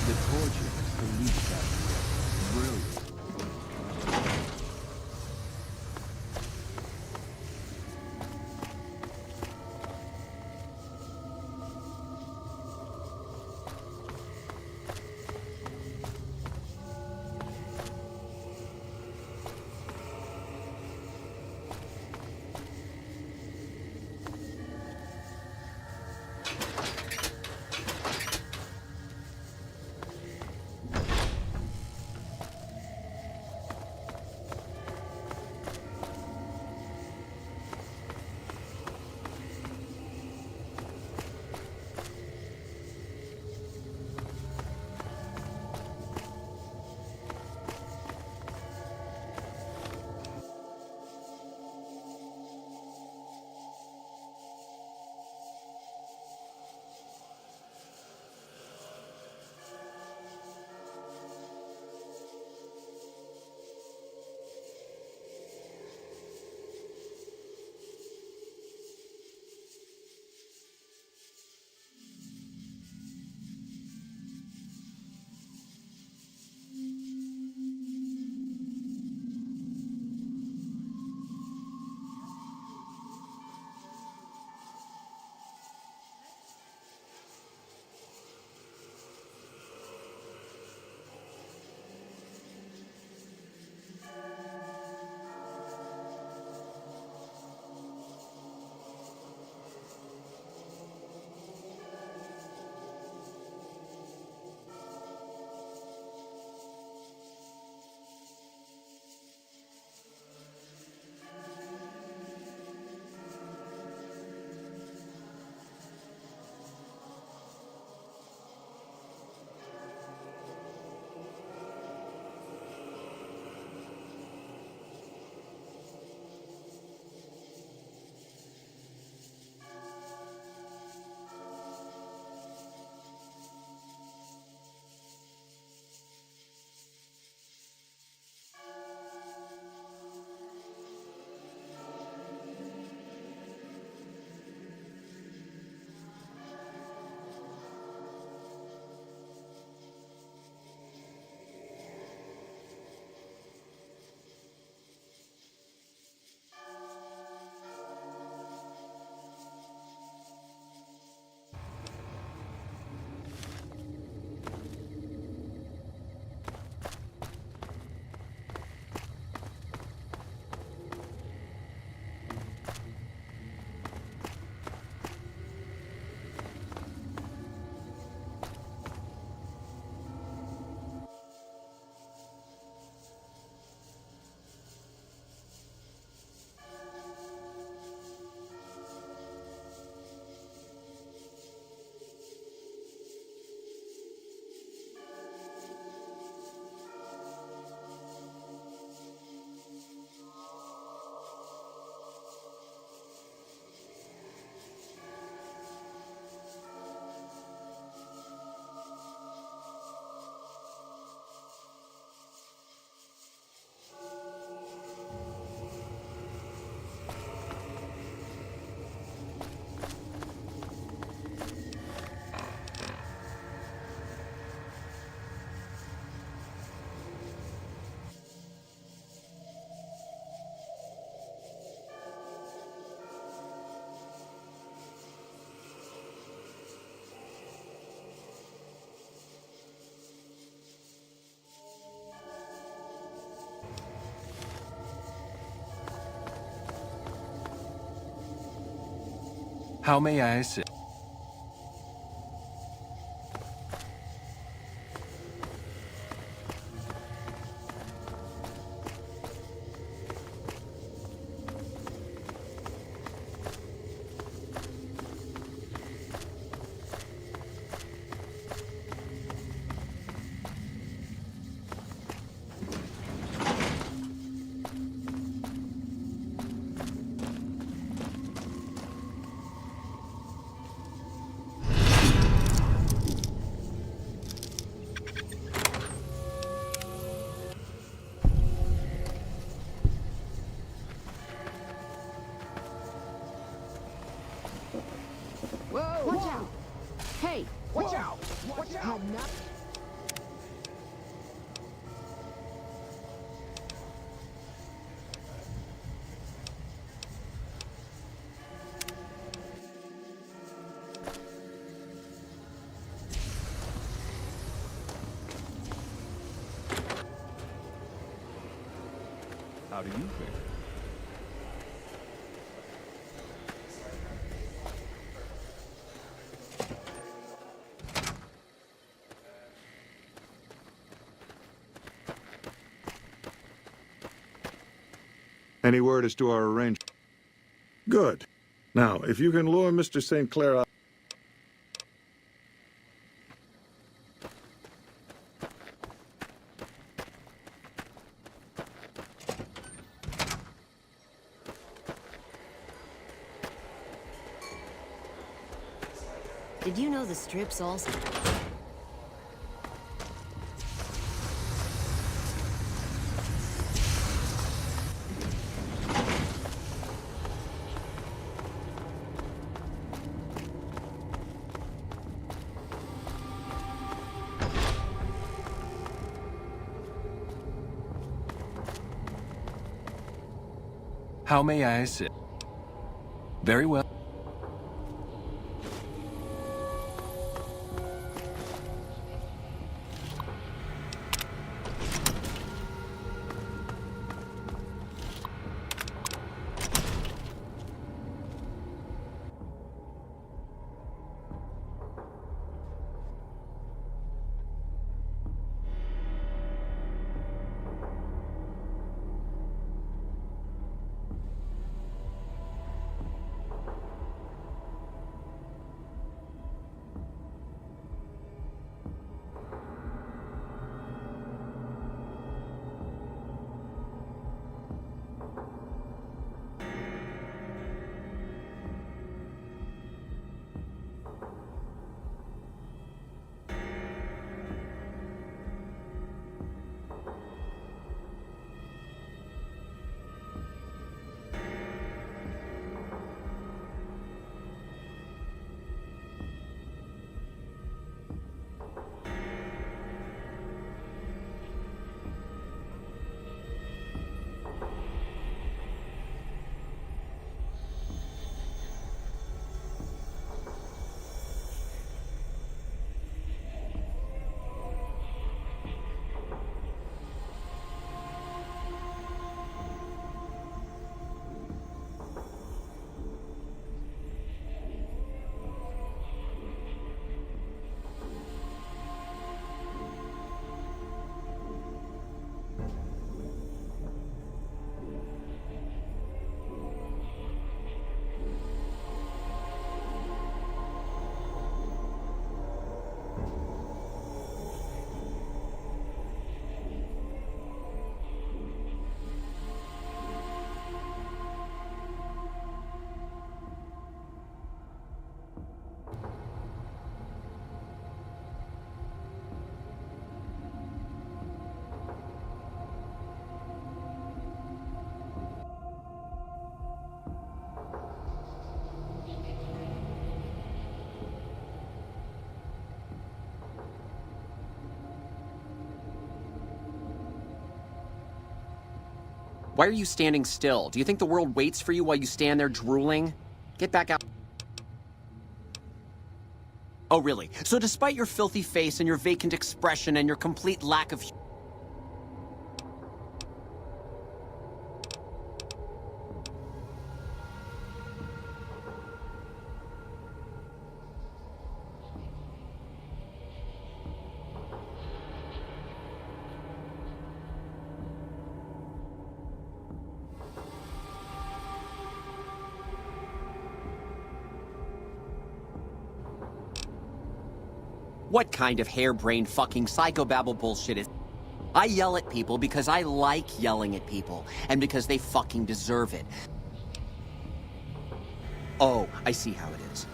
The torture is the least bad. Brilliant. How may I assist? Whoa! Watch out! Hey! Watch out! Watch out! How do you fare? Any word as to our arrangement? Good. Now, if you can lure Mr. St. Clair out... Did you know the Strip's also... How may I assist? Very well. Why are you standing still? Do you think the world waits for you while you stand there drooling? Get back out. Oh, really? So despite your filthy face and your vacant expression and your complete lack of... What kind of harebrained fucking psychobabble bullshit is... I yell at people because I like yelling at people, and because they fucking deserve it. Oh, I see how it is.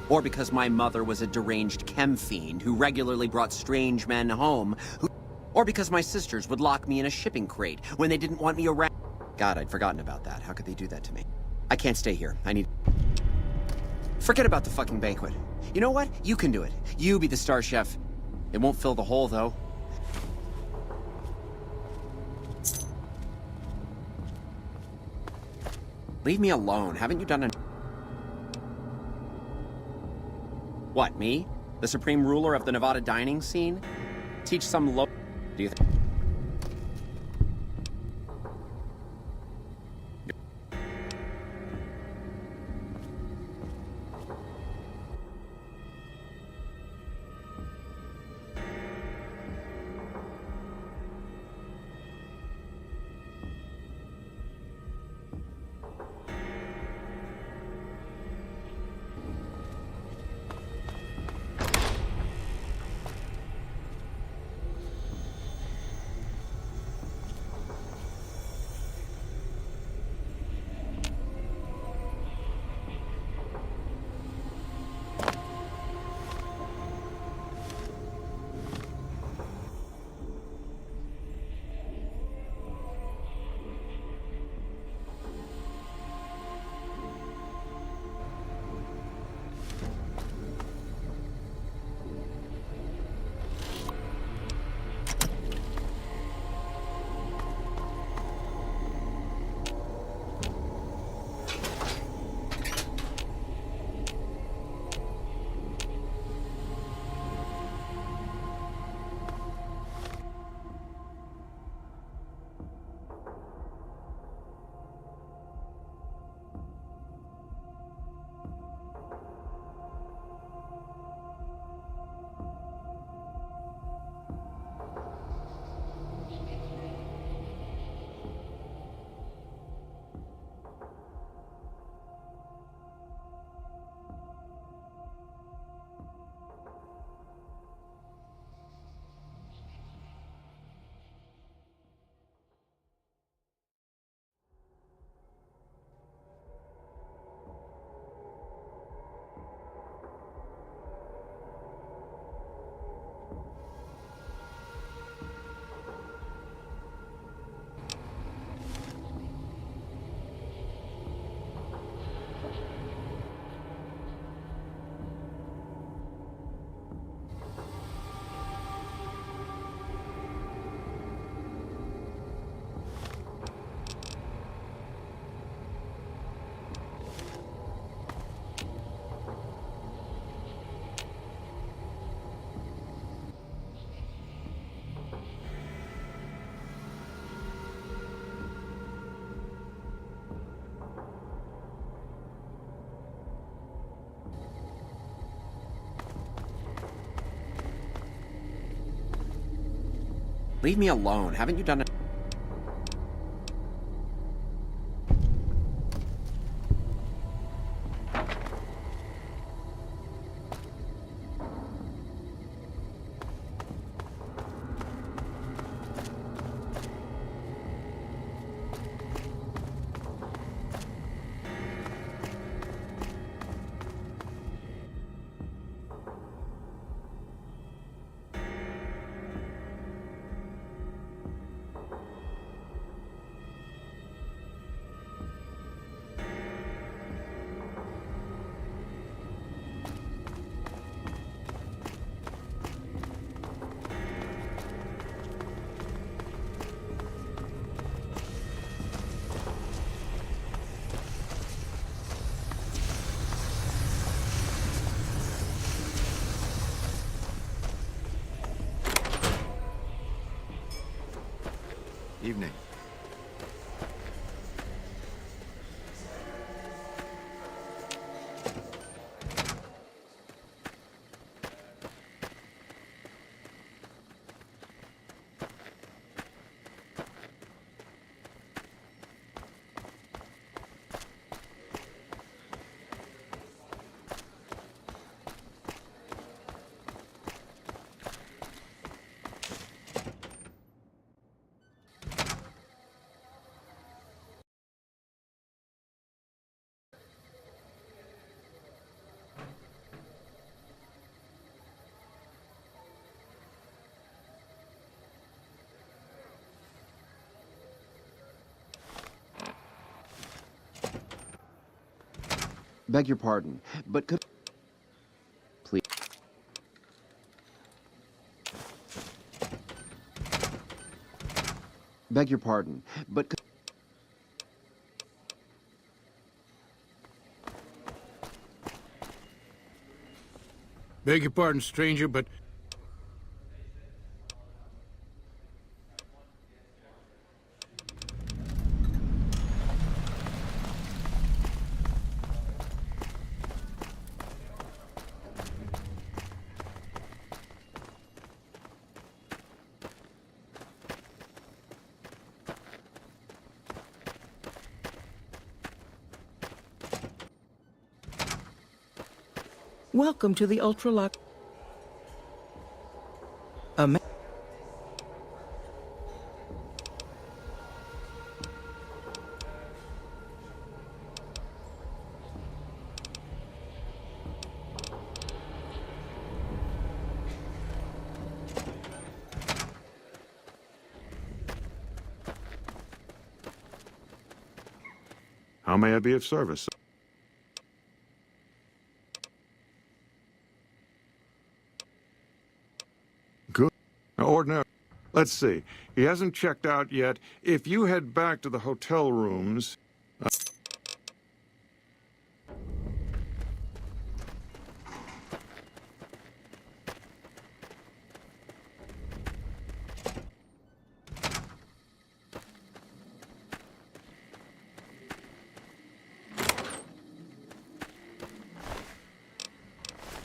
Or because my mother was a deranged chem fiend who regularly brought strange men home, or because my sisters would lock me in a shipping crate when they didn't want me around. God, I'd forgotten about that. How could they do that to me? I can't stay here. I need... Forget about the fucking banquet. You know what? You can do it. You be the star chef. It won't fill the hole, though. Leave me alone. Haven't you done a... What, me? The supreme ruler of the Nevada dining scene? Teach some low... Do you think... Leave me alone. Haven't you done it? Beg your pardon, but could... Please. Beg your pardon, but could... Beg your pardon, stranger, but... Welcome to the ultra-lock. How may I be of service? Good. Ordinary. Let's see. He hasn't checked out yet. If you head back to the hotel rooms...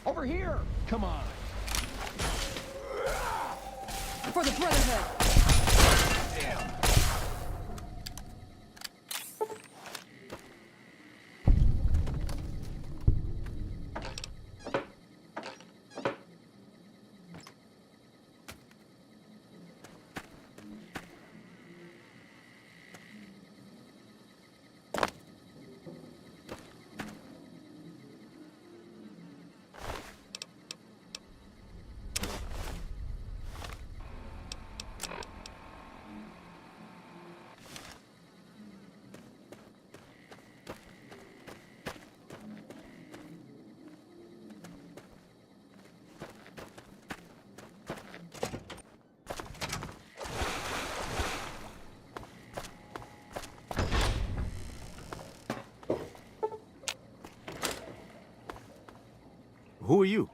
Over here! Come on. For the Brotherhood! Damn. Who are you?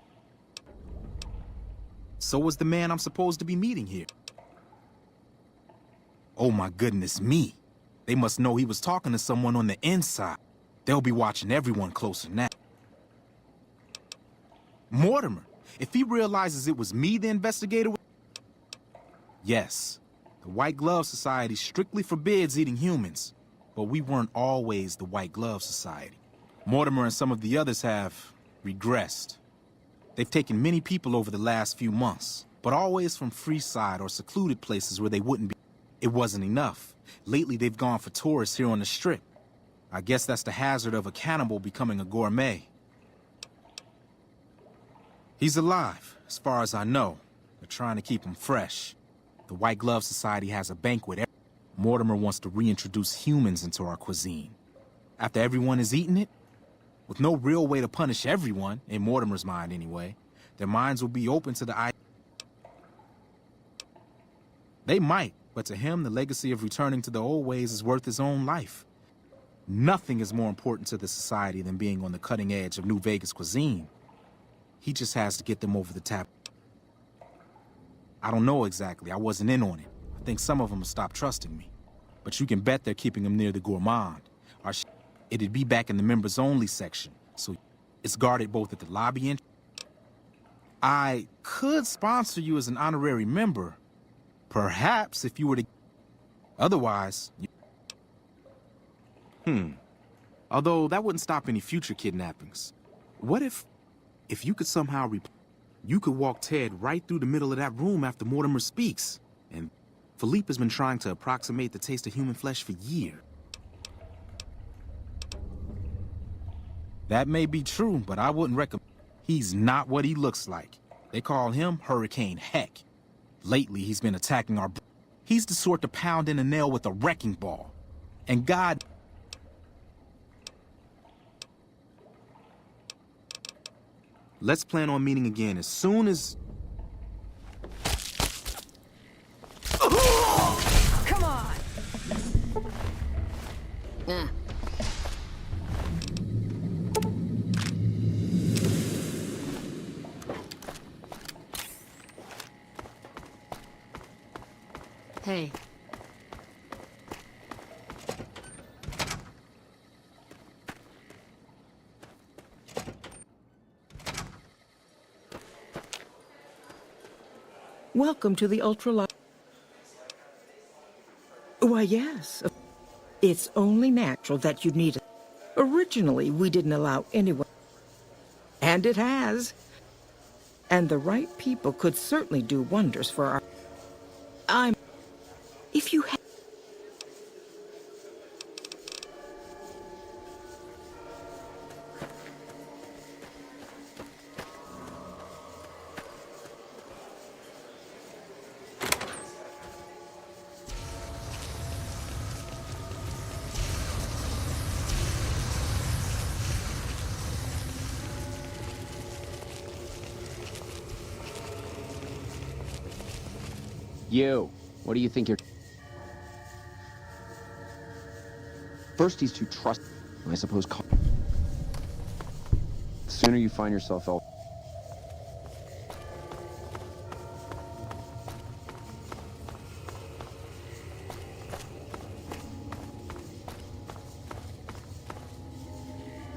So was the man I'm supposed to be meeting here. Oh my goodness me. They must know he was talking to someone on the inside. They'll be watching everyone closer now. Mortimer, if he realizes it was me the investigator... Yes, the White Glove Society strictly forbids eating humans, but we weren't always the White Glove Society. Mortimer and some of the others have regressed. They've taken many people over the last few months, but always from Freeside or secluded places where they wouldn't be. It wasn't enough. Lately, they've gone for tourists here on the Strip. I guess that's the hazard of a cannibal becoming a gourmet. He's alive, as far as I know. They're trying to keep him fresh. The White Glove Society has a banquet. Mortimer wants to reintroduce humans into our cuisine. After everyone has eaten it, with no real way to punish everyone, in Mortimer's mind anyway, their minds will be open to the idea. They might, but to him, the legacy of returning to the old ways is worth his own life. Nothing is more important to the society than being on the cutting edge of New Vegas cuisine. He just has to get them over the tap. I don't know exactly. I wasn't in on it. I think some of them have stopped trusting me. But you can bet they're keeping him near the gourmand. It'd be back in the members-only section, so it's guarded both at the lobby and... I could sponsor you as an honorary member. Perhaps if you were to... Otherwise... Although that wouldn't stop any future kidnappings. What if you could somehow... You could walk Ted right through the middle of that room after Mortimer speaks. And Philippe has been trying to approximate the taste of human flesh for years. That may be true, but I wouldn't recommend. He's not what he looks like. They call him Hurricane Heck. Lately, he's been attacking our... He's the sort to pound in a nail with a wrecking ball. And God... Let's plan on meeting again as soon as... Come on! Eh. Hey. Welcome to the ultra. Why, yes. It's only natural that you'd need it. Originally, we didn't allow anyone. And it has. And the right people could certainly do wonders for our... If you had... You, what do you think you're... First, he's too trusting. I suppose... The sooner you find yourself out...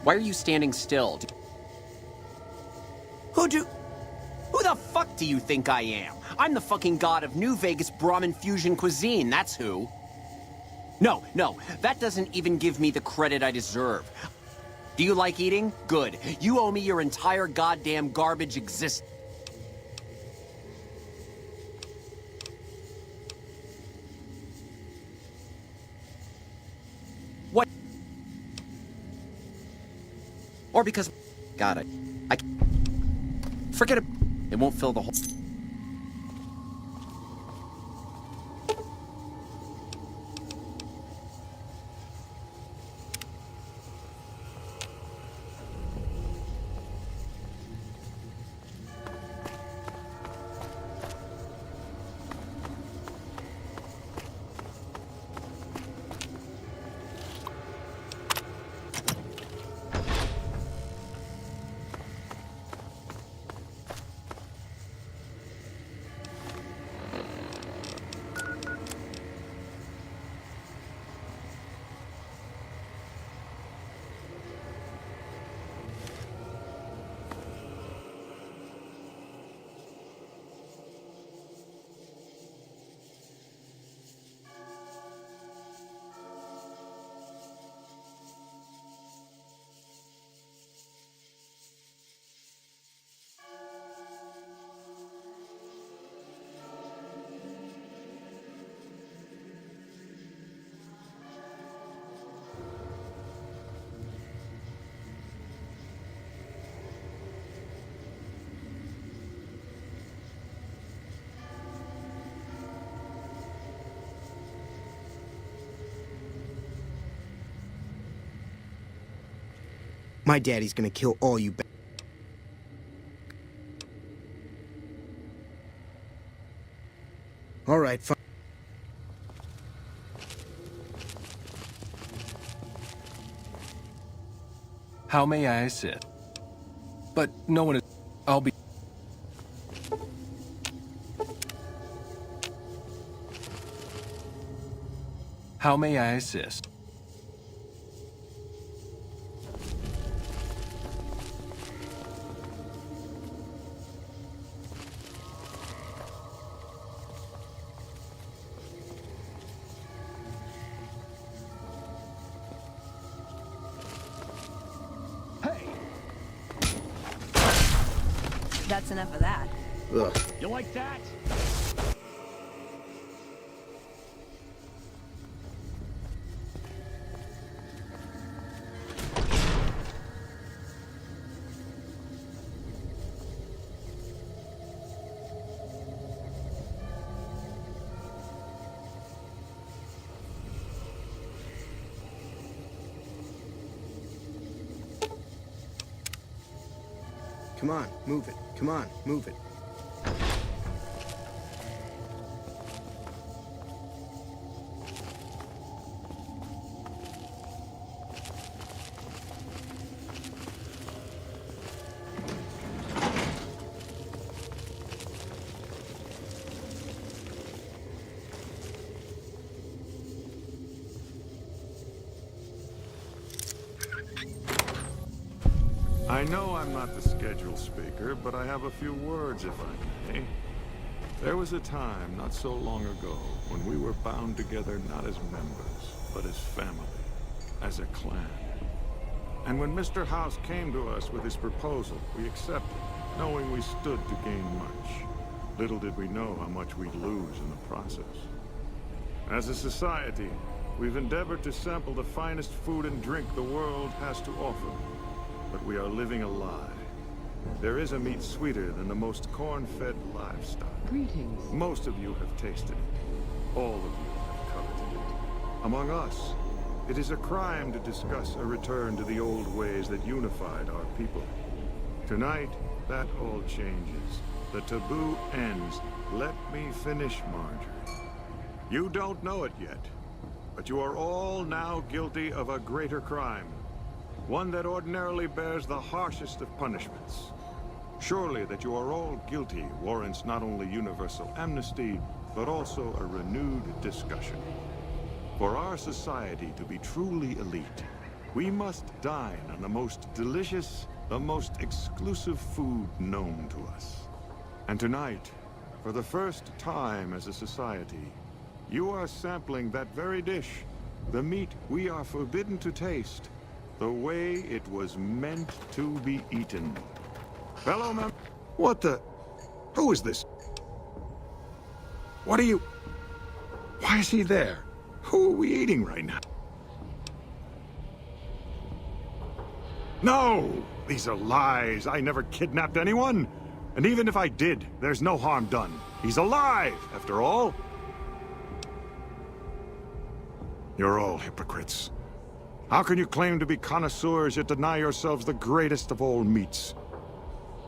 Why are you standing still? Who the fuck do you think I am? I'm the fucking god of New Vegas Brahmin fusion cuisine, that's who. No, that doesn't even give me the credit I deserve. Do you like eating? Good. You owe me your entire goddamn garbage existence. What? Or because... God, I... Forget it. It won't fill the whole... My daddy's gonna kill all you... All right, fine. How may I assist? But no one is... I'll be... How may I assist? That's enough of that. Ugh. You like that? Come on, move it. Come on, move it. I know I'm not the scheduled speaker, but I have a few words, if I may. There was a time, not so long ago, when we were bound together not as members, but as family, as a clan. And when Mr. House came to us with his proposal, we accepted, knowing we stood to gain much. Little did we know how much we'd lose in the process. As a society, we've endeavored to sample the finest food and drink the world has to offer. But we are living a lie. There is a meat sweeter than the most corn-fed livestock. Greetings. Most of you have tasted it. All of you have coveted it. Among us, it is a crime to discuss a return to the old ways that unified our people. Tonight, that all changes. The taboo ends. Let me finish, Marjorie. You don't know it yet, but you are all now guilty of a greater crime. One that ordinarily bears the harshest of punishments. Surely that you are all guilty warrants not only universal amnesty, but also a renewed discussion. For our society to be truly elite, we must dine on the most delicious, the most exclusive food known to us. And tonight, for the first time as a society, you are sampling that very dish, the meat we are forbidden to taste, the way it was meant to be eaten. Fellow mem- What the? Who is this? What are you? Why is he there? Who are we eating right now? No! These are lies. I never kidnapped anyone. And even if I did, there's no harm done. He's alive, after all. You're all hypocrites. How can you claim to be connoisseurs yet deny yourselves the greatest of all meats?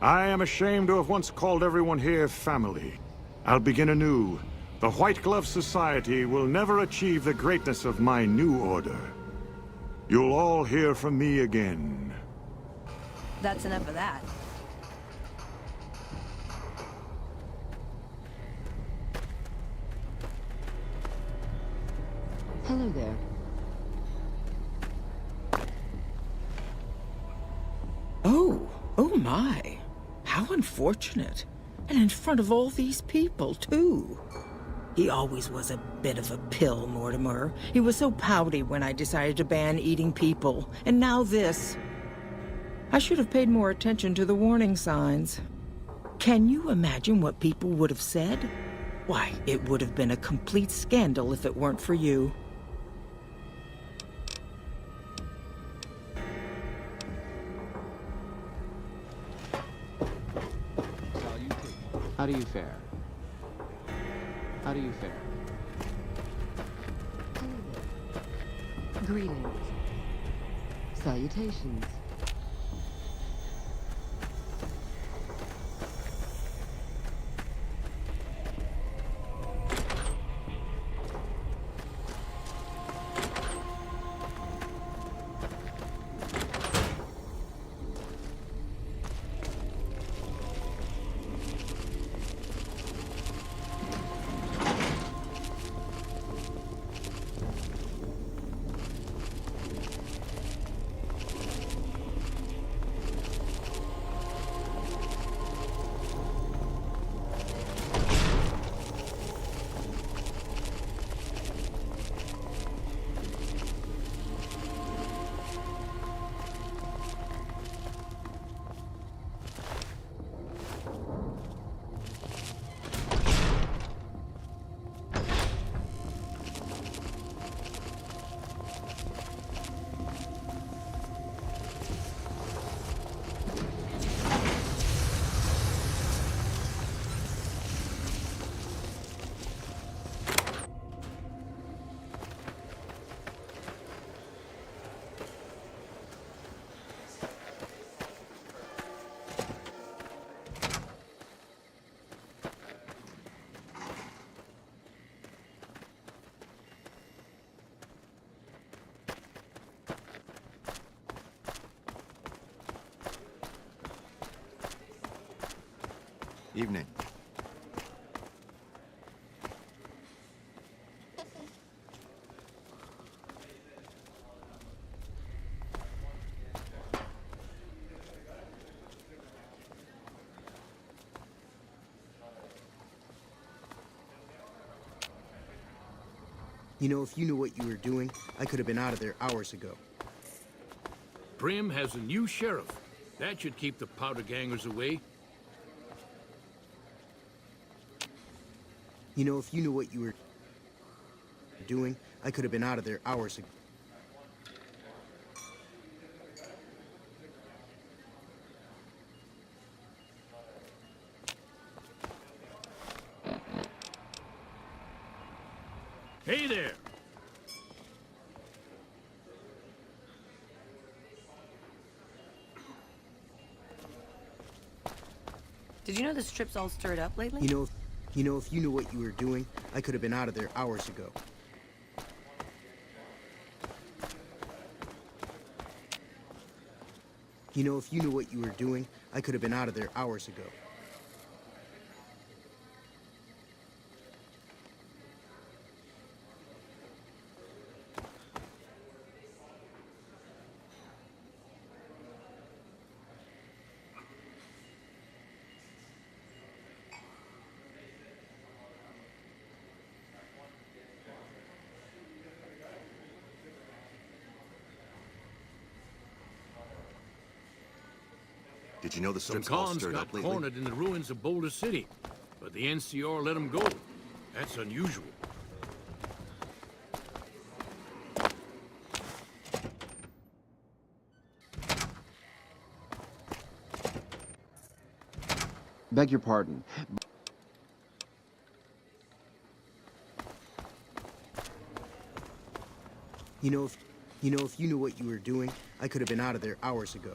I am ashamed to have once called everyone here family. I'll begin anew. The White Glove Society will never achieve the greatness of my new order. You'll all hear from me again. That's enough of that. Hello there. Oh my. How unfortunate. And in front of all these people, too. He always was a bit of a pill, Mortimer. He was so pouty when I decided to ban eating people. And now this. I should have paid more attention to the warning signs. Can you imagine what people would have said? Why, it would have been a complete scandal if it weren't for you. How do you fare? How do you fare? Greetings. Salutations. Evening. You know, if you knew what you were doing, I could have been out of there hours ago. Brim has a new sheriff. That should keep the powder gangers away. You know, if you knew what you were doing, I could have been out of there hours ago. Hey there! Did you know the strip's all stirred up lately? You know, if you knew what you were doing, I could have been out of there hours ago. You know, if you knew what you were doing, I could have been out of there hours ago. Did you know the Some strip's all cons stirred got up lately? cornered in the ruins of Boulder City, but the NCR let them go. That's unusual. Beg your pardon. You know, if you knew what you were doing, I could have been out of there hours ago.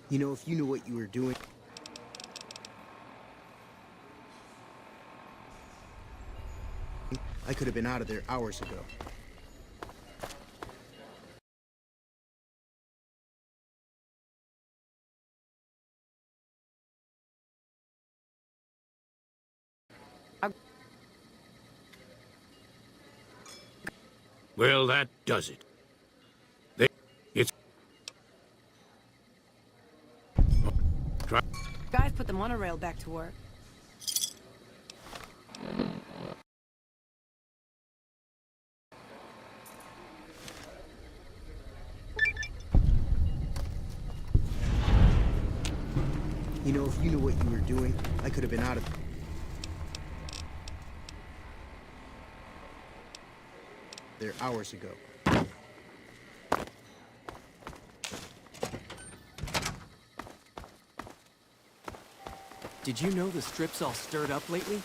You know, if you knew what you were doing... I could have been out of there hours ago. Well, that does it. It's... Try... Guys put the monorail back to work. You know, if you knew what you were doing, I could have been out of there hours ago. Did you know the strip's all stirred up lately?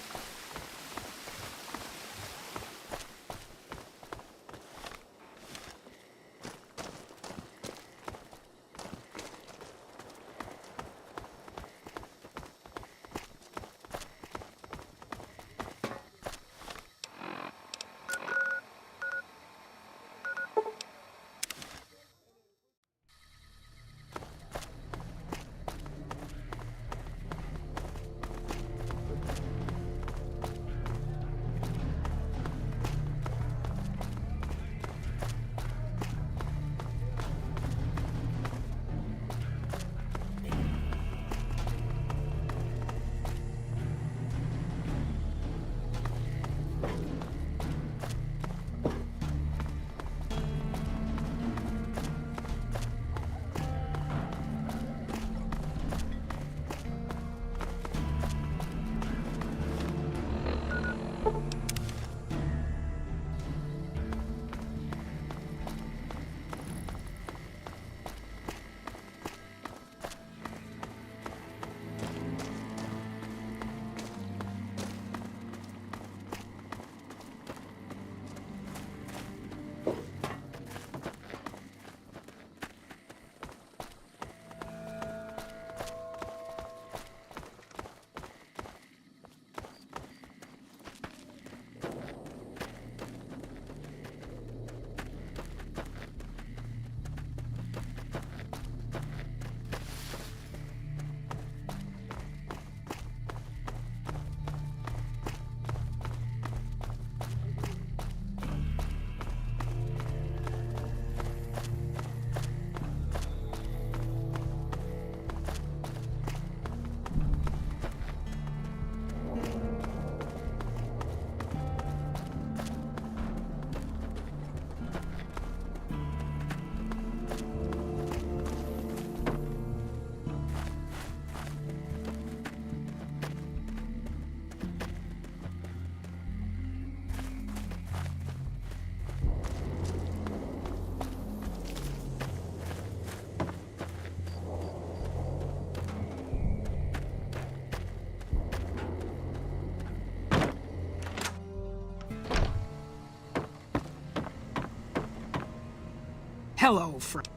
Hello, friend.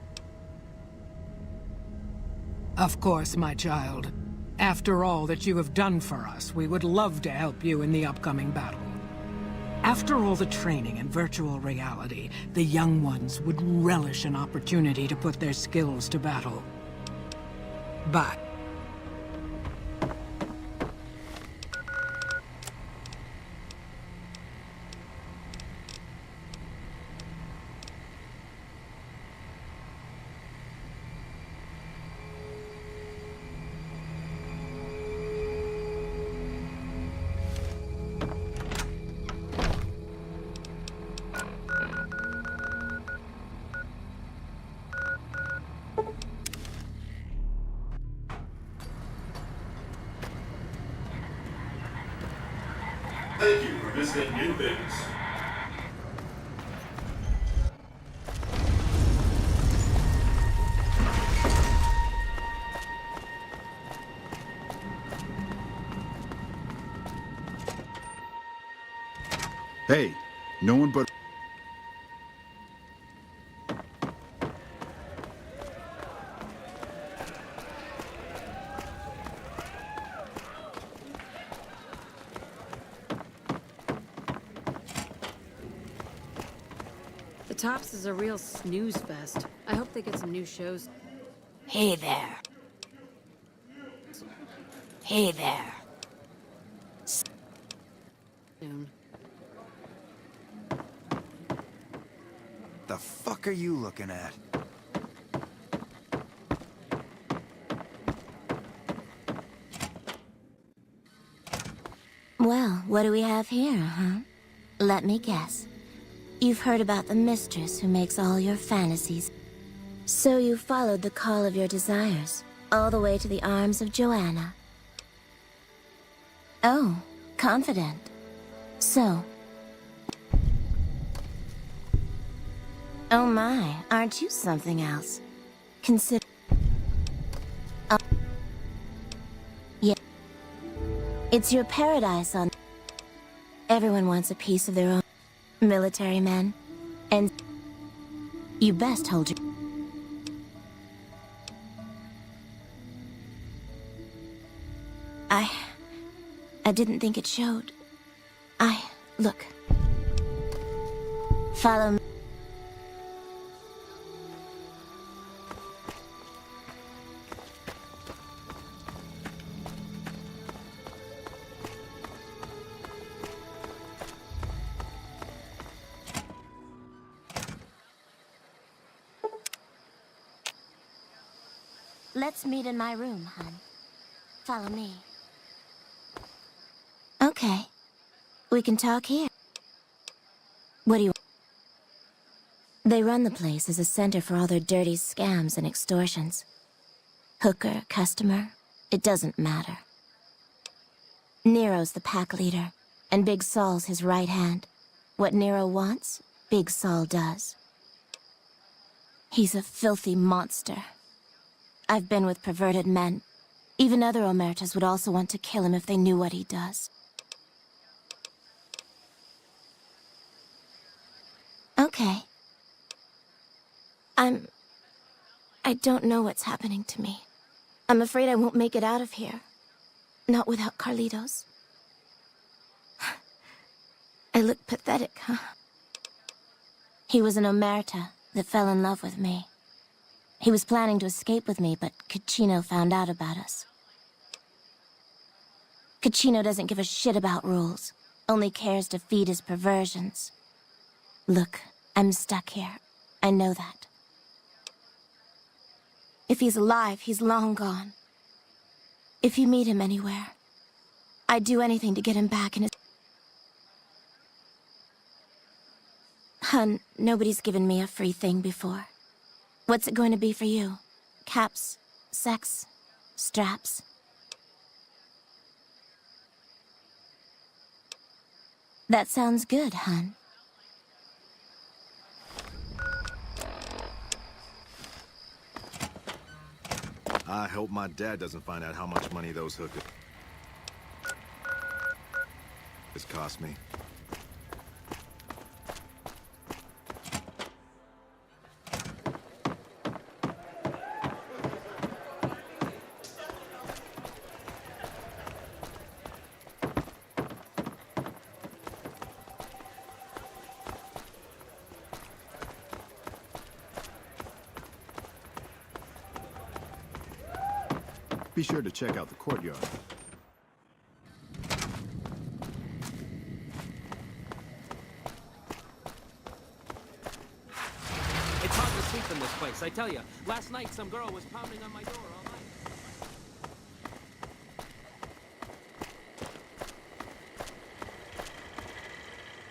Of course, my child. After all that you have done for us, we would love to help you in the upcoming battle. After all the training in virtual reality, the young ones would relish an opportunity to put their skills to battle. But Thank you for visiting New Things. Hey, no one but... The Tops is a real snooze fest. I hope they get some new shows. Hey there. Hey there. Soon. The fuck are you looking at? Well, what do we have here, huh? Let me guess. You've heard about the mistress who makes all your fantasies. So you followed the call of your desires, all the way to the arms of Joanna. Oh, confident. So... Oh my, aren't you something else? Consider... Yeah. It's your paradise on... Everyone wants a piece of their own. Military men. And... You best hold your... I didn't think it showed. Look. Follow me. Let's meet in my room, hon. Follow me. Okay. We can talk here. What do you... They run the place as a center for all their dirty scams and extortions. Hooker, customer, it doesn't matter. Nero's the pack leader, and Big Saul's his right hand. What Nero wants, Big Saul does. He's a filthy monster. I've been with perverted men. Even other Omertas would also want to kill him if they knew what he does. Okay. I don't know what's happening to me. I'm afraid I won't make it out of here. Not without Carlitos. I look pathetic, huh? He was an Omerta that fell in love with me. He was planning to escape with me, but Caccino found out about us. Caccino doesn't give a shit about rules, only cares to feed his perversions. Look, I'm stuck here. I know that. If he's alive, he's long gone. If you meet him anywhere, I'd do anything to get him back in his... Hun, nobody's given me a free thing before. What's it going to be for you? Caps, sex, straps? That sounds good, hun. I hope my dad doesn't find out how much money those hookers cost me. Be sure to check out the courtyard. It's hard to sleep in this place, I tell you. Last night, some girl was pounding on my door all night.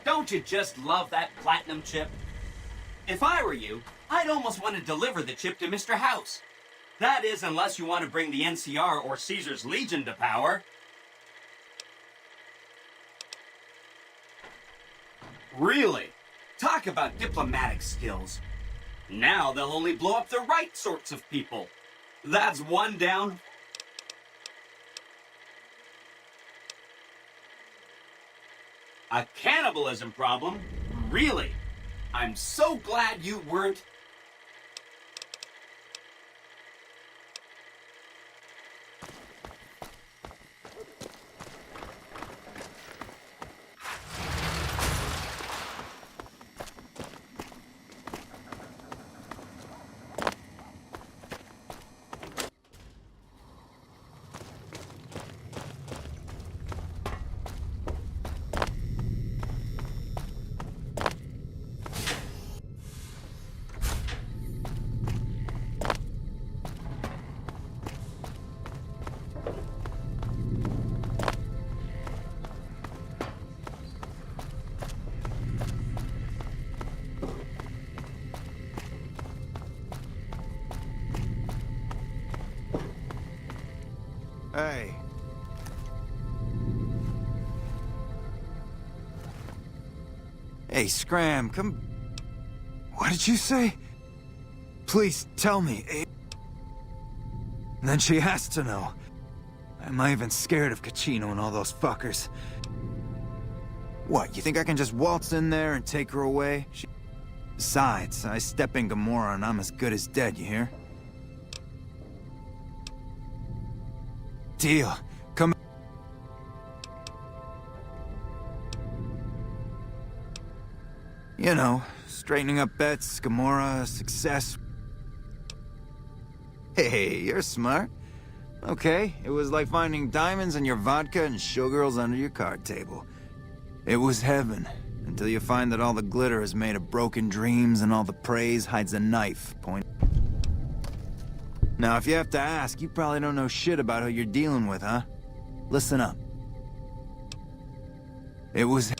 Don't you just love that platinum chip? If I were you, I'd almost want to deliver the chip to Mr. House. That is, unless you want to bring the NCR or Caesar's Legion to power. Really? Talk about diplomatic skills. Now they'll only blow up the right sorts of people. That's one down. A cannibalism problem? Really? I'm so glad you weren't. Hey. Hey, Scram, come... What did you say? Please, tell me. And then she has to know. I'm not even scared of Cachino and all those fuckers. What, you think I can just waltz in there and take her away? Besides, I step in Gamora and I'm as good as dead, you hear? Deal. Come. You know, straightening up bets, Gamora, success. Hey, you're smart. Okay, it was like finding diamonds in your vodka and showgirls under your card table. It was heaven, until you find that all the glitter is made of broken dreams and all the praise hides a knife point. Now, if you have to ask, you probably don't know shit about who you're dealing with, huh? Listen up. It was...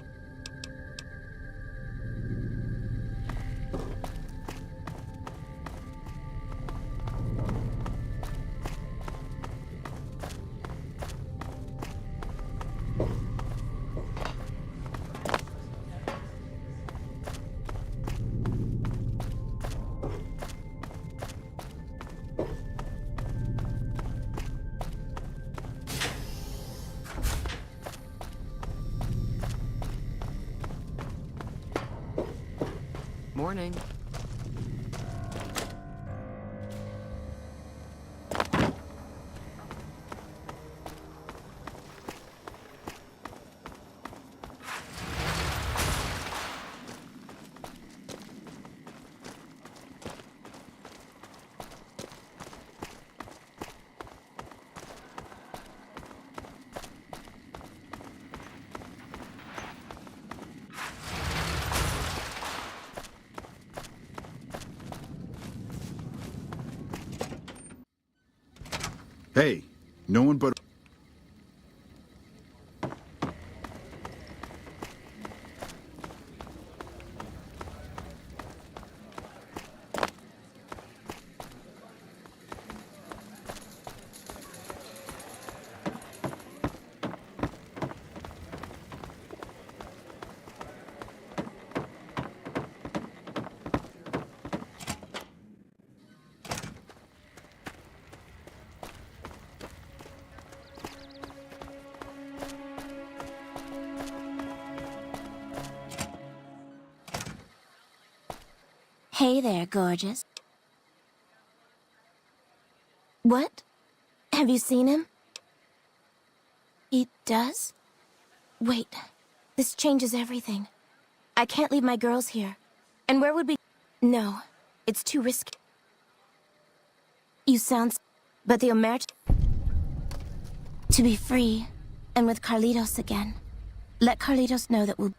Morning. Hey, no one but... Hey there, gorgeous. What? Have you seen him? He does? Wait, this changes everything. I can't leave my girls here. And where would we... No, it's too risky. You sound... But the Omerta... To be free, and with Carlitos again. Let Carlitos know that we'll...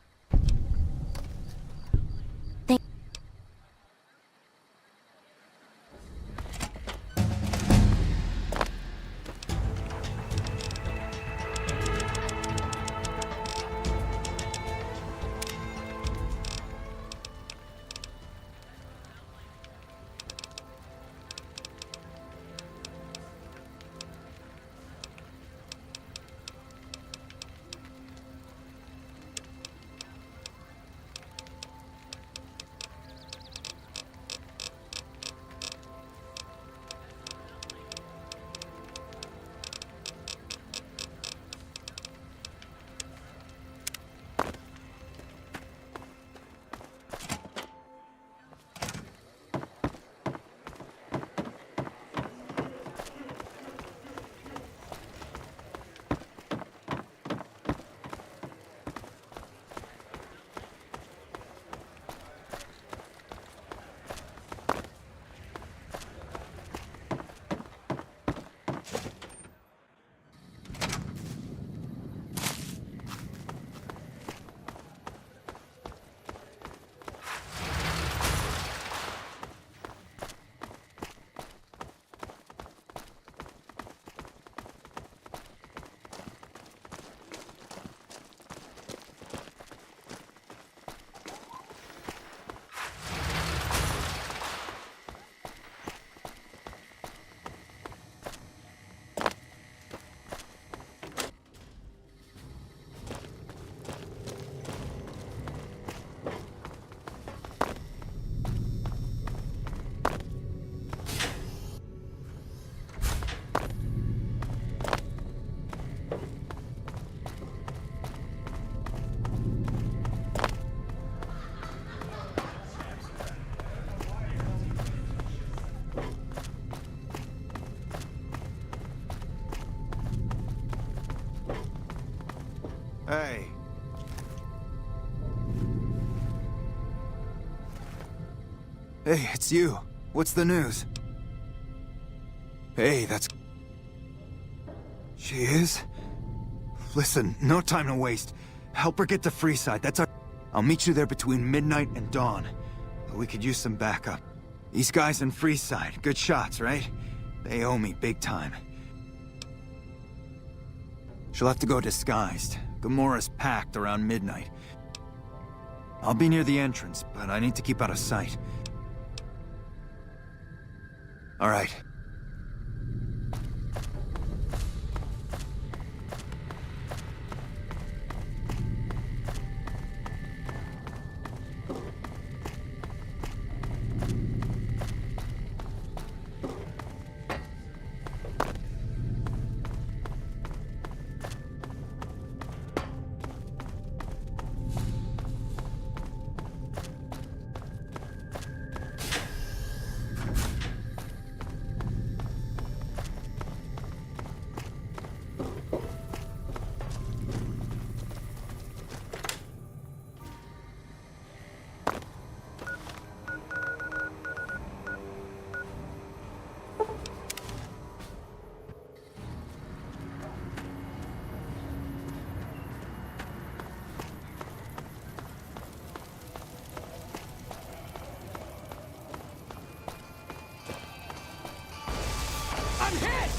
Hey. Hey, it's you. What's the news? Hey, that's... She is? Listen, no time to waste. Help her get to Freeside, that's our... I'll meet you there between midnight and dawn. We could use some backup. These guys in Freeside, good shots, right? They owe me big time. She'll have to go disguised. Gamora's packed around midnight. I'll be near the entrance, but I need to keep out of sight. All right. I'm hit!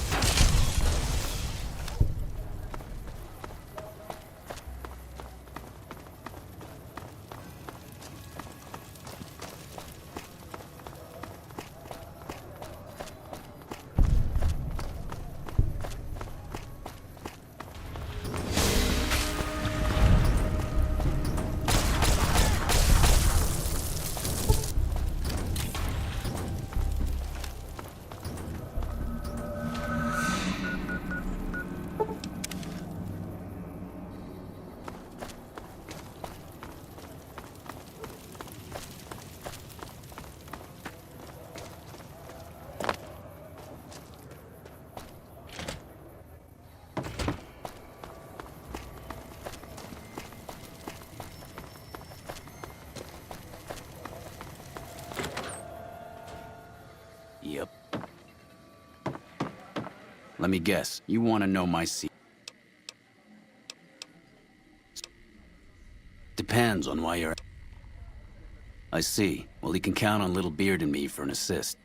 Yep. Let me guess, you want to know my secret. depends on why you're... I see. Well, he can count on Little Beard and me for an assist.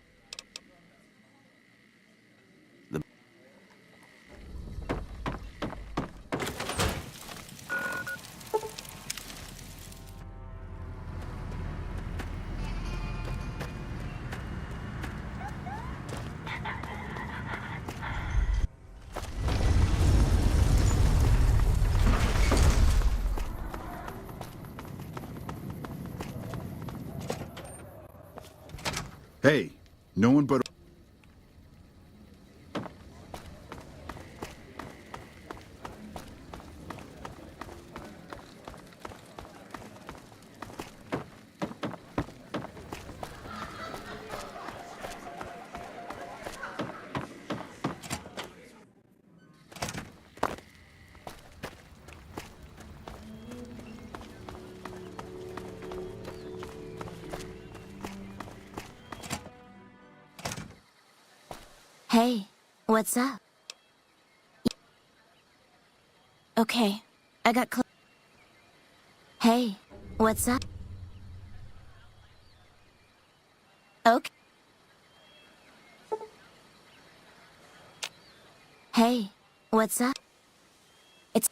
Hey, no one but... Hey, what's up? Okay, I got Hey, what's up? Okay. Hey, what's up? It's...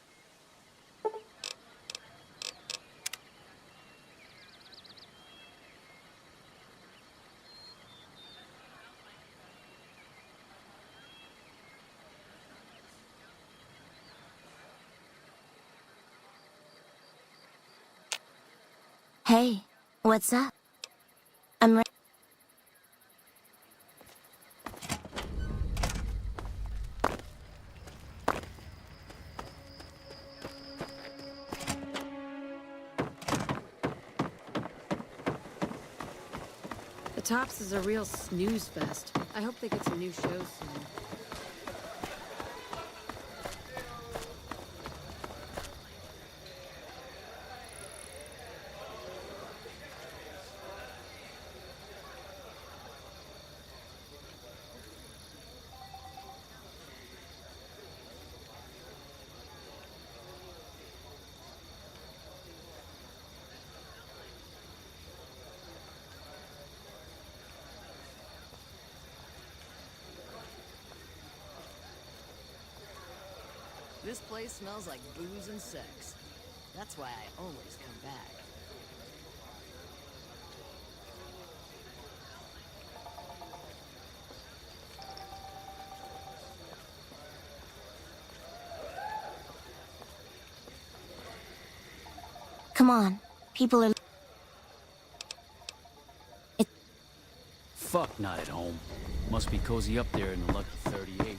Hey, what's up? I'm ready. The Tops is a real snooze fest. I hope they get some new shows soon. This place smells like booze and sex. That's why I always come back. Come on, people are... Fuck, not at home. Must be cozy up there in the Lucky 38.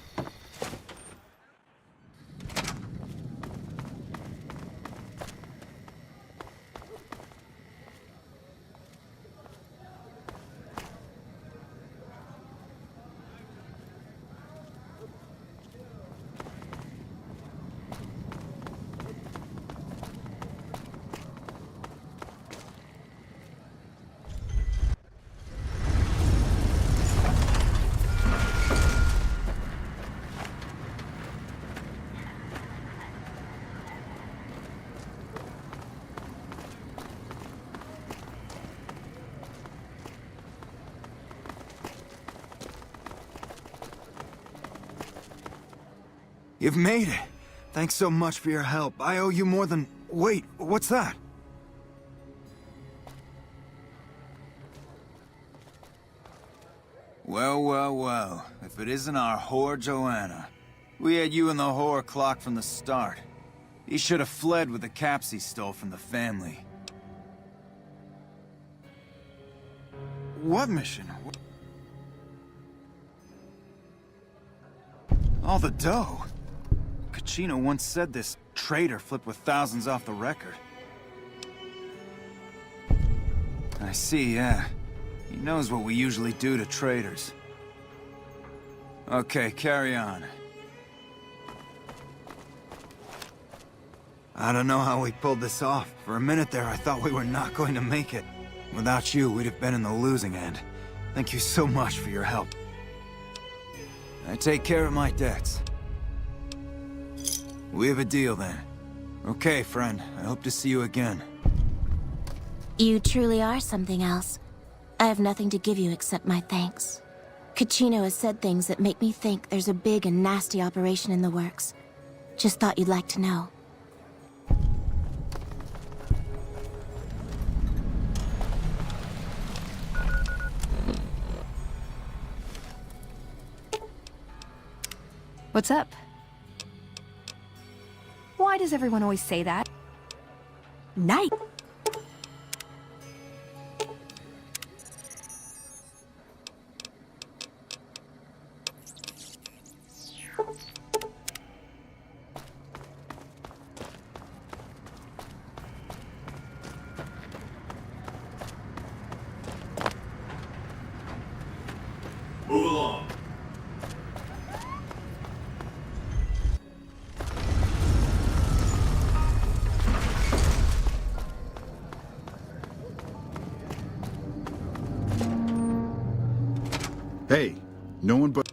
You've made it. Thanks so much for your help. I owe you more than... Wait, what's that? Well, well, well. If it isn't our whore Joanna. We had you in the whore clock from the start. He should have fled with the caps he stole from the family. What mission? All the dough. Kachino once said this traitor flipped with thousands off the record. I see, yeah. He knows what we usually do to traitors. Okay, carry on. I don't know how we pulled this off. For a minute there, I thought we were not going to make it. Without you, we'd have been in the losing end. Thank you so much for your help. I take care of my debts. We have a deal then. Okay, friend. I hope to see you again. You truly are something else. I have nothing to give you except my thanks. Ttw has said things that make me think there's a big and nasty operation in the works. Just thought you'd like to know. What's up? Why does everyone always say that? Night. Move along. Hey, no one but...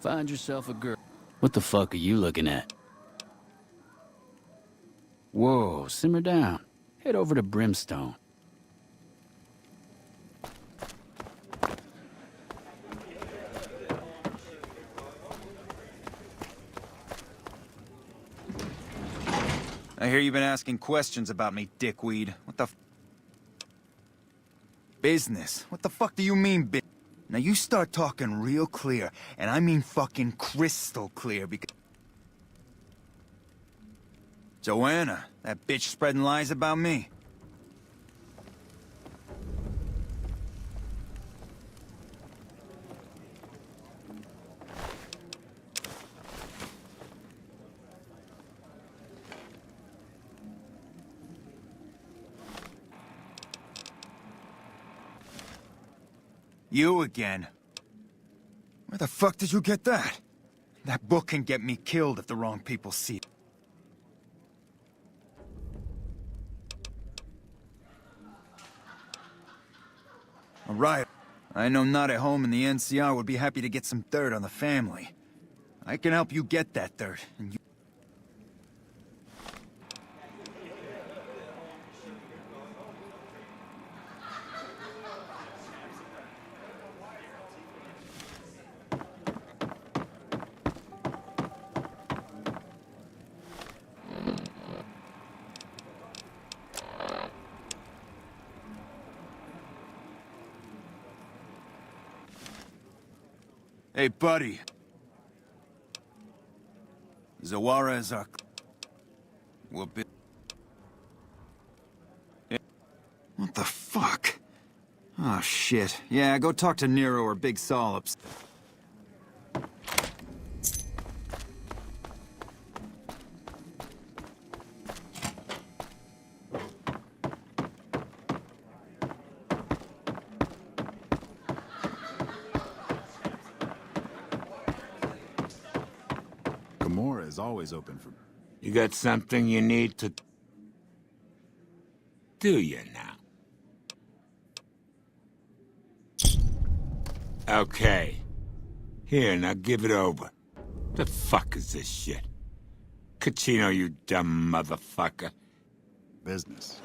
Find yourself a girl. What the fuck are you looking at? Whoa, simmer down. Head over to Brimstone. I hear you've been asking questions about me, dickweed. What the business? What the fuck do you mean, bitch? Now you start talking real clear, and I mean fucking crystal clear, because... Joanna, that bitch spreading lies about me. You again? Where the fuck did you get that? That book can get me killed if the wrong people see it. All right. I know not at home in the NCR would be happy to get some dirt on the family. I can help you get that dirt, and you... Hey, buddy. Zawara is our... We'll be... What the fuck? Oh, shit. Yeah, go talk to Nero or Big Sol. Gamora is always open for... You got something you need to... Do you now? Okay. Here, now give it over. The fuck is this shit? Ttw, you dumb motherfucker. Business.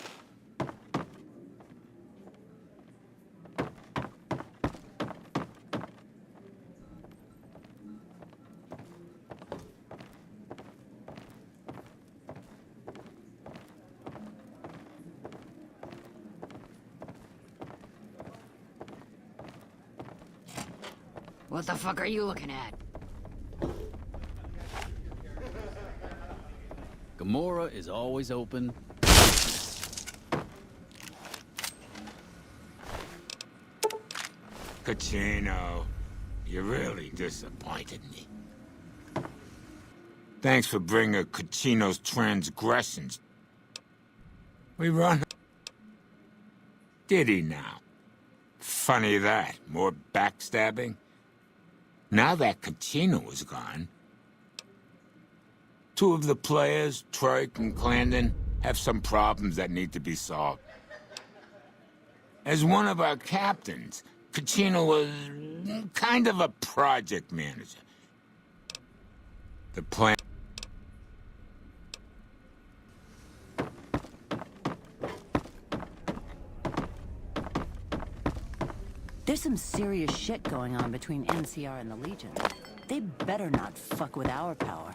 What the fuck are you looking at? Gamora is always open. Ttw, you really disappointed me. Thanks for bringing Ttw's transgressions. We run... Did he now? Funny that. More backstabbing? Now that Kachino is gone, two of the players, Troik and Clandon, have some problems that need to be solved. As one of our captains, Kachino was kind of a project manager. The plan... There's some serious shit going on between NCR and the Legion. They better not fuck with our power.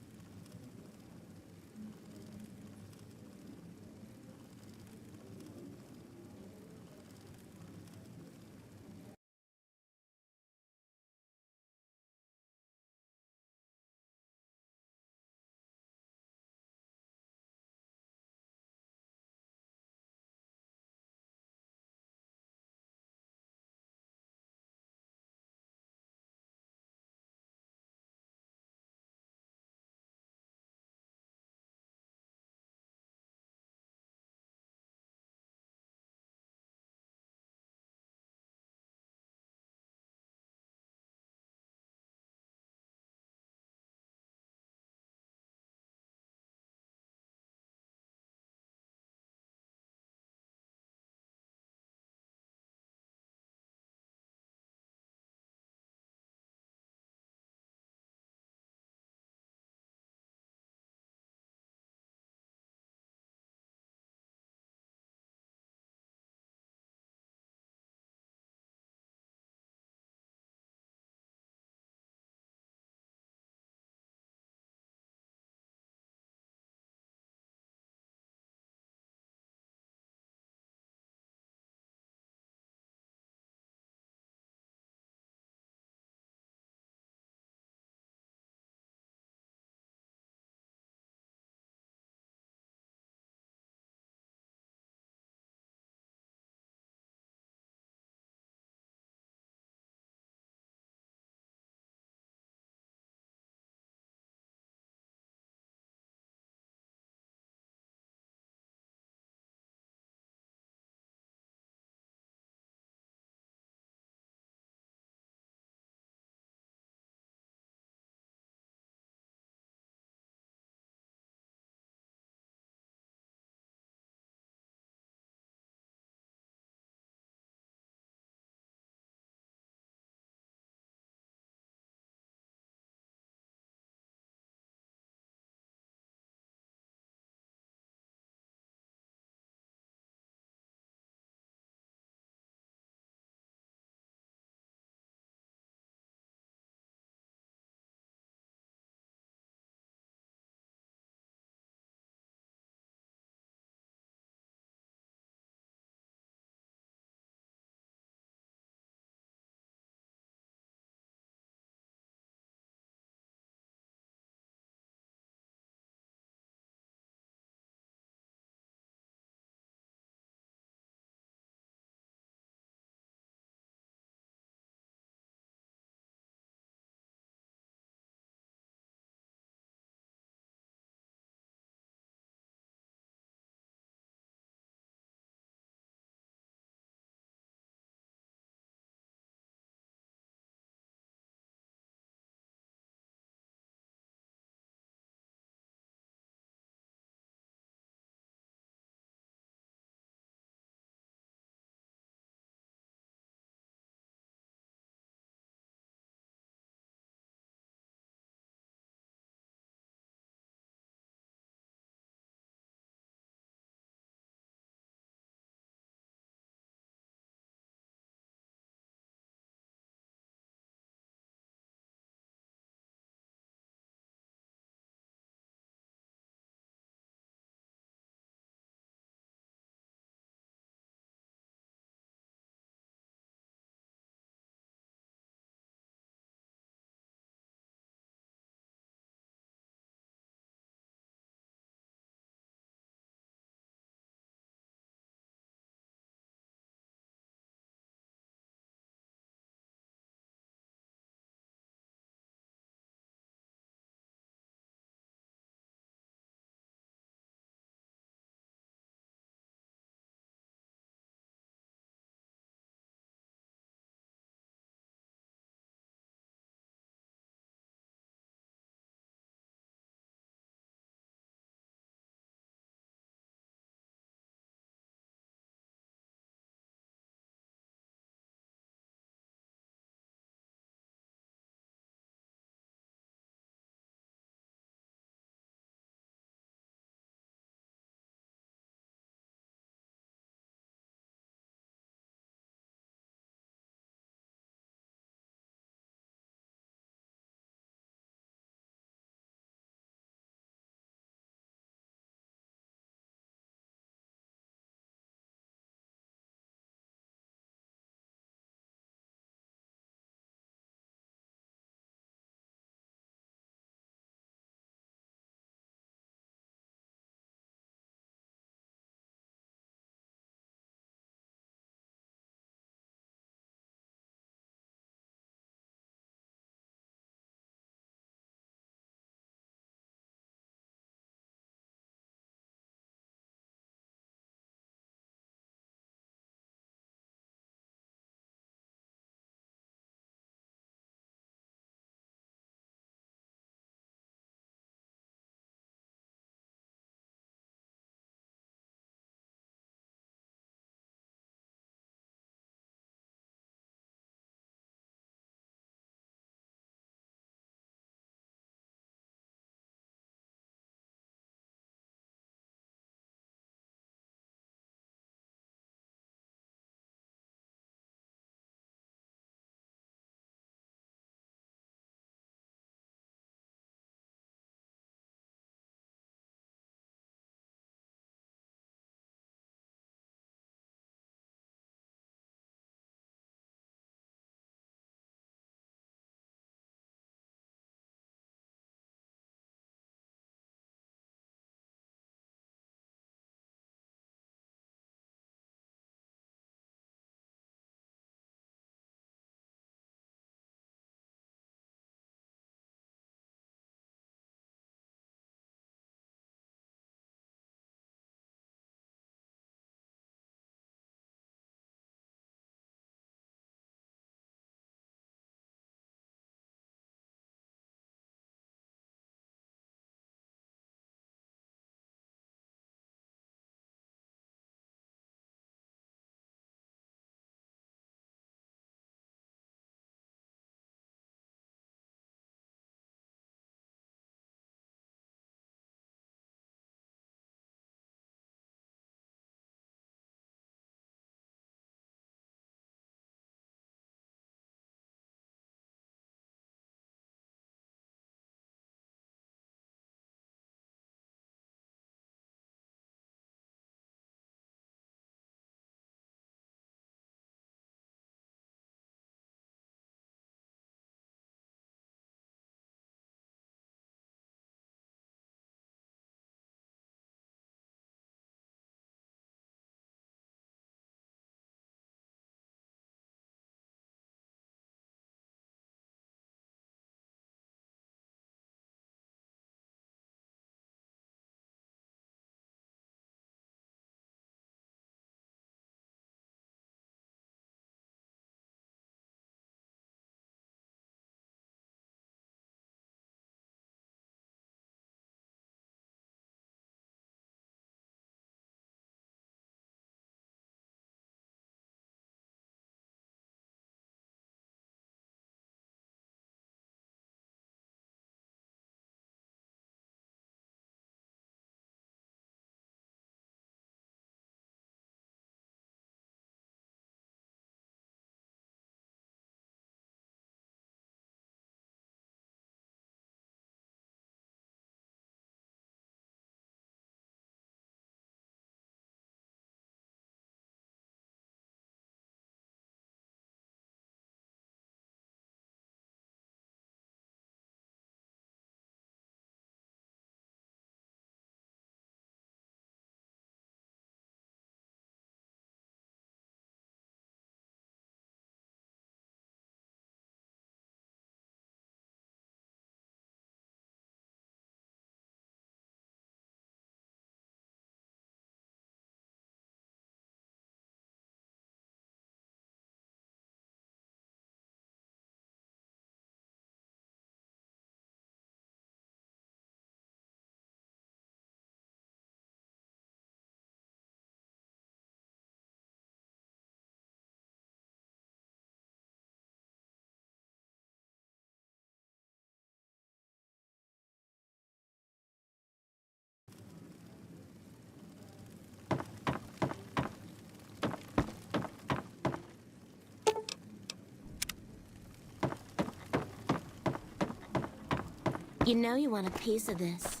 You know you want a piece of this.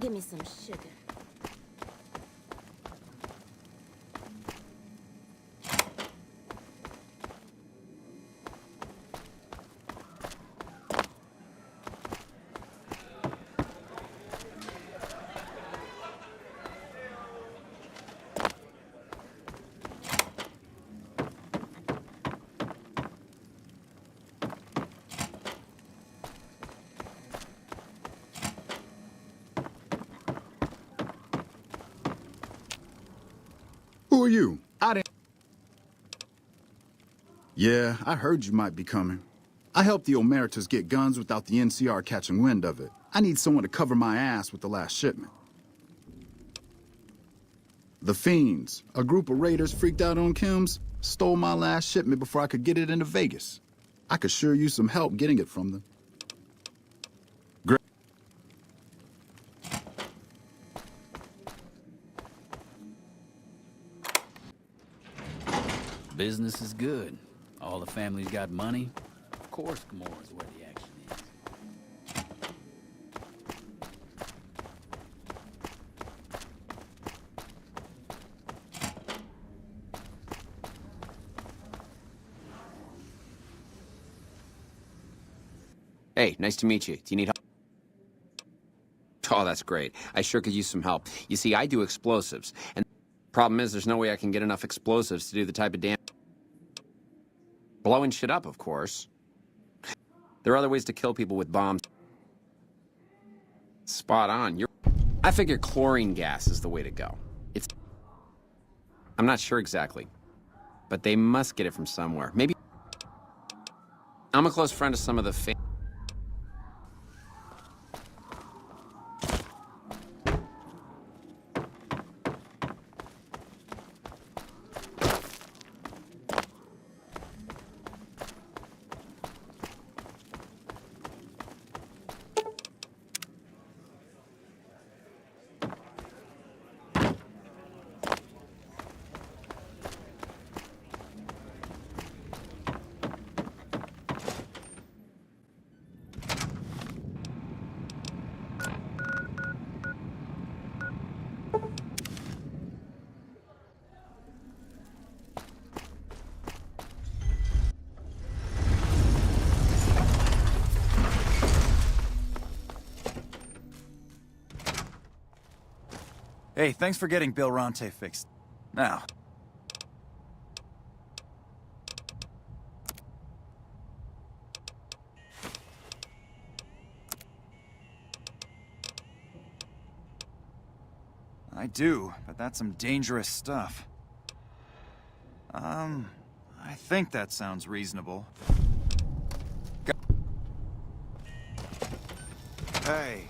Give me some sugar. Who are you? I didn't... Yeah, I heard you might be coming. I helped the Omertas get guns without the NCR catching wind of it. I need someone to cover my ass with the last shipment. The Fiends, a group of raiders freaked out on Kim's, stole my last shipment before I could get it into Vegas. I could sure use some help getting it from them. Business is good. All the family's got money. Of course, Gamora's where the action is. Hey, nice to meet you. Do you need help? Oh, that's great. I sure could use some help. You see, I do explosives, and the problem is there's no way I can get enough explosives to do the type of damage. Blowing shit up, of course. There are other ways to kill people with bombs. Spot on. I figure chlorine gas is the way to go. I'm not sure exactly, but they must get it from somewhere. Maybe... I'm a close friend of some of the Hey, thanks for getting Bill Ronte fixed. Now. I do, but that's some dangerous stuff. I think that sounds reasonable. Hey.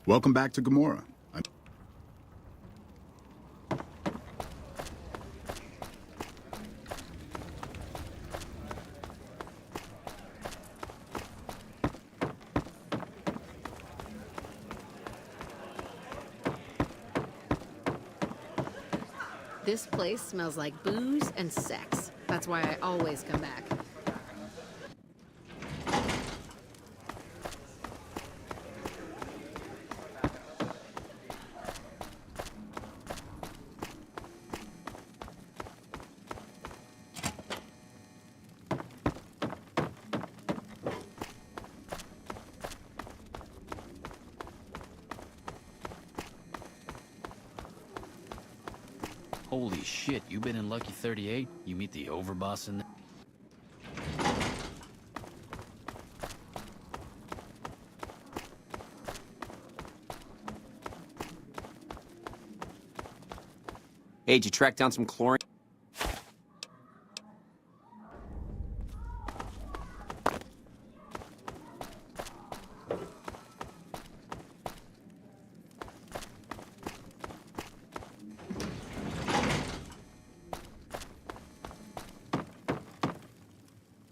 Welcome back to Gamora. This place smells like booze and sex. That's why I always come back. Holy shit, you been in Lucky 38? You meet the overboss in there? Hey, did you track down some chlorine?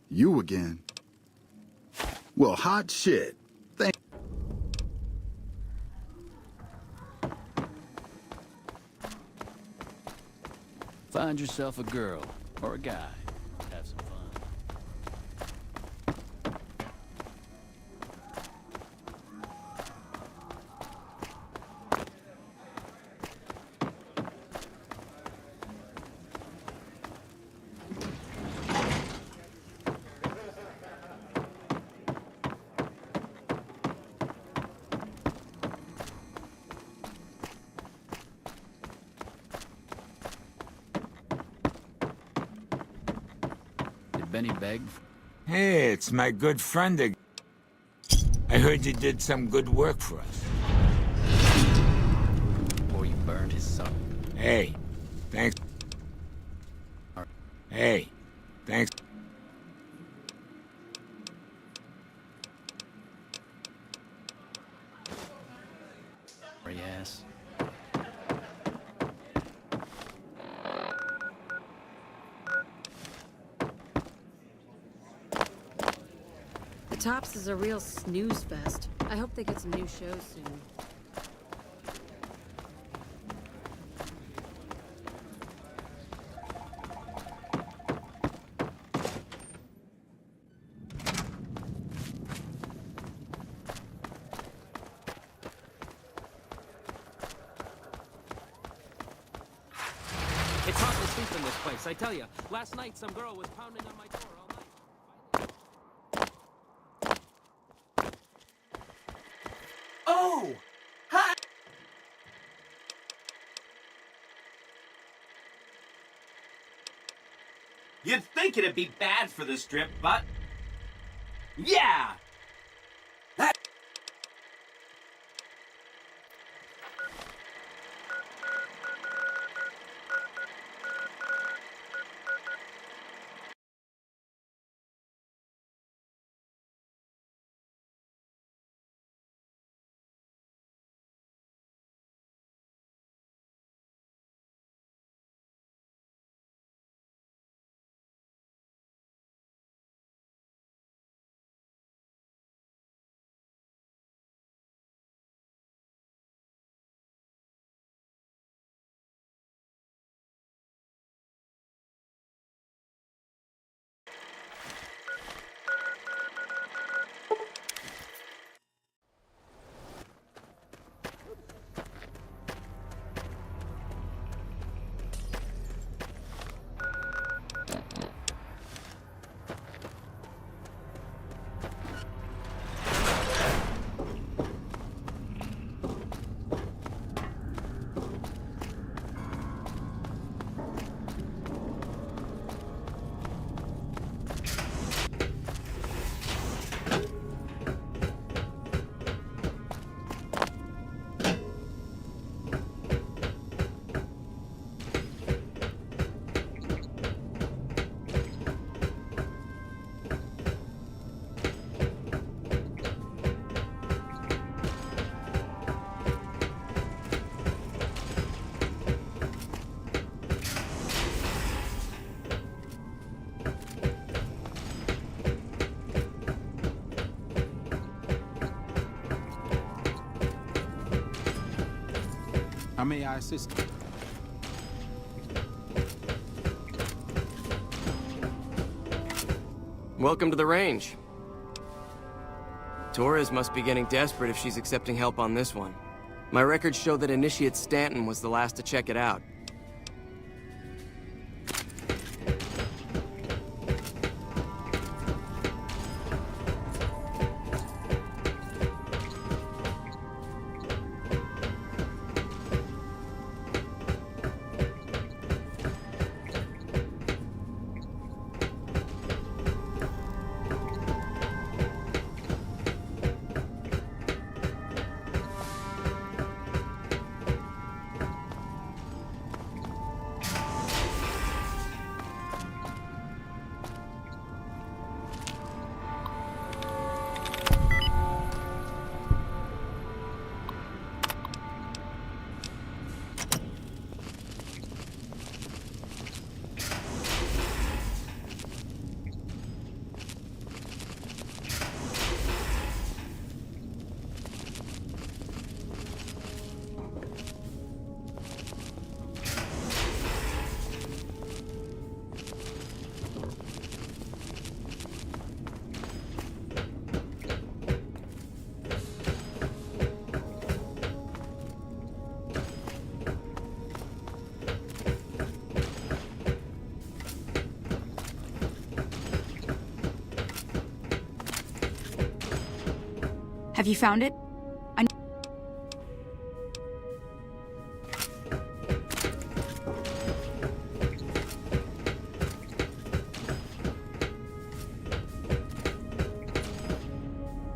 You again? Well, hot shit. Find yourself a girl, or a guy. Have some fun. Benny beg? Hey, it's my good friend again. I heard you did some good work for us. Or you burned his son. Hey, thanks. Hey, thanks. Yes. The Tops is a real snooze fest. I hope they get some new shows soon. It's hard to sleep in this place, I tell you. Last night, some girl was pounding on my door all night. Oh! Hi! You'd think it'd be bad for the Strip, but... yeah! That... How may I assist you? Welcome to the range. Torres must be getting desperate if she's accepting help on this one. My records show that Initiate Stanton was the last to check it out. Have you found it?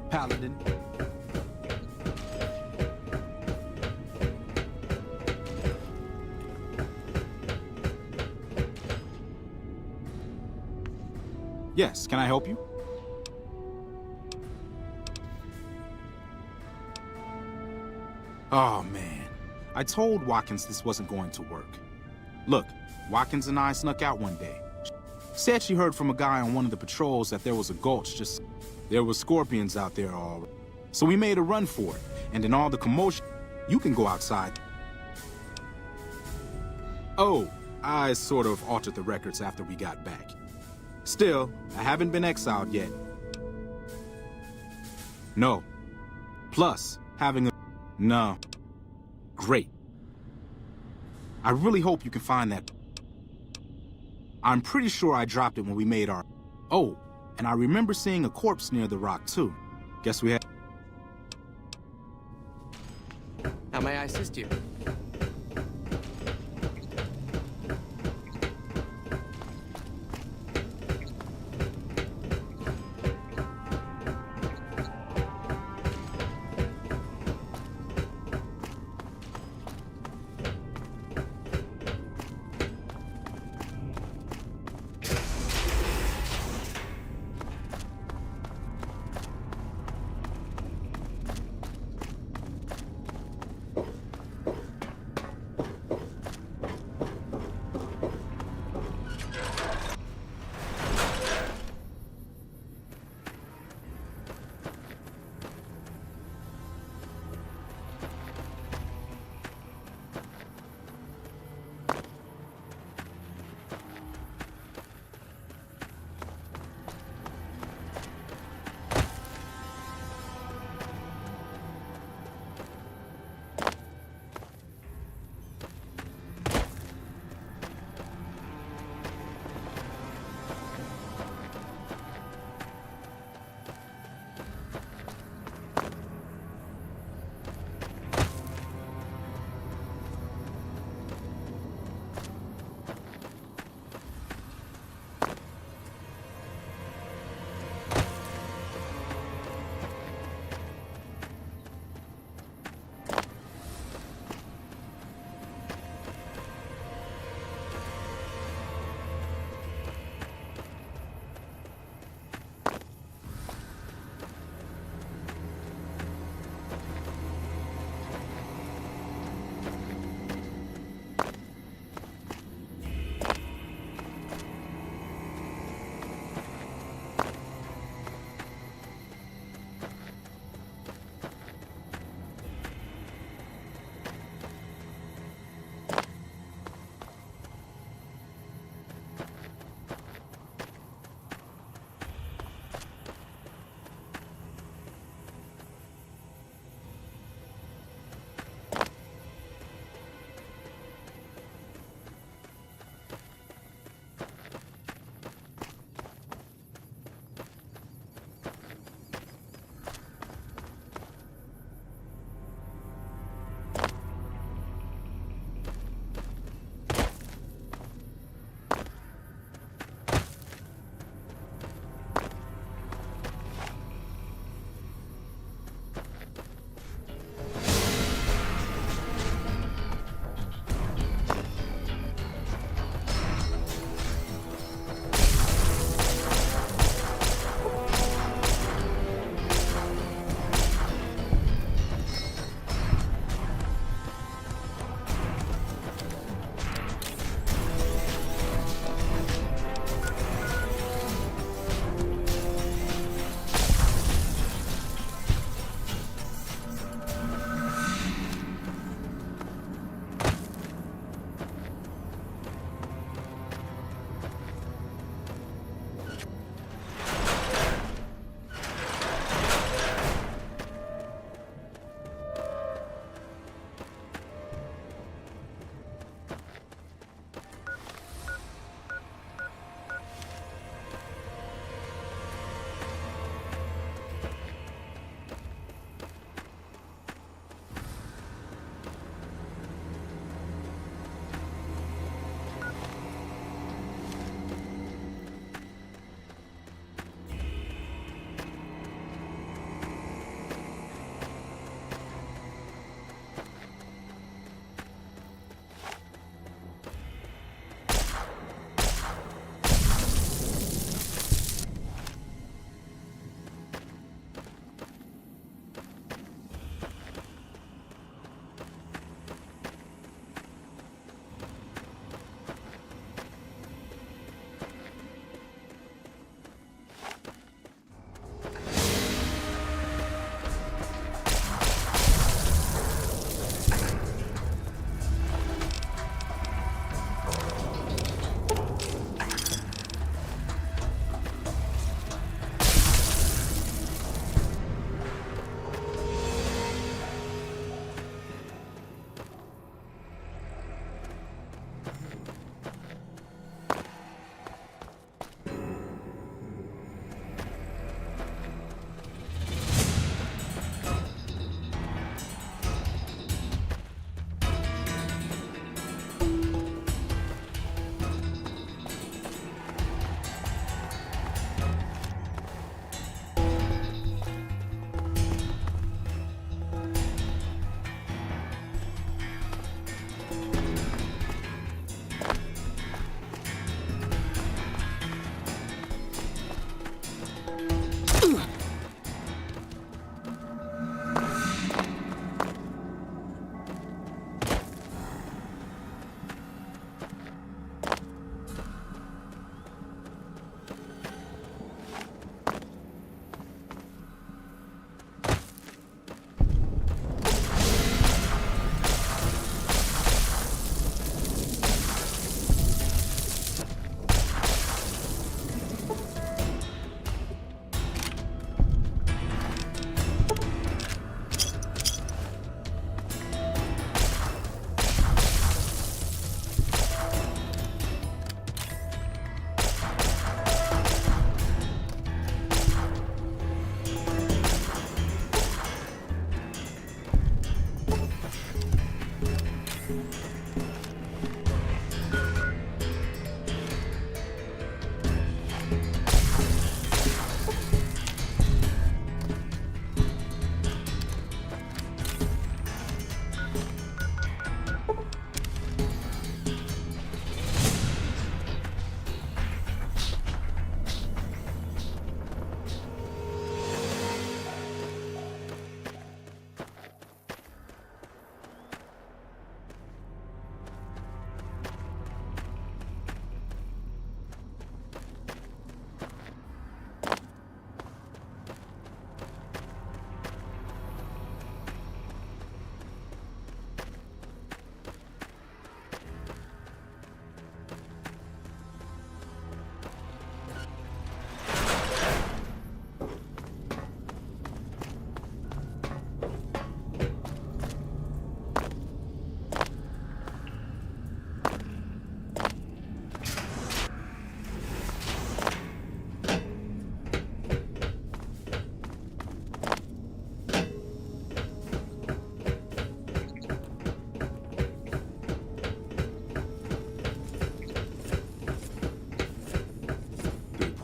Paladin. Yes, can I help you? Oh, man. I told Watkins this wasn't going to work. Look, Watkins and I snuck out one day. Said she heard from a guy on one of the patrols that there was a gulch just... There were scorpions out there all... So we made a run for it, and in all the commotion, you can go outside. Oh, I sort of altered the records after we got back. Still, I haven't been exiled yet. No. Plus, having a... No. Great. I really hope you can find that. I'm pretty sure I dropped it when we made our... Oh, and I remember seeing a corpse near the rock, too. Guess we had... How may I assist you?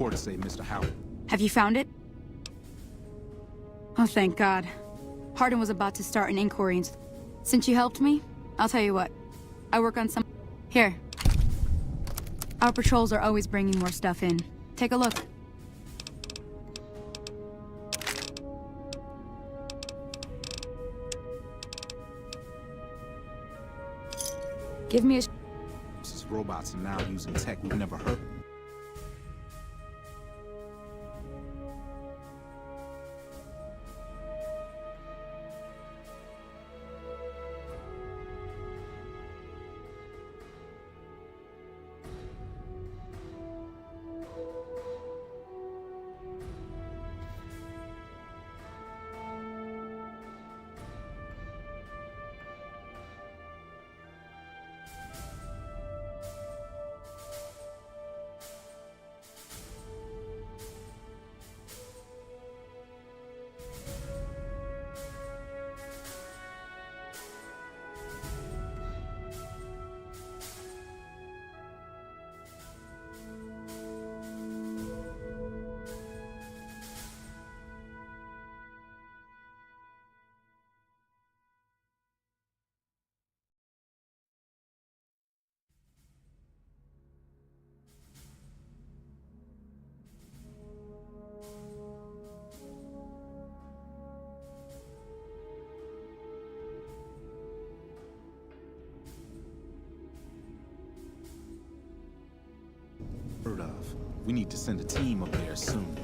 sure to save Mr. Howard. Have you found it? Oh, thank God. Hardin was about to start an inquiry into... Since you helped me, I'll tell you what. I work on some... Here. Our patrols are always bringing more stuff in. Take a look. Give me a... These robots are now using tech we've never heard. Of. We need to send a team up there soon.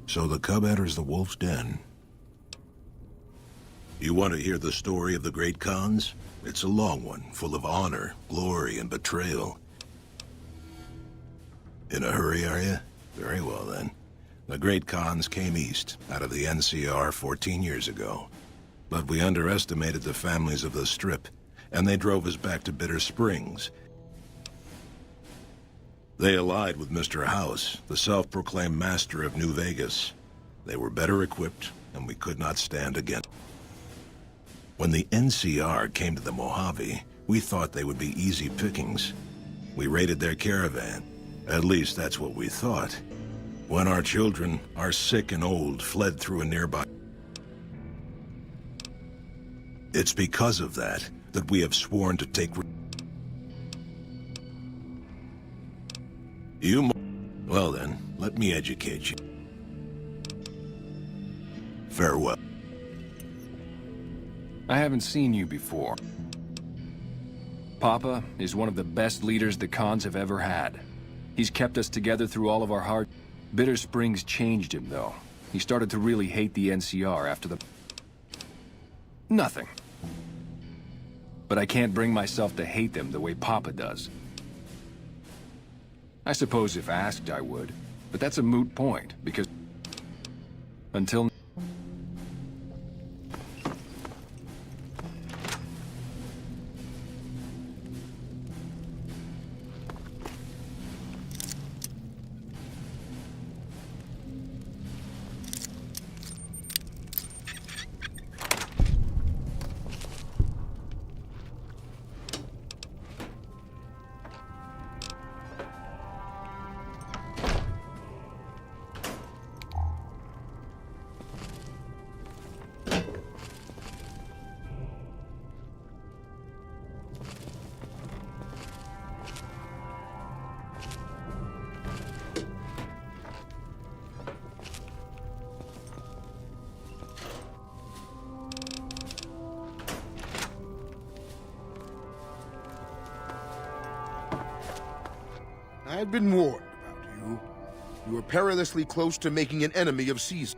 So the cub enters the wolf's den. You want to hear the story of the great Khans? It's a long one, full of honor, glory, and betrayal. In a hurry, are you? Very well, then. The great Khans came east, out of the NCR 14 years ago. But we underestimated the families of the Strip, and they drove us back to Bitter Springs. They allied with Mr. House, the self-proclaimed master of New Vegas. They were better equipped, and we could not stand against. When the NCR came to the Mojave, we thought they would be easy pickings. We raided their caravan. At least that's what we thought. When our children, our sick and old, fled through a nearby... It's because of that we have sworn to take... Well then, let me educate you. Farewell. I haven't seen you before. Papa is one of the best leaders the Khans have ever had. He's kept us together through all of our hard... Bitter Springs changed him, though. He started to really hate the NCR after the... Nothing. But I can't bring myself to hate them the way Papa does. I suppose if asked, I would. But that's a moot point, because... Until... I had been warned You are perilously close to making an enemy of Caesar.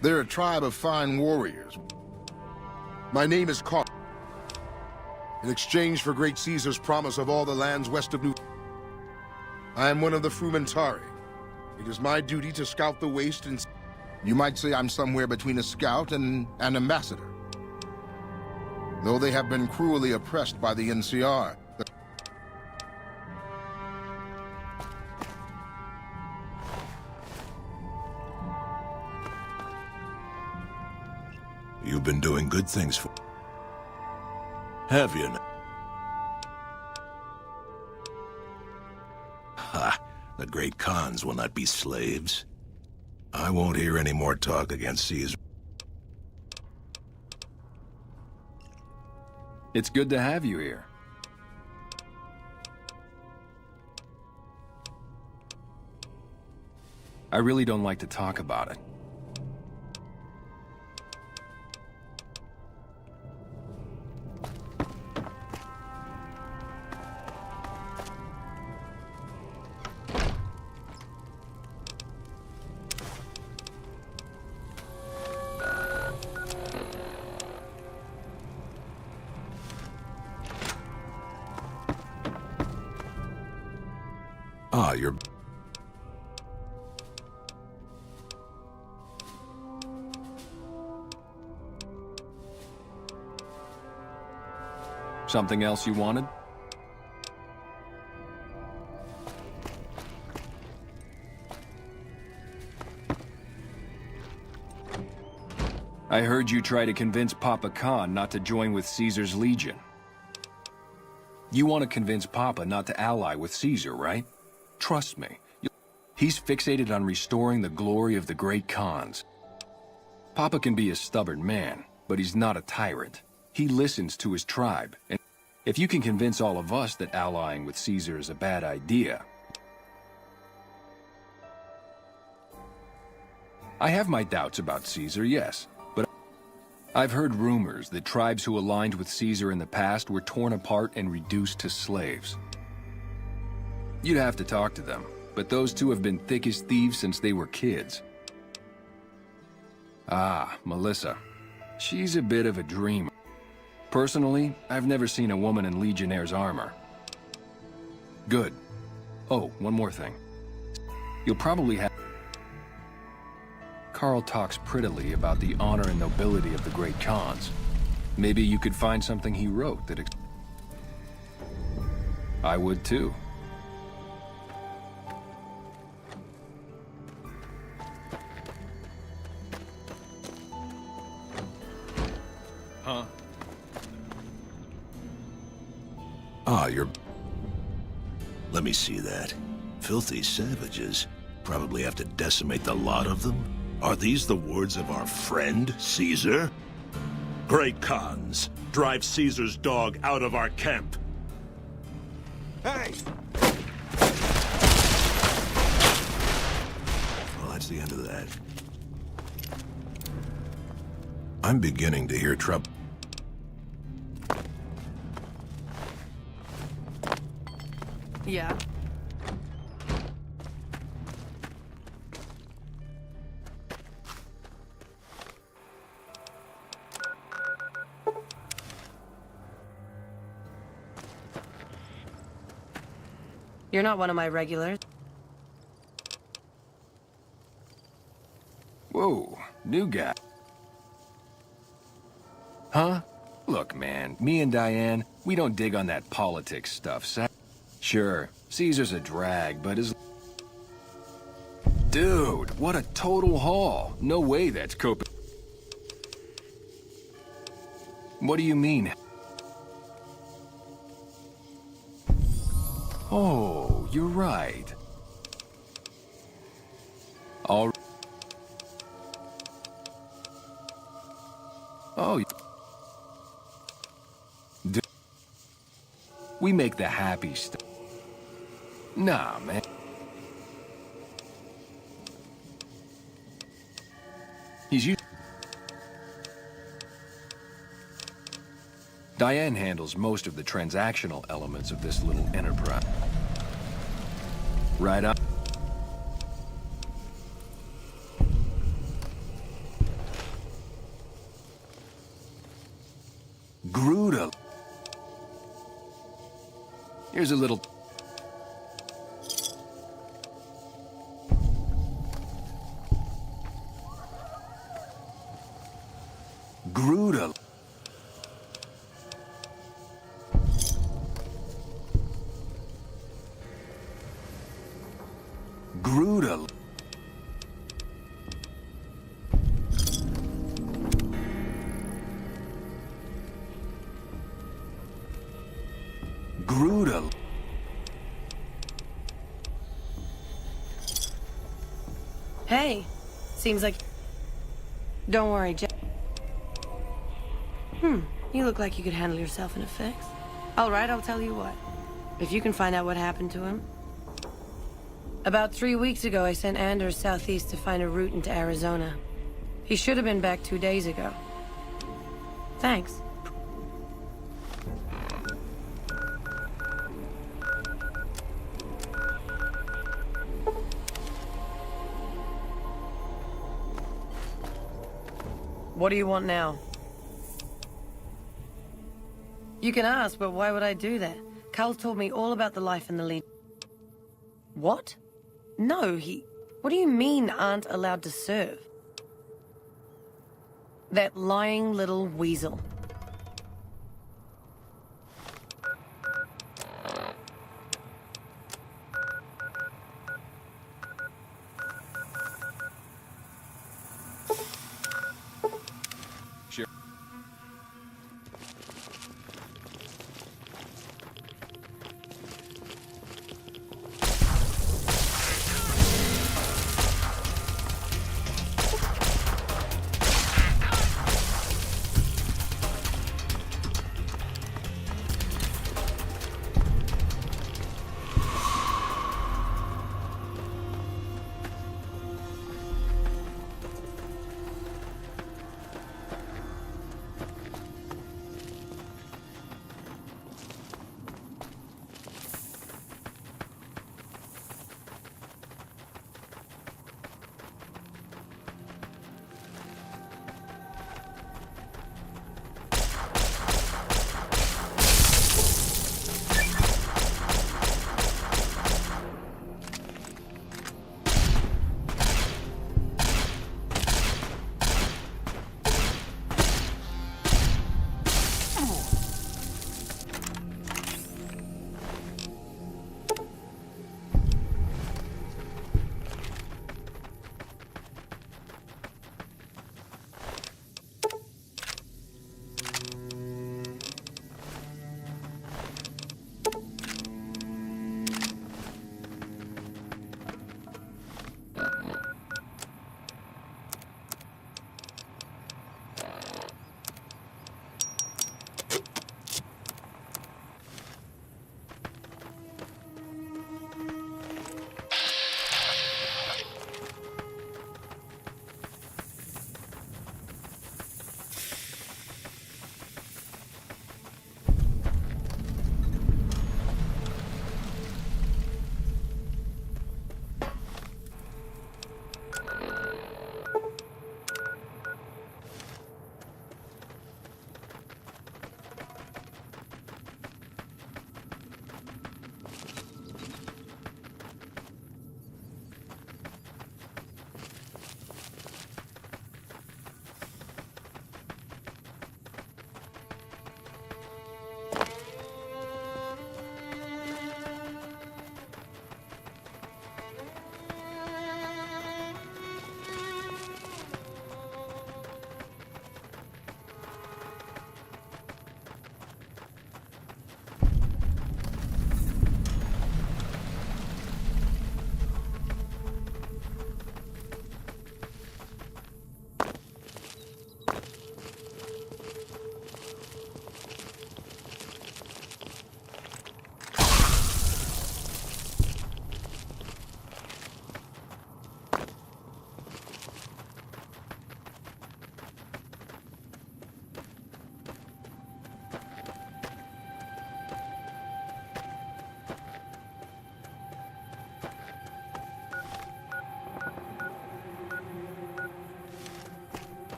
They're a tribe of fine warriors. My name is Carl. In exchange for Great Caesar's promise of all the lands west of New... I am one of the Frumentari. It is my duty to scout the waste and... You might say I'm somewhere between a scout and an ambassador. Though they have been cruelly oppressed by the NCR. You've been doing good things for... Have you now? Ha! The great Khans will not be slaves. I won't hear any more talk against Caesar. It's good to have you here. I really don't like to talk about it. Ah, you're... Something else you wanted? I heard you try to convince Papa Khan not to join with Caesar's Legion. You want to convince Papa not to ally with Caesar, right? Trust me, he's fixated on restoring the glory of the great Khans. Papa can be a stubborn man, but he's not a tyrant. He listens to his tribe, and if you can convince all of us that allying with Caesar is a bad idea... I have my doubts about Caesar, yes, but I've heard rumors that tribes who aligned with Caesar in the past were torn apart and reduced to slaves. You'd have to talk to them, but those two have been thick as thieves since they were kids. Ah, Melissa. She's a bit of a dreamer. Personally, I've never seen a woman in Legionnaire's armor. Good. Oh, one more thing. You'll probably have... Carl talks prettily about the honor and nobility of the great Khans. Maybe you could find something he wrote that... I would too. Huh? Ah, you're... Let me see that. Filthy savages. Probably have to decimate the lot of them. Are these the words of our friend, Caesar? Great Khans, drive Caesar's dog out of our camp. Hey! Well, that's the end of that. I'm beginning to hear trouble. Yeah. You're not one of my regulars. Whoa, new guy. Huh? Look, man, me and Diane, we don't dig on that politics stuff, Sure, Caesar's a drag, but his... Dude, what a total haul. No way that's Copen... What do you mean? Oh, you're right. All... Oh... We make the happy stuff. Nah, man. Diane handles most of the transactional elements of this little enterprise. Right up. Gruda. Here's a little... Gruda. Gruda. Gruda. Hey, seems like... Don't worry, Jack. You look like you could handle yourself in a fix. All right, I'll tell you what. If you can find out what happened to him. About 3 weeks ago, I sent Anders southeast to find a route into Arizona. He should have been back 2 days ago. Thanks. What do you want now? You can ask, but why would I do that? Carl told me all about the life in the lead. What? No, What do you mean aren't allowed to serve? That lying little weasel. Sure.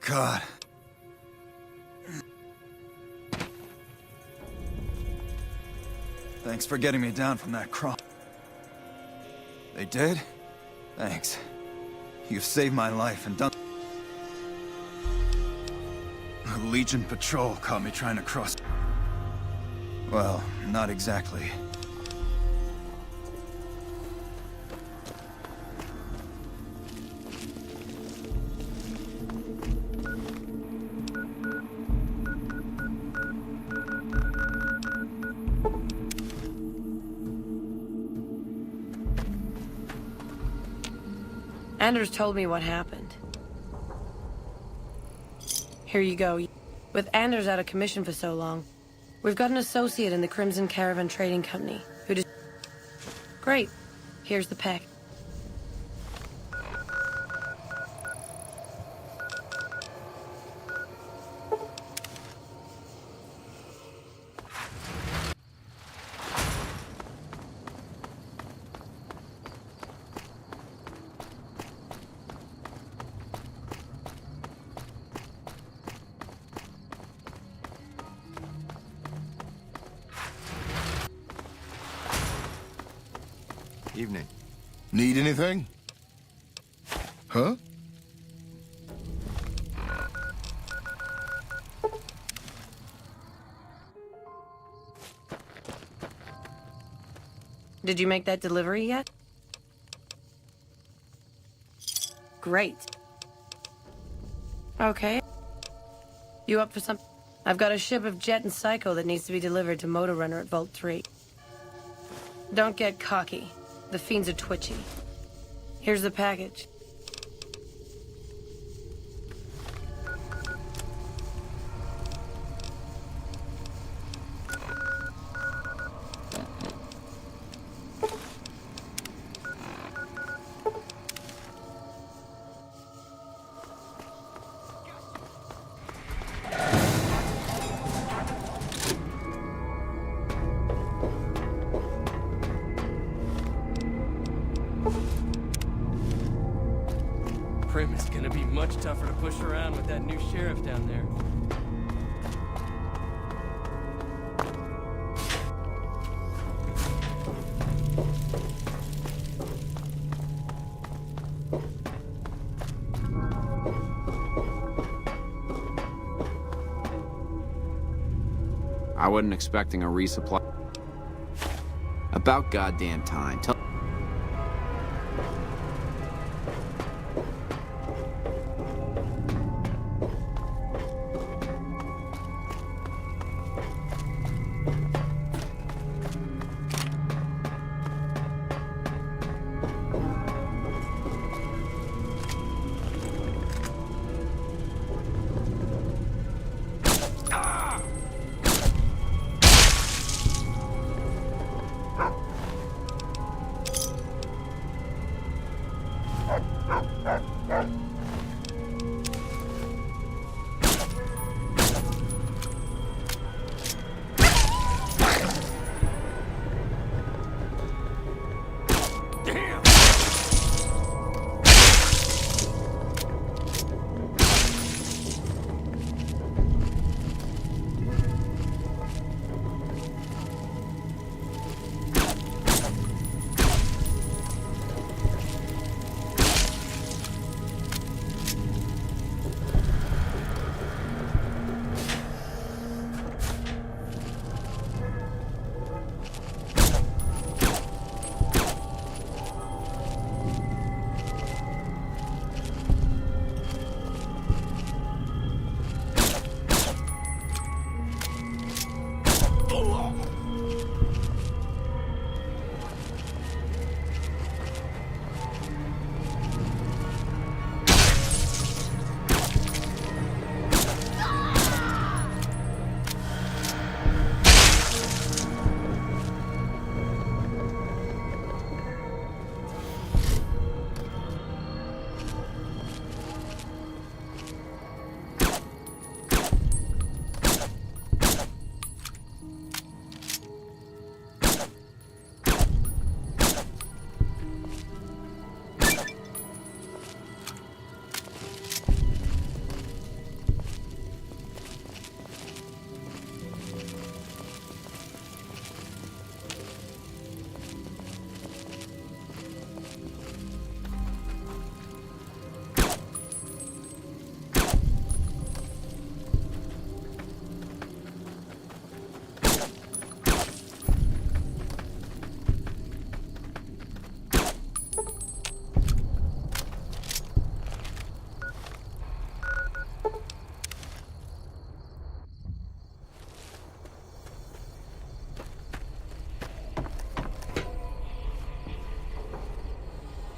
God. Thanks for getting me down from that cross. They did? Thanks. You've saved my life and done... The Legion patrol caught me trying to cross... Well, not exactly. Anders told me what happened. Here you go. With Anders out of commission for so long, we've got an associate in the Crimson Caravan Trading Company who just... Great. Here's the pack. Evening. Need anything? Huh? Did you make that delivery yet? Great. Okay. You up for some... I've got a ship of Jet and Psycho that needs to be delivered to Motor Runner at Vault 3. Don't get cocky. The fiends are twitchy. Here's the package. Prim is gonna be much tougher to push around with that new sheriff down there. I wasn't expecting a resupply. About goddamn time.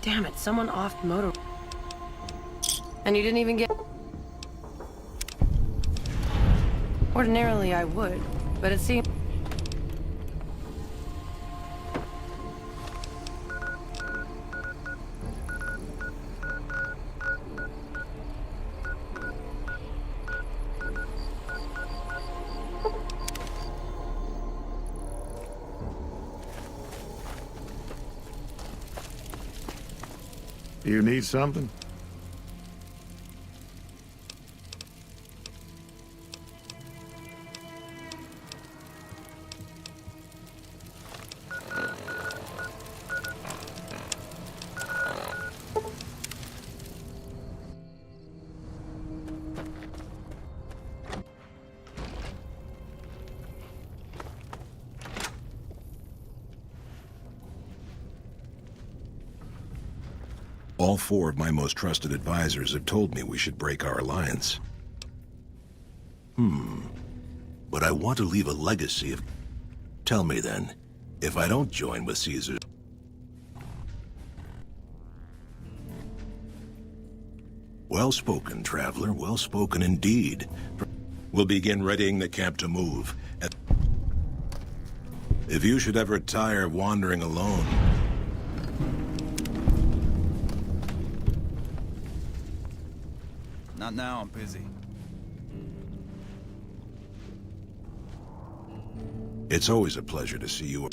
Damn it, someone offed motor. And you didn't even get... Ordinarily I would, but it seemed... You need something? All four of my most trusted advisors have told me we should break our alliance. But I want to leave a legacy of... Tell me then, if I don't join with Caesar... Well spoken, traveler, well spoken indeed. We'll begin readying the camp to move. If you should ever tire of wandering alone... Not now, I'm busy. It's always a pleasure to see you.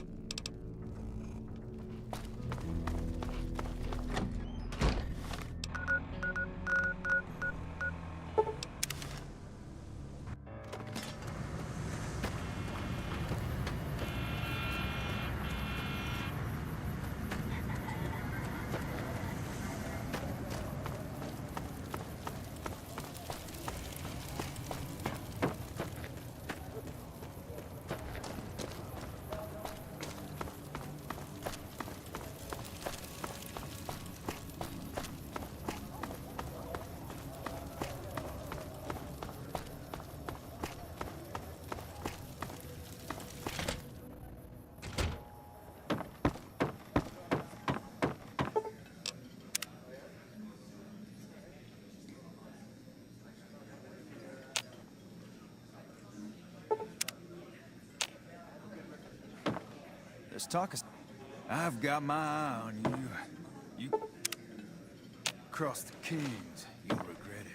Let's talk. I've got my eye on you. You cross the Kings, you'll regret it.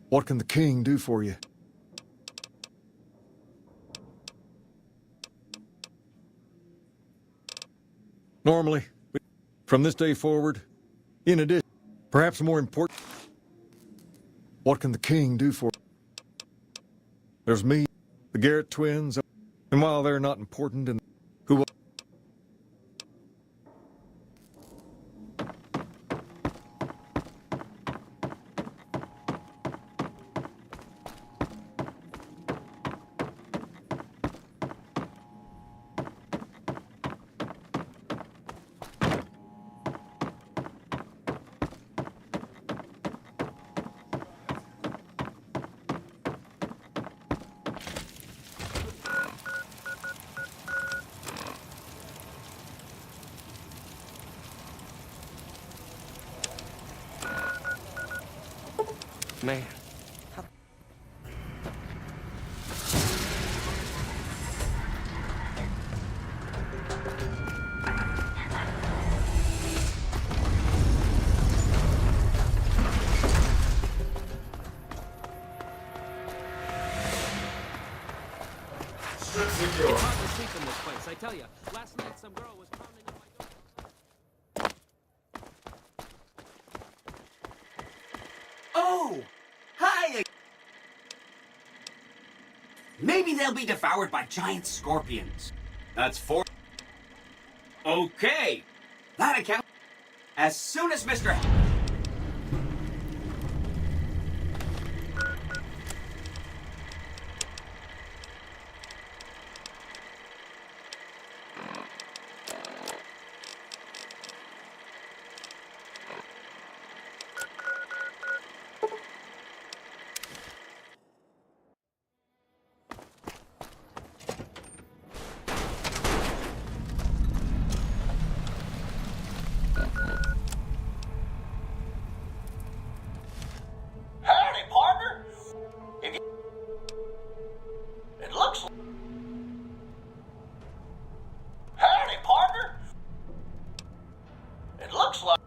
What can the king do for you? Normally, from this day forward, in addition, perhaps more important, what can the king do for you? There's me, the Garrett twins, and while they're not important and who will... Man. It's hard to sleep in this place, I tell you. Last night some girl was pounding on my door. Oh! Maybe they'll be devoured by giant scorpions. That's 4. Okay. That account. As soon as Mr. Howdy, partner. It looks like... Howdy, partner. It looks like...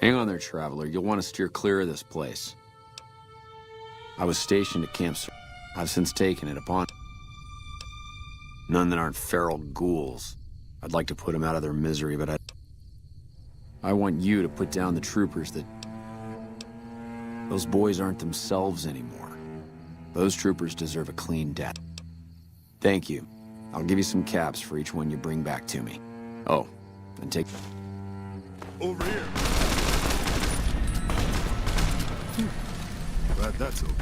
Hang on there, traveler. You'll want to steer clear of this place. I was stationed at Camp Sur. I've since taken it upon... None that aren't feral ghouls. I'd like to put them out of their misery, but I want you to put down the troopers that... Those boys aren't themselves anymore. Those troopers deserve a clean death. Thank you. I'll give you some caps for each one you bring back to me. Oh, and take... Over here. Glad that's over.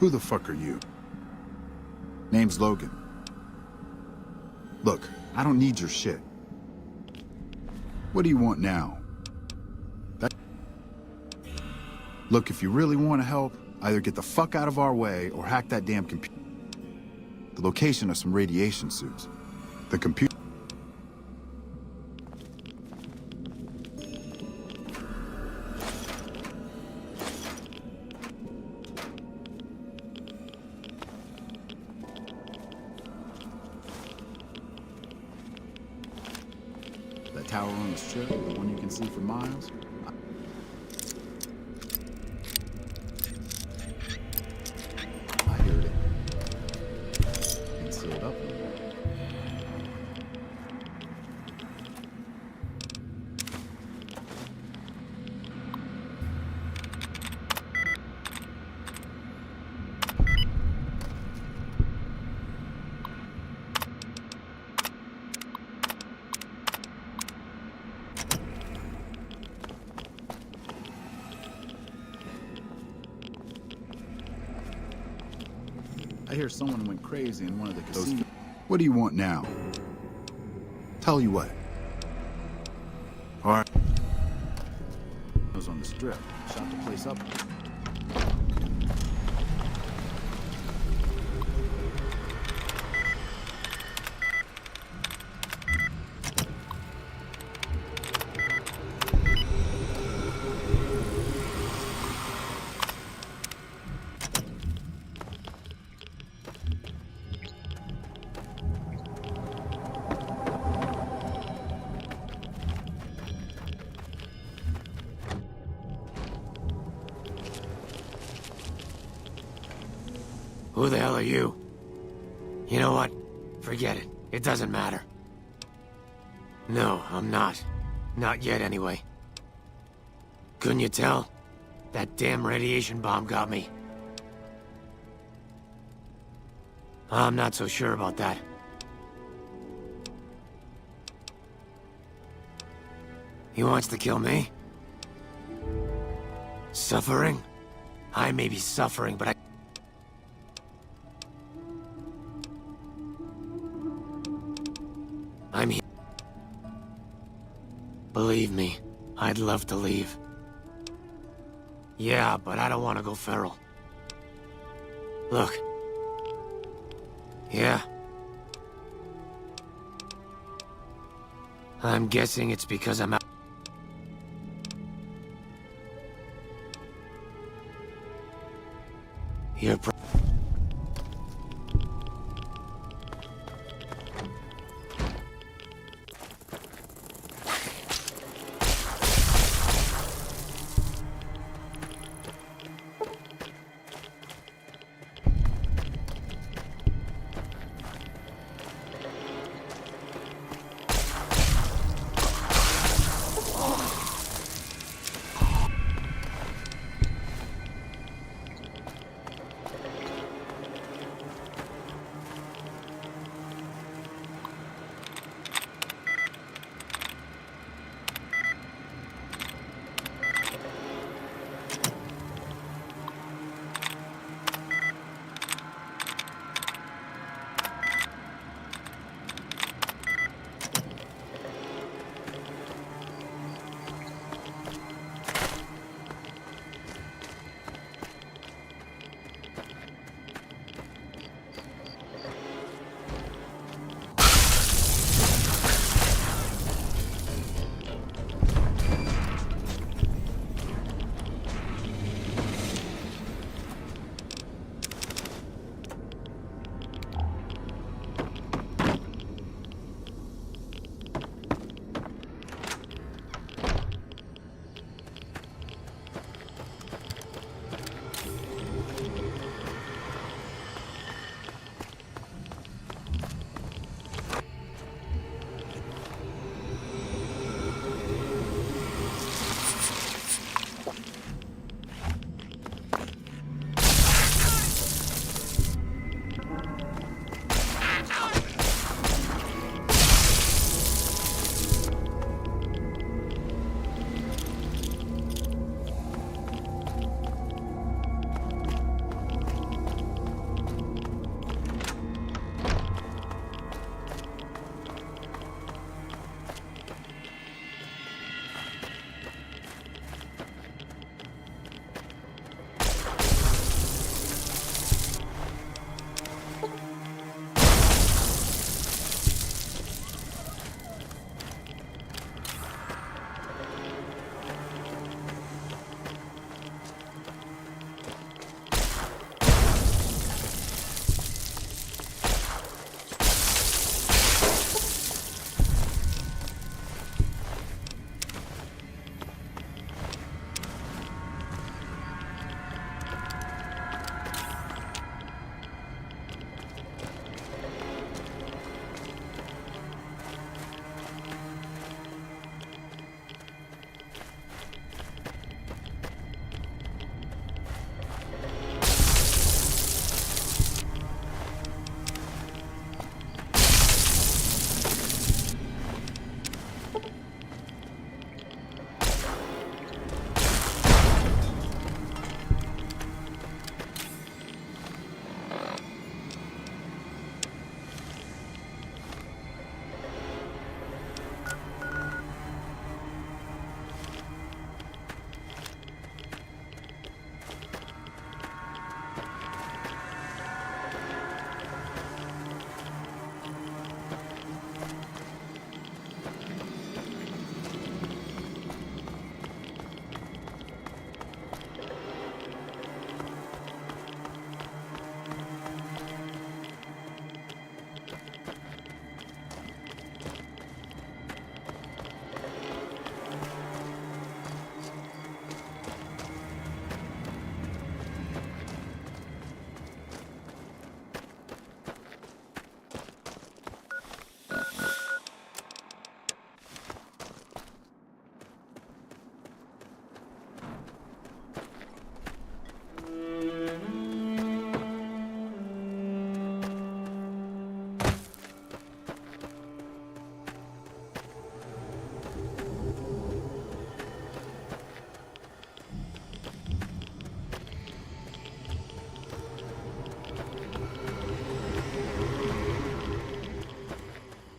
Who the fuck are you? Name's Logan. Look, I don't need your shit. What do you want now? Look, if you really want to help, either get the fuck out of our way or hack that damn computer. The location of some radiation suits. The computer... That tower on the strip, the one you can see for miles? hear someone went crazy in one of the casinos. What do you want now? Tell you what. All right. I was on the strip. Shot the place up. Who the hell are you? You know what? Forget it. It doesn't matter. No, I'm not. Not yet, anyway. Couldn't you tell? That damn radiation bomb got me. I'm not so sure about that. He wants to kill me? Suffering? I may be suffering, but I'm here. Believe me, I'd love to leave. Yeah, but I don't want to go feral. Look. Yeah. I'm guessing it's because I'm out. You're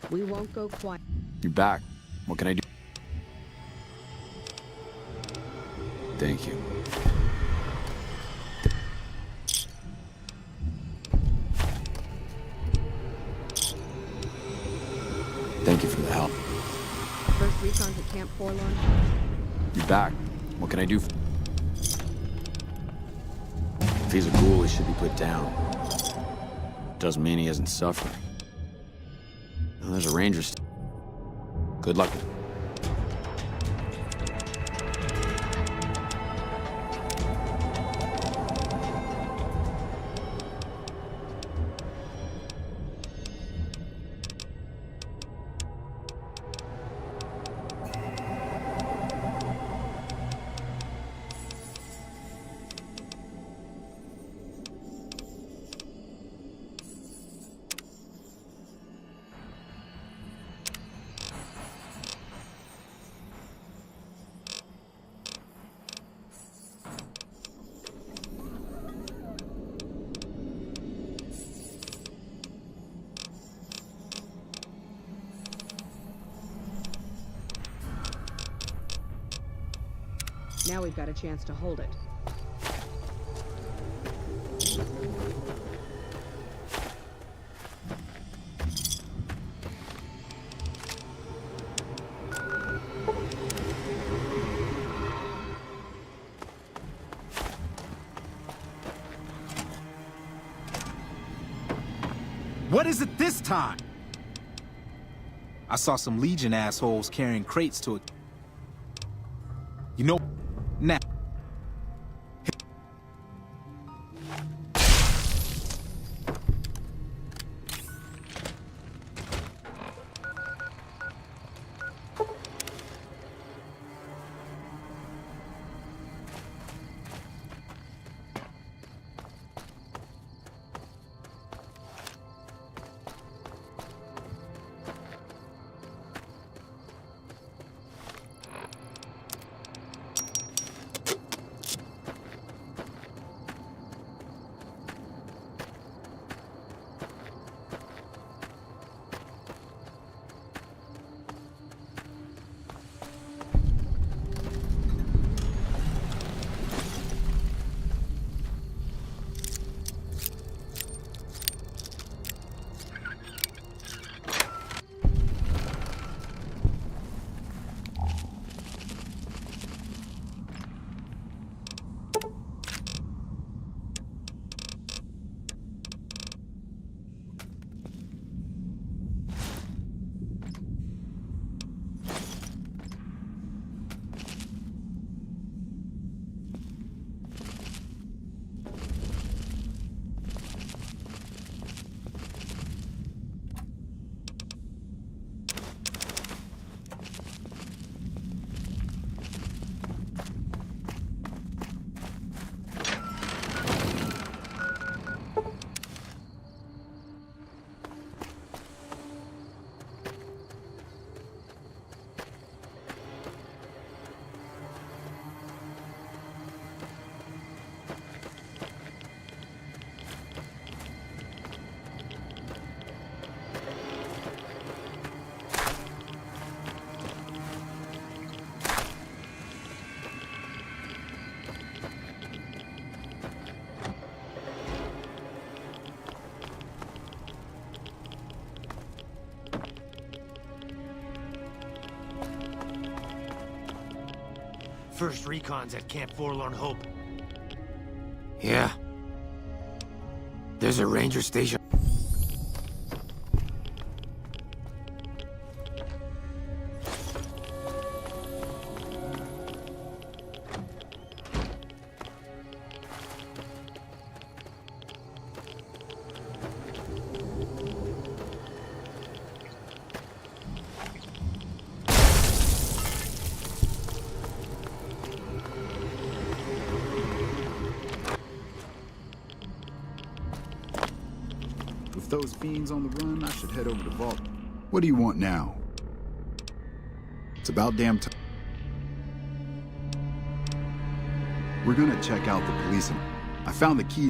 We won't go quiet. You're back. What can I do? Thank you. Thank you for the help. First recons at Camp Forlorn. You're back. What can I do? If he's a ghoul, he should be put down. Doesn't mean he isn't suffering. Well, there's a ranger. Good luck with it. Now we've got a chance to hold it. What is it this time? I saw some Legion assholes carrying crates to it. You know, now. First recon's at Camp Forlorn Hope. Yeah. There's a ranger station. With those fiends on the run, I should head over to Vault. What do you want now? It's about damn time. We're gonna check out the police. I found the key.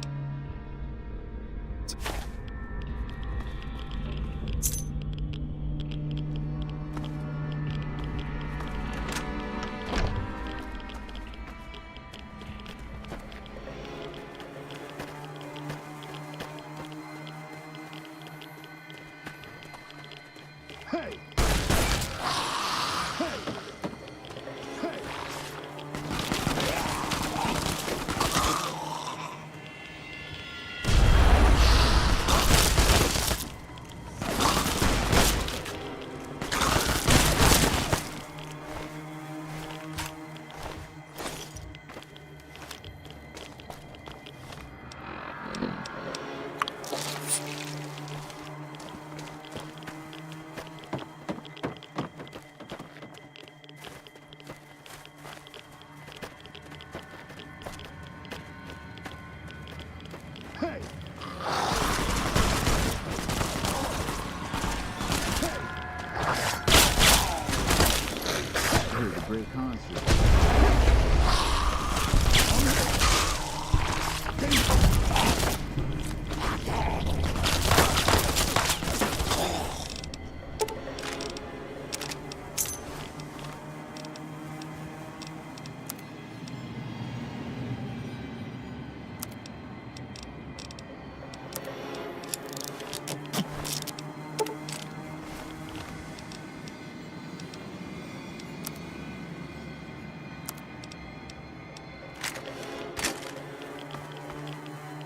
Here's a great concert.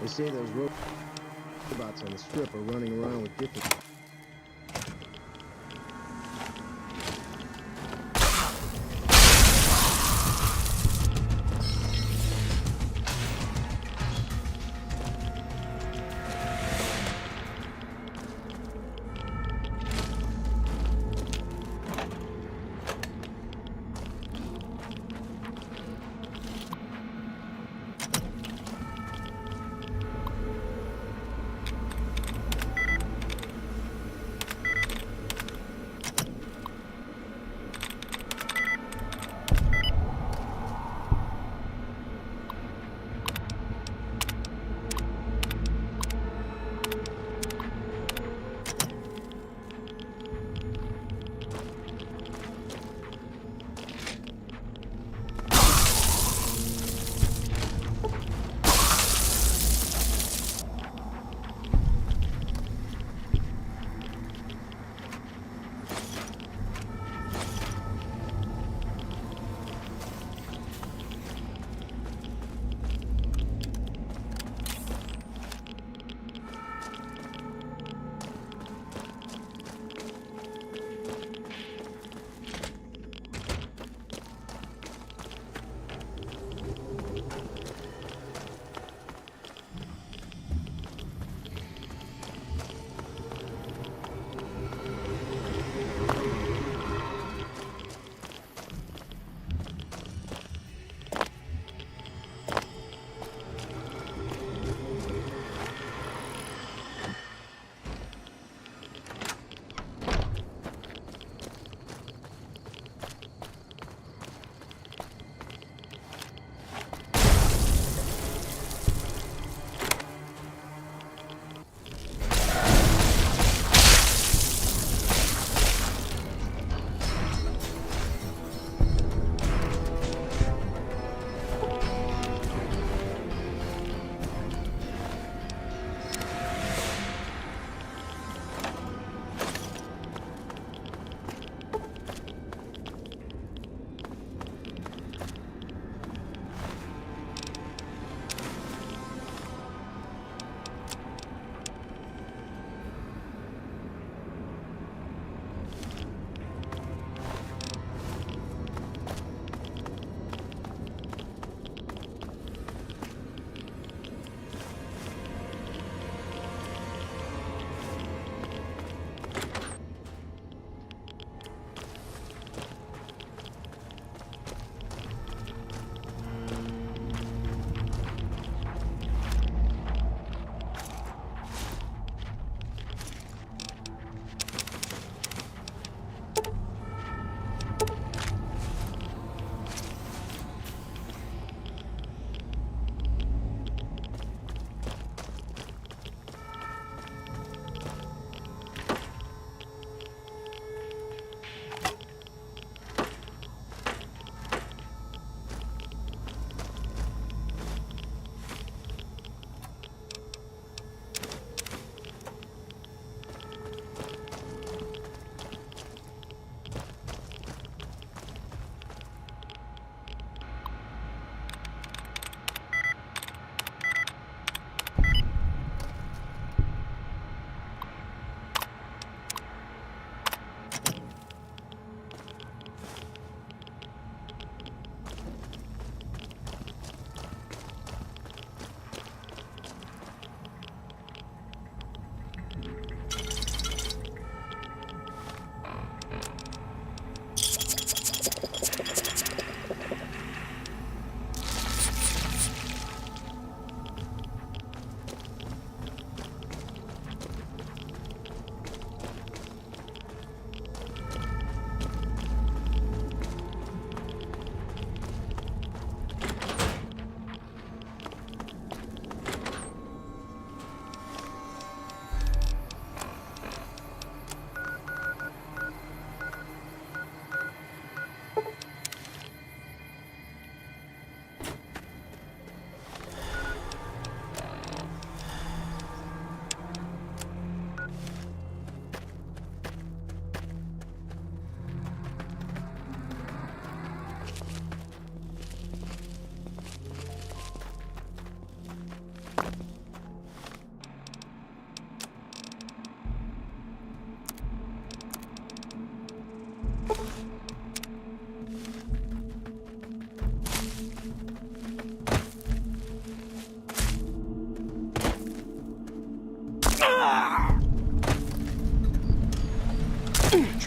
They say those robots on the strip are running around with different...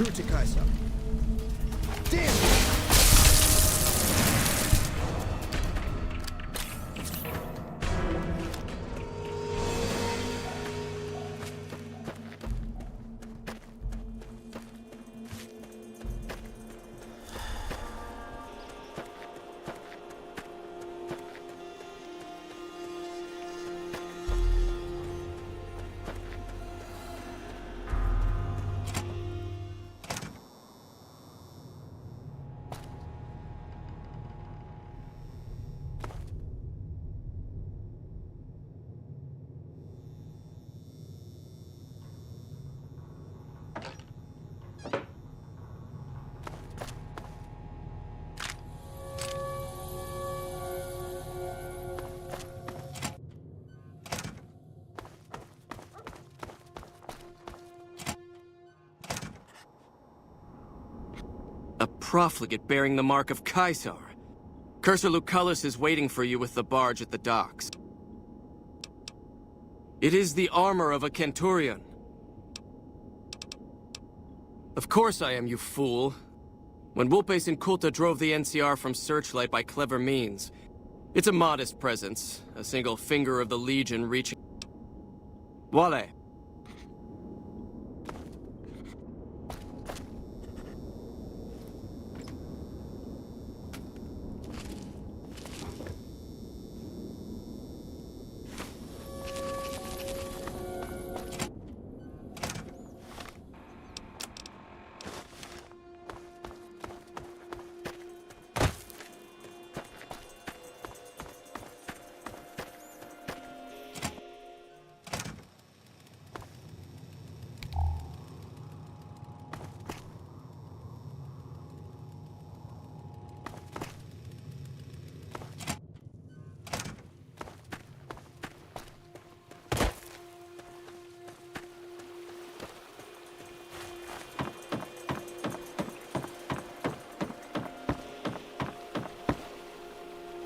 True to Kaiser. Damn! A profligate bearing the mark of Caesar. Cursor Lucullus is waiting for you with the barge at the docks. It is the armor of a Centurion. Of course I am, you fool. When Vulpes and Culta drove the NCR from Searchlight by clever means, it's a modest presence, a single finger of the Legion reaching... Voila.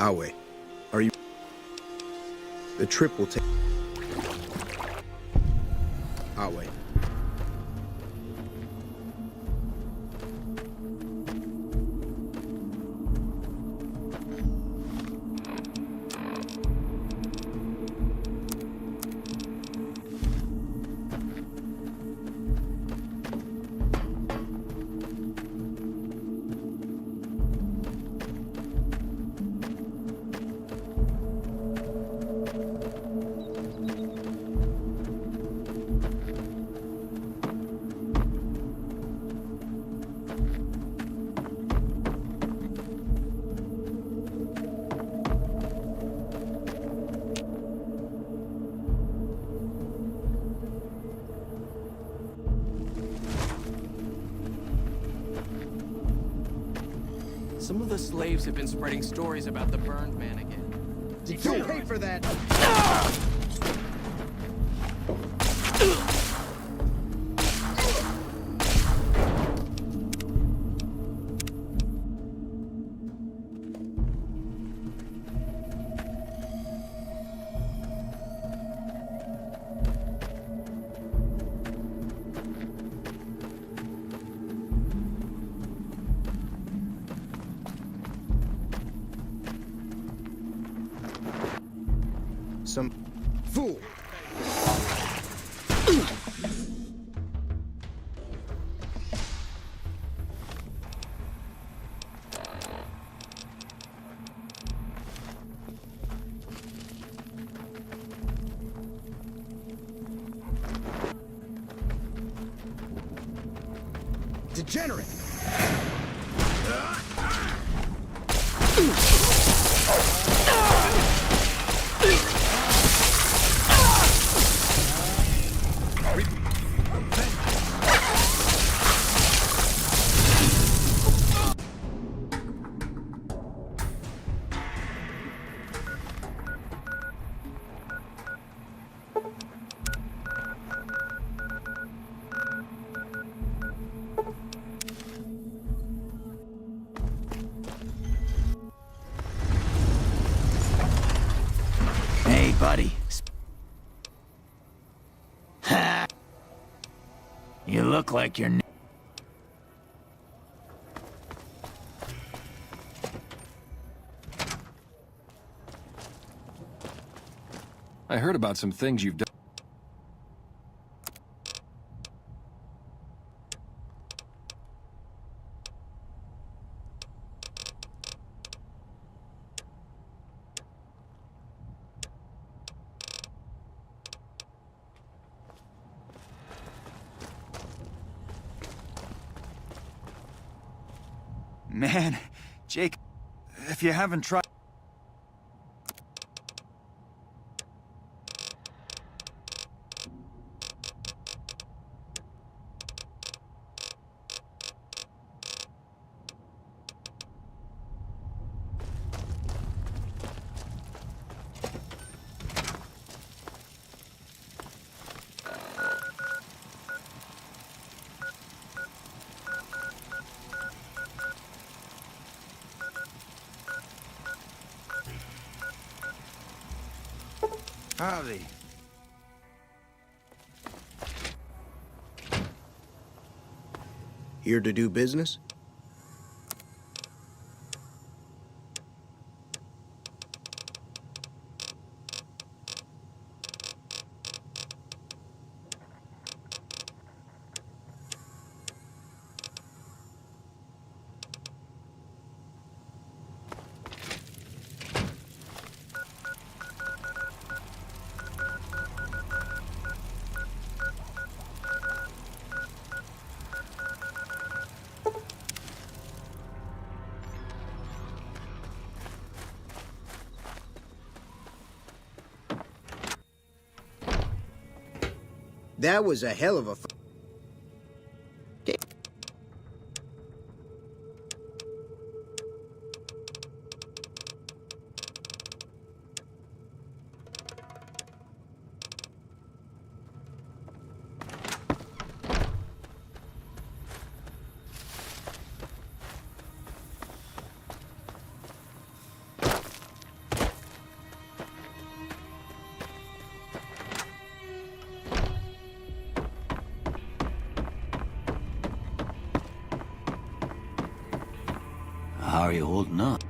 I'll wait. Are you... The trip will take... I'll wait. Some of the slaves have been spreading stories about the burned man again. You'll pay for that! Some fool. Degenerate. Hey, buddy. Ha! You look like you're... I heard about some things you've done. Man, Jake, if you haven't tried... Howdy. Here to do business? That was a hell of a... How are you holding up?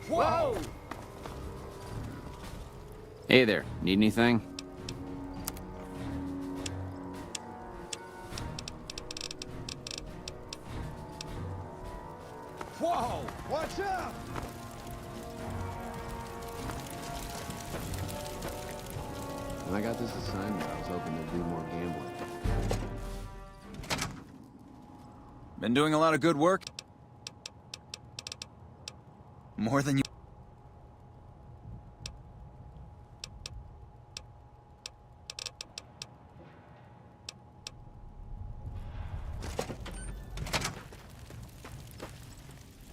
Whoa! Hey there, need anything? Whoa! Watch out! When I got this assignment, I was hoping to do more gambling. Been doing a lot of good work? More than you...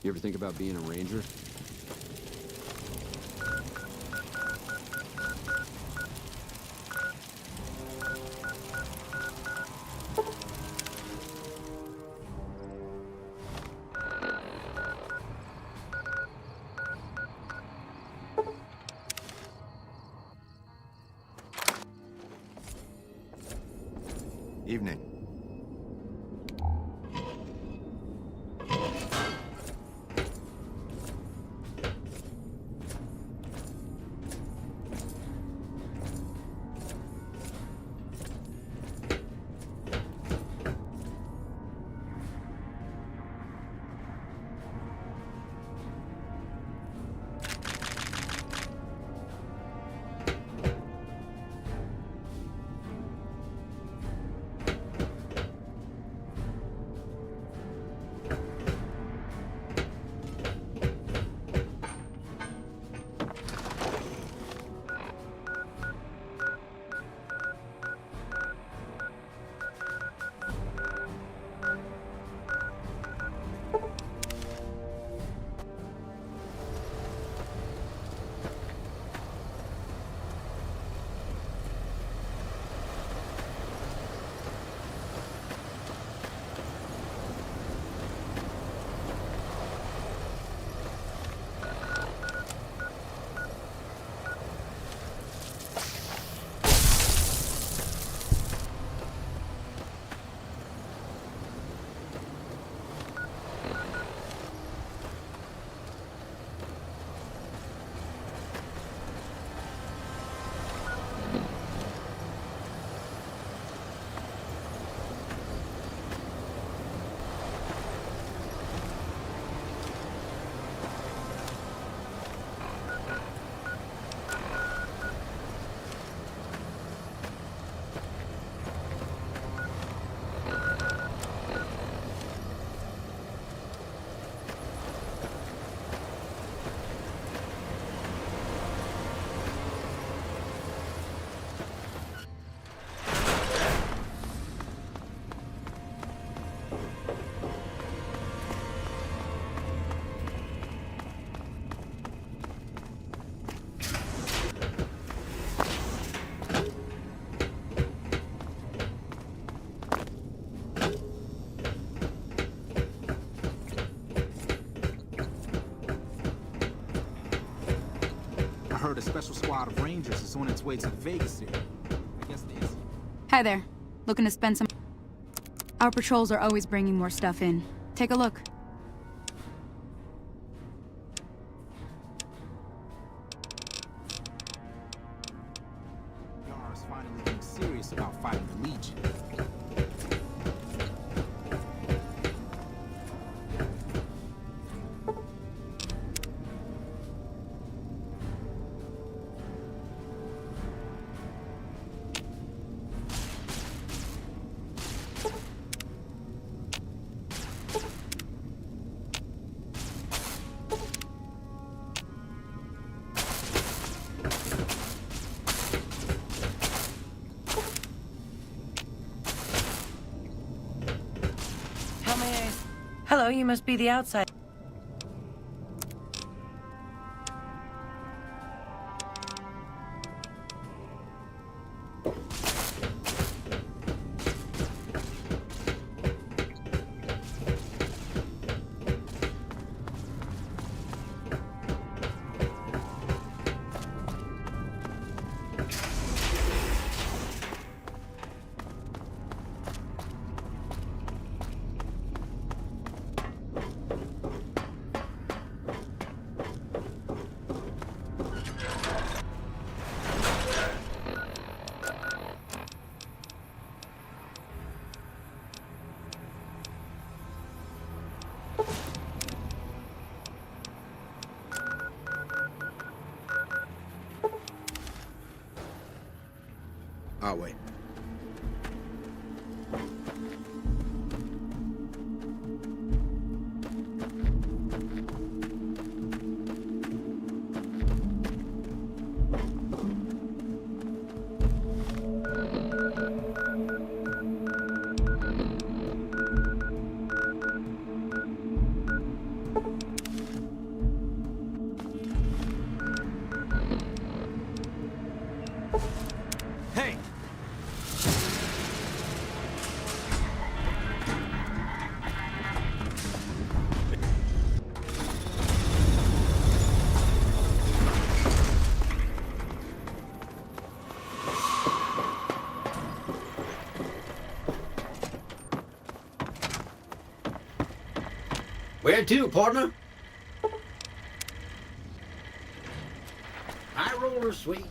You ever think about being a ranger? Evening. heard a special squad of Rangers is on its way to the Vegas area. I guess they... Hi there. Looking to spend some... Our patrols are always bringing more stuff in. Take a look. Yar's finally getting serious about fighting the Legion. Hello, you must be the outside. I'll wait. Hey! Where to, partner? High roller, sweet.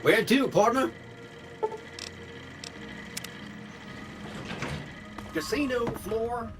Where to, partner? Casino floor.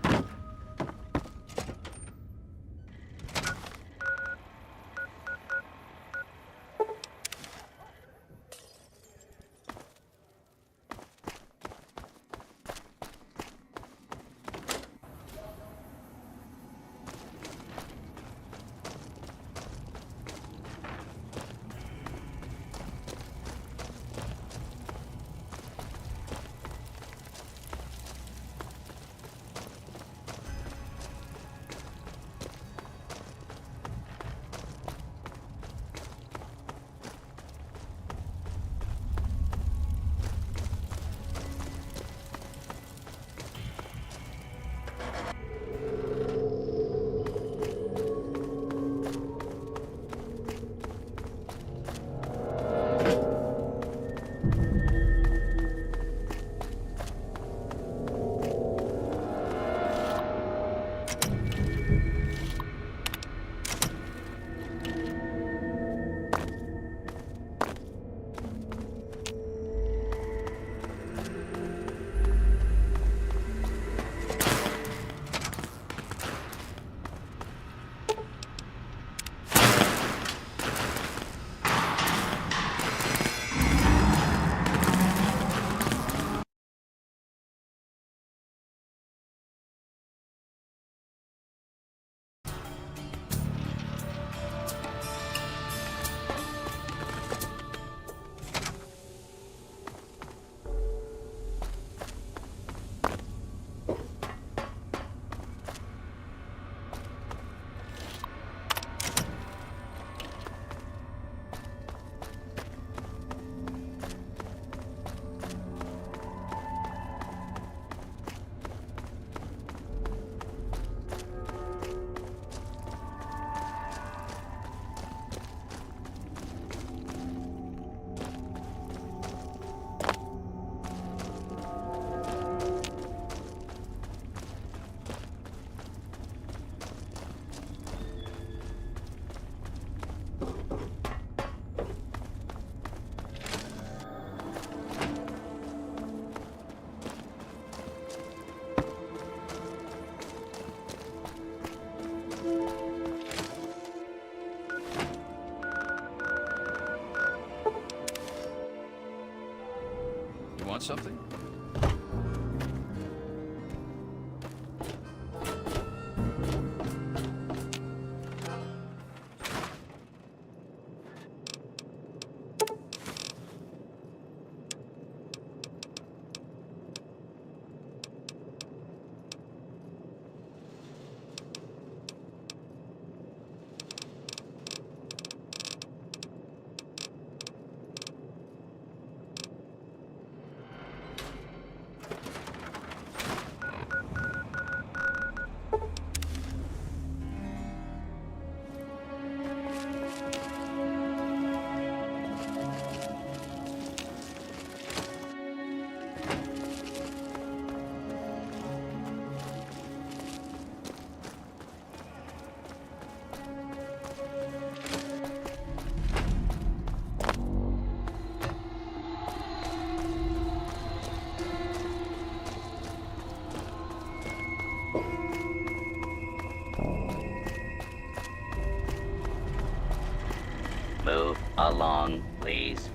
want something? Move along, please.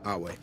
I'll wait.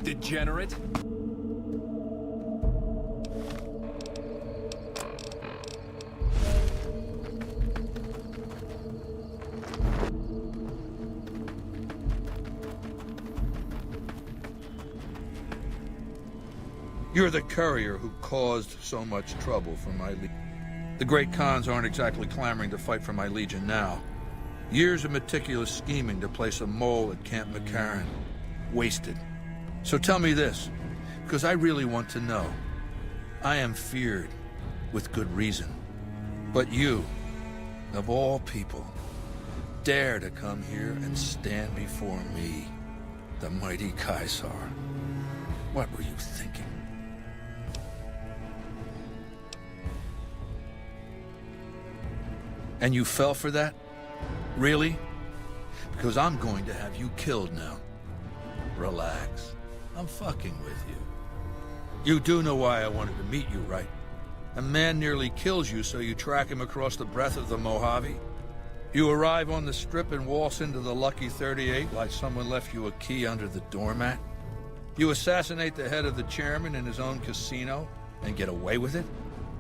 Degenerate. You're the courier who caused so much trouble for my legion. The great Khans aren't exactly clamoring to fight for my legion now. Years of meticulous scheming to place a mole at Camp McCarran. Wasted. So tell me this, because I really want to know. I am feared, with good reason. But you, of all people, dare to come here and stand before me, the mighty Caesar. What were you thinking? And you fell for that? Really? Because I'm going to have you killed now. Relax. I'm fucking with you. You do know why I wanted to meet you, right? A man nearly kills you, so you track him across the breadth of the Mojave. You arrive on the strip and waltz into the Lucky 38 like someone left you a key under the doormat. You assassinate the head of the chairman in his own casino and get away with it.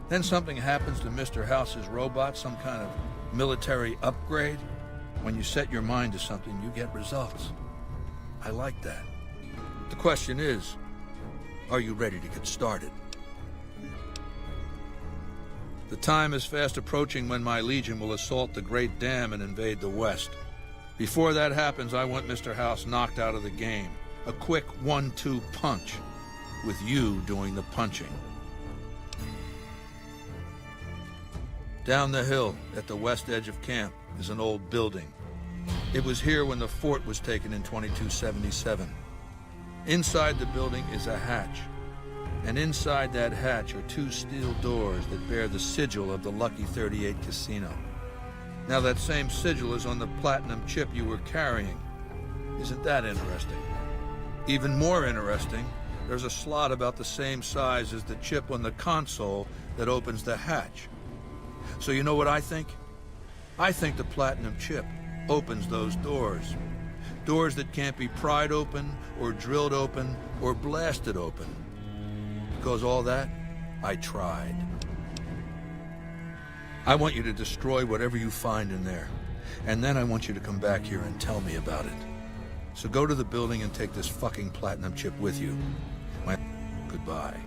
Then something happens to Mr. House's robot, some kind of military upgrade. When you set your mind to something, you get results. I like that. The question is, are you ready to get started? The time is fast approaching when my Legion will assault the Great Dam and invade the West. Before that happens, I want Mr. House knocked out of the game. A quick 1-2 punch, with you doing the punching. Down the hill, at the west edge of camp, is an old building. It was here when the fort was taken in 2277. Inside the building is a hatch. And inside that hatch are 2 steel doors that bear the sigil of the Lucky 38 Casino. Now that same sigil is on the platinum chip you were carrying. Isn't that interesting? Even more interesting, there's a slot about the same size as the chip on the console that opens the hatch. So you know what I think? I think the platinum chip opens those doors. Doors that can't be pried open, or drilled open, or blasted open. Because all that, I tried. I want you to destroy whatever you find in there. And then I want you to come back here and tell me about it. So go to the building and take this fucking platinum chip with you. My goodbye.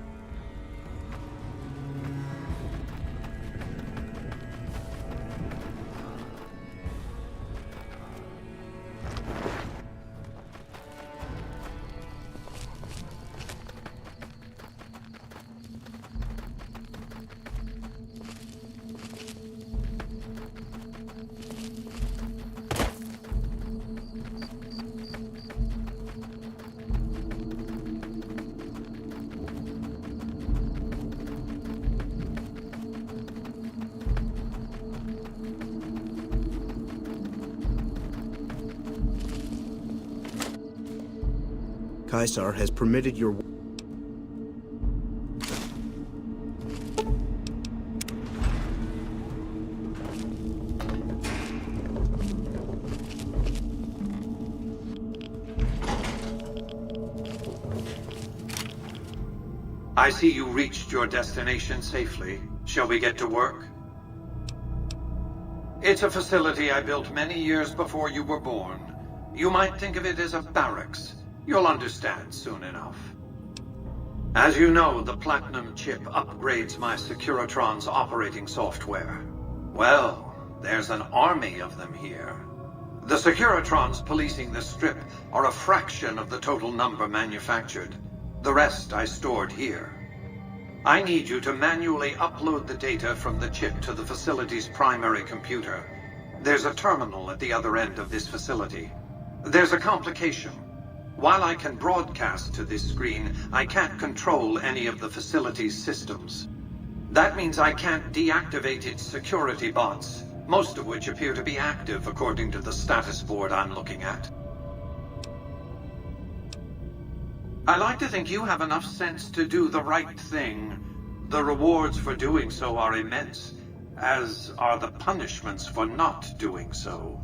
Caesar has permitted your... I see you reached your destination safely. Shall we get to work? It's a facility I built many years before you were born. You might think of it as a barracks. You'll understand soon enough. As you know, the Platinum chip upgrades my Securitron's operating software. Well, there's an army of them here. The Securitrons policing the Strip are a fraction of the total number manufactured. The rest I stored here. I need you to manually upload the data from the chip to the facility's primary computer. There's a terminal at the other end of this facility. There's a complication. While I can broadcast to this screen, I can't control any of the facility's systems. That means I can't deactivate its security bots, most of which appear to be active according to the status board I'm looking at. I like to think you have enough sense to do the right thing. The rewards for doing so are immense, as are the punishments for not doing so.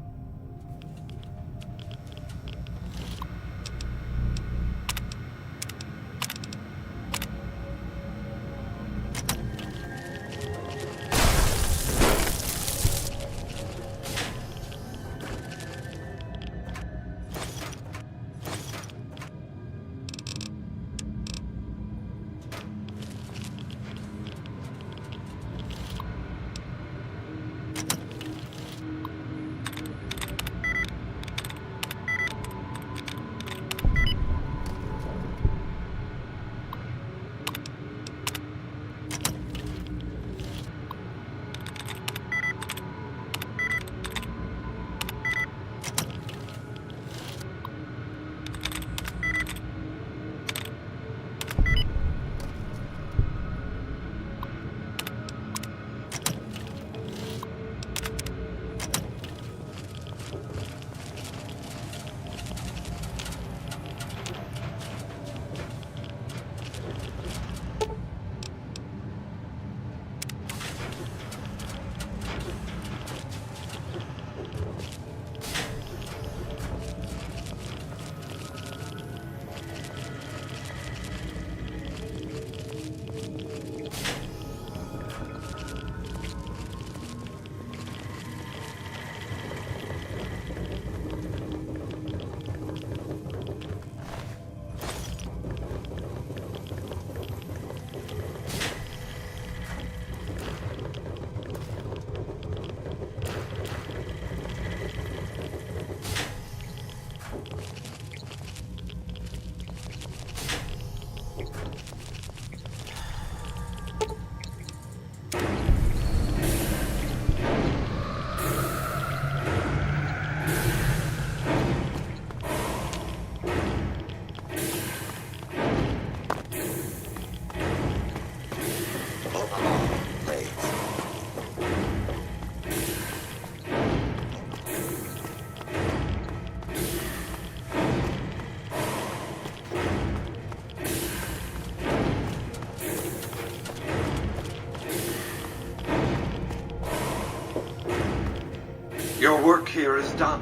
here is done.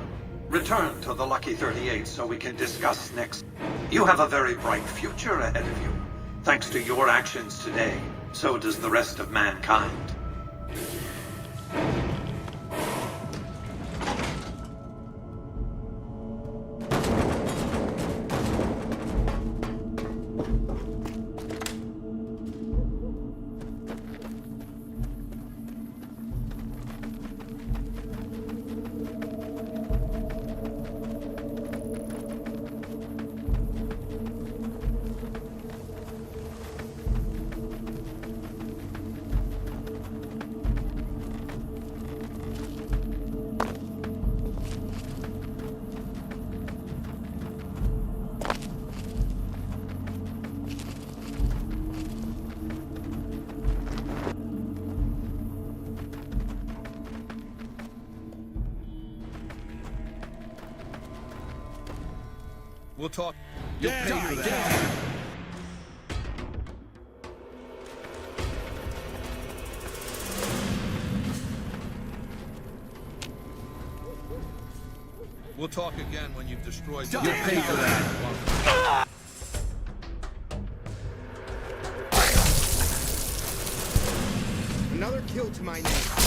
Return to the Lucky 38 so we can discuss next. You have a very bright future ahead of you. Thanks to your actions today, so does the rest of mankind. We'll talk. You'll pay for that. We'll talk again when you've destroyed. You'll pay for that. Another kill to my name.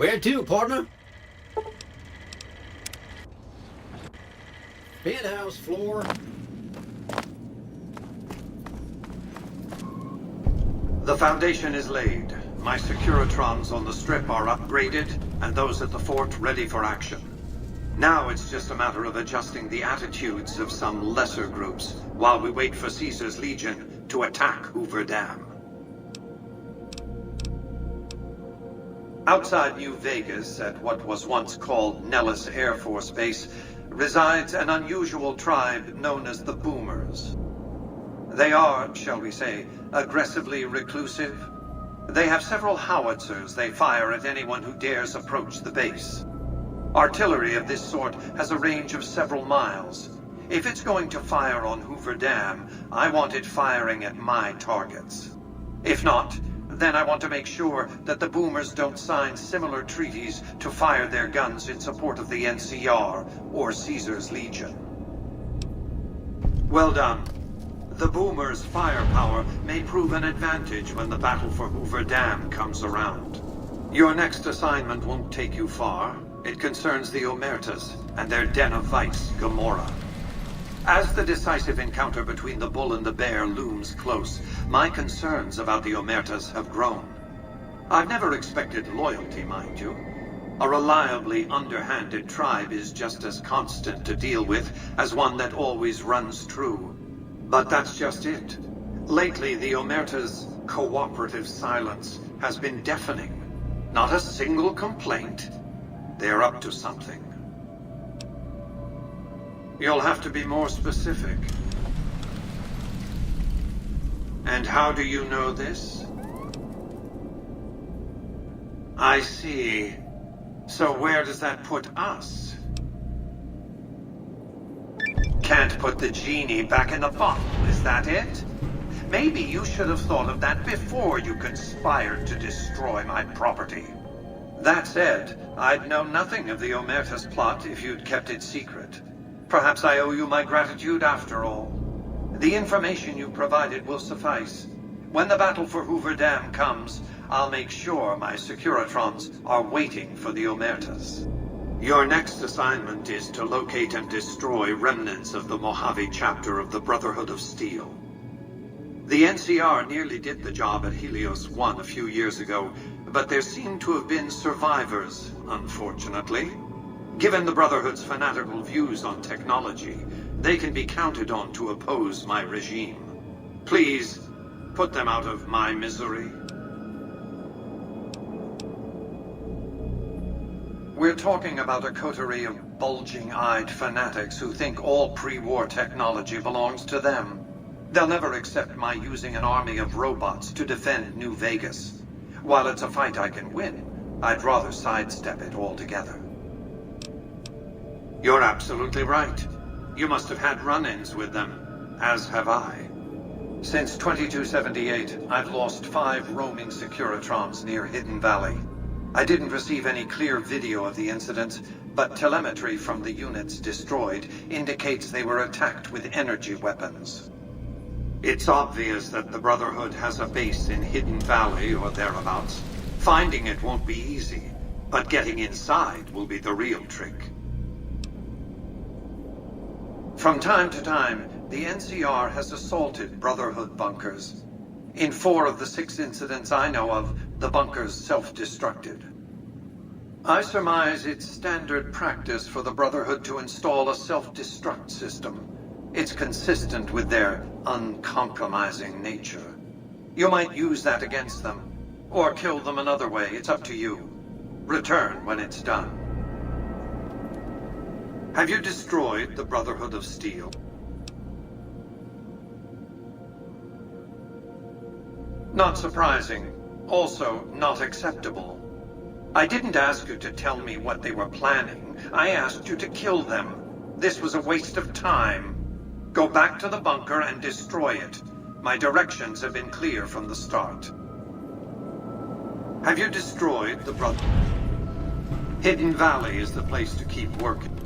Where to, partner? Penthouse floor. The foundation is laid. My Securitrons on the strip are upgraded, and those at the fort ready for action. Now it's just a matter of adjusting the attitudes of some lesser groups while we wait for Caesar's Legion to attack Hoover Dam. Outside New Vegas, at what was once called Nellis Air Force Base, resides an unusual tribe known as the Boomers. They are, shall we say, aggressively reclusive. They have several howitzers they fire at anyone who dares approach the base. Artillery of this sort has a range of several miles. If it's going to fire on Hoover Dam, I want it firing at my targets. If not, then I want to make sure that the Boomers don't sign similar treaties to fire their guns in support of the NCR or Caesar's Legion. Well done. The Boomers' firepower may prove an advantage when the battle for Hoover Dam comes around. Your next assignment won't take you far. It concerns the Omertas and their den of vice, Gomorrah. As the decisive encounter between the bull and the bear looms close, my concerns about the Omertas have grown. I've never expected loyalty, mind you. A reliably underhanded tribe is just as constant to deal with as one that always runs true. But that's just it. Lately, the Omerta's cooperative silence has been deafening. Not a single complaint. They're up to something. You'll have to be more specific. And how do you know this? I see. So where does that put us? Can't put the genie back in the bottle, is that it? Maybe you should have thought of that before you conspired to destroy my property. That said, I'd know nothing of the Omerta's plot if you'd kept it secret. Perhaps I owe you my gratitude after all. The information you provided will suffice. When the battle for Hoover Dam comes, I'll make sure my Securitrons are waiting for the Omertas. Your next assignment is to locate and destroy remnants of the Mojave chapter of the Brotherhood of Steel. The NCR nearly did the job at Helios 1 a few years ago, but there seem to have been survivors, unfortunately. Given the Brotherhood's fanatical views on technology, they can be counted on to oppose my regime. Please, put them out of my misery. We're talking about a coterie of bulging-eyed fanatics who think all pre-war technology belongs to them. They'll never accept my using an army of robots to defend New Vegas. While it's a fight I can win, I'd rather sidestep it altogether. You're absolutely right. You must have had run-ins with them, as have I. Since 2278, I've lost 5 roaming Securitrons near Hidden Valley. I didn't receive any clear video of the incident, but telemetry from the units destroyed indicates they were attacked with energy weapons. It's obvious that the Brotherhood has a base in Hidden Valley or thereabouts. Finding it won't be easy, but getting inside will be the real trick. From time to time, the NCR has assaulted Brotherhood bunkers. In 4 of the 6 incidents I know of, the bunkers self-destructed. I surmise it's standard practice for the Brotherhood to install a self-destruct system. It's consistent with their uncompromising nature. You might use that against them, or kill them another way. It's up to you. Return when it's done. Have you destroyed the Brotherhood of Steel? Not surprising. Also, not acceptable. I didn't ask you to tell me what they were planning. I asked you to kill them. This was a waste of time. Go back to the bunker and destroy it. My directions have been clear from the start. Have you destroyed the Hidden Valley is the place to keep working.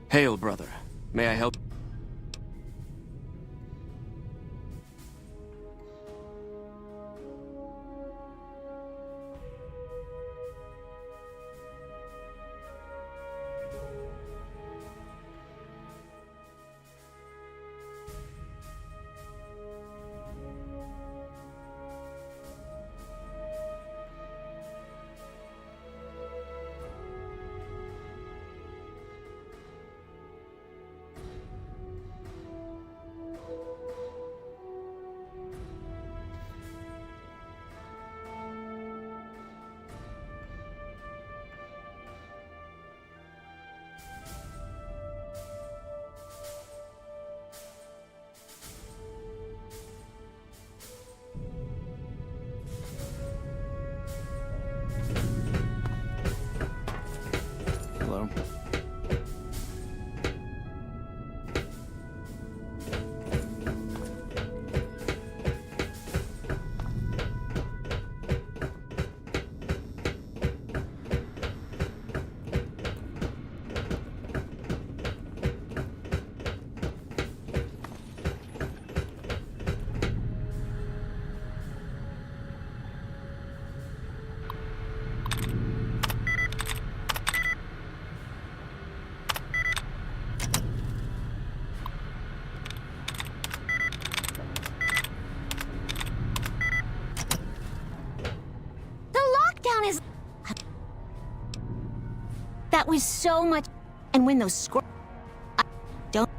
Hail, brother. May I help? town is... That was so much... And when those don't...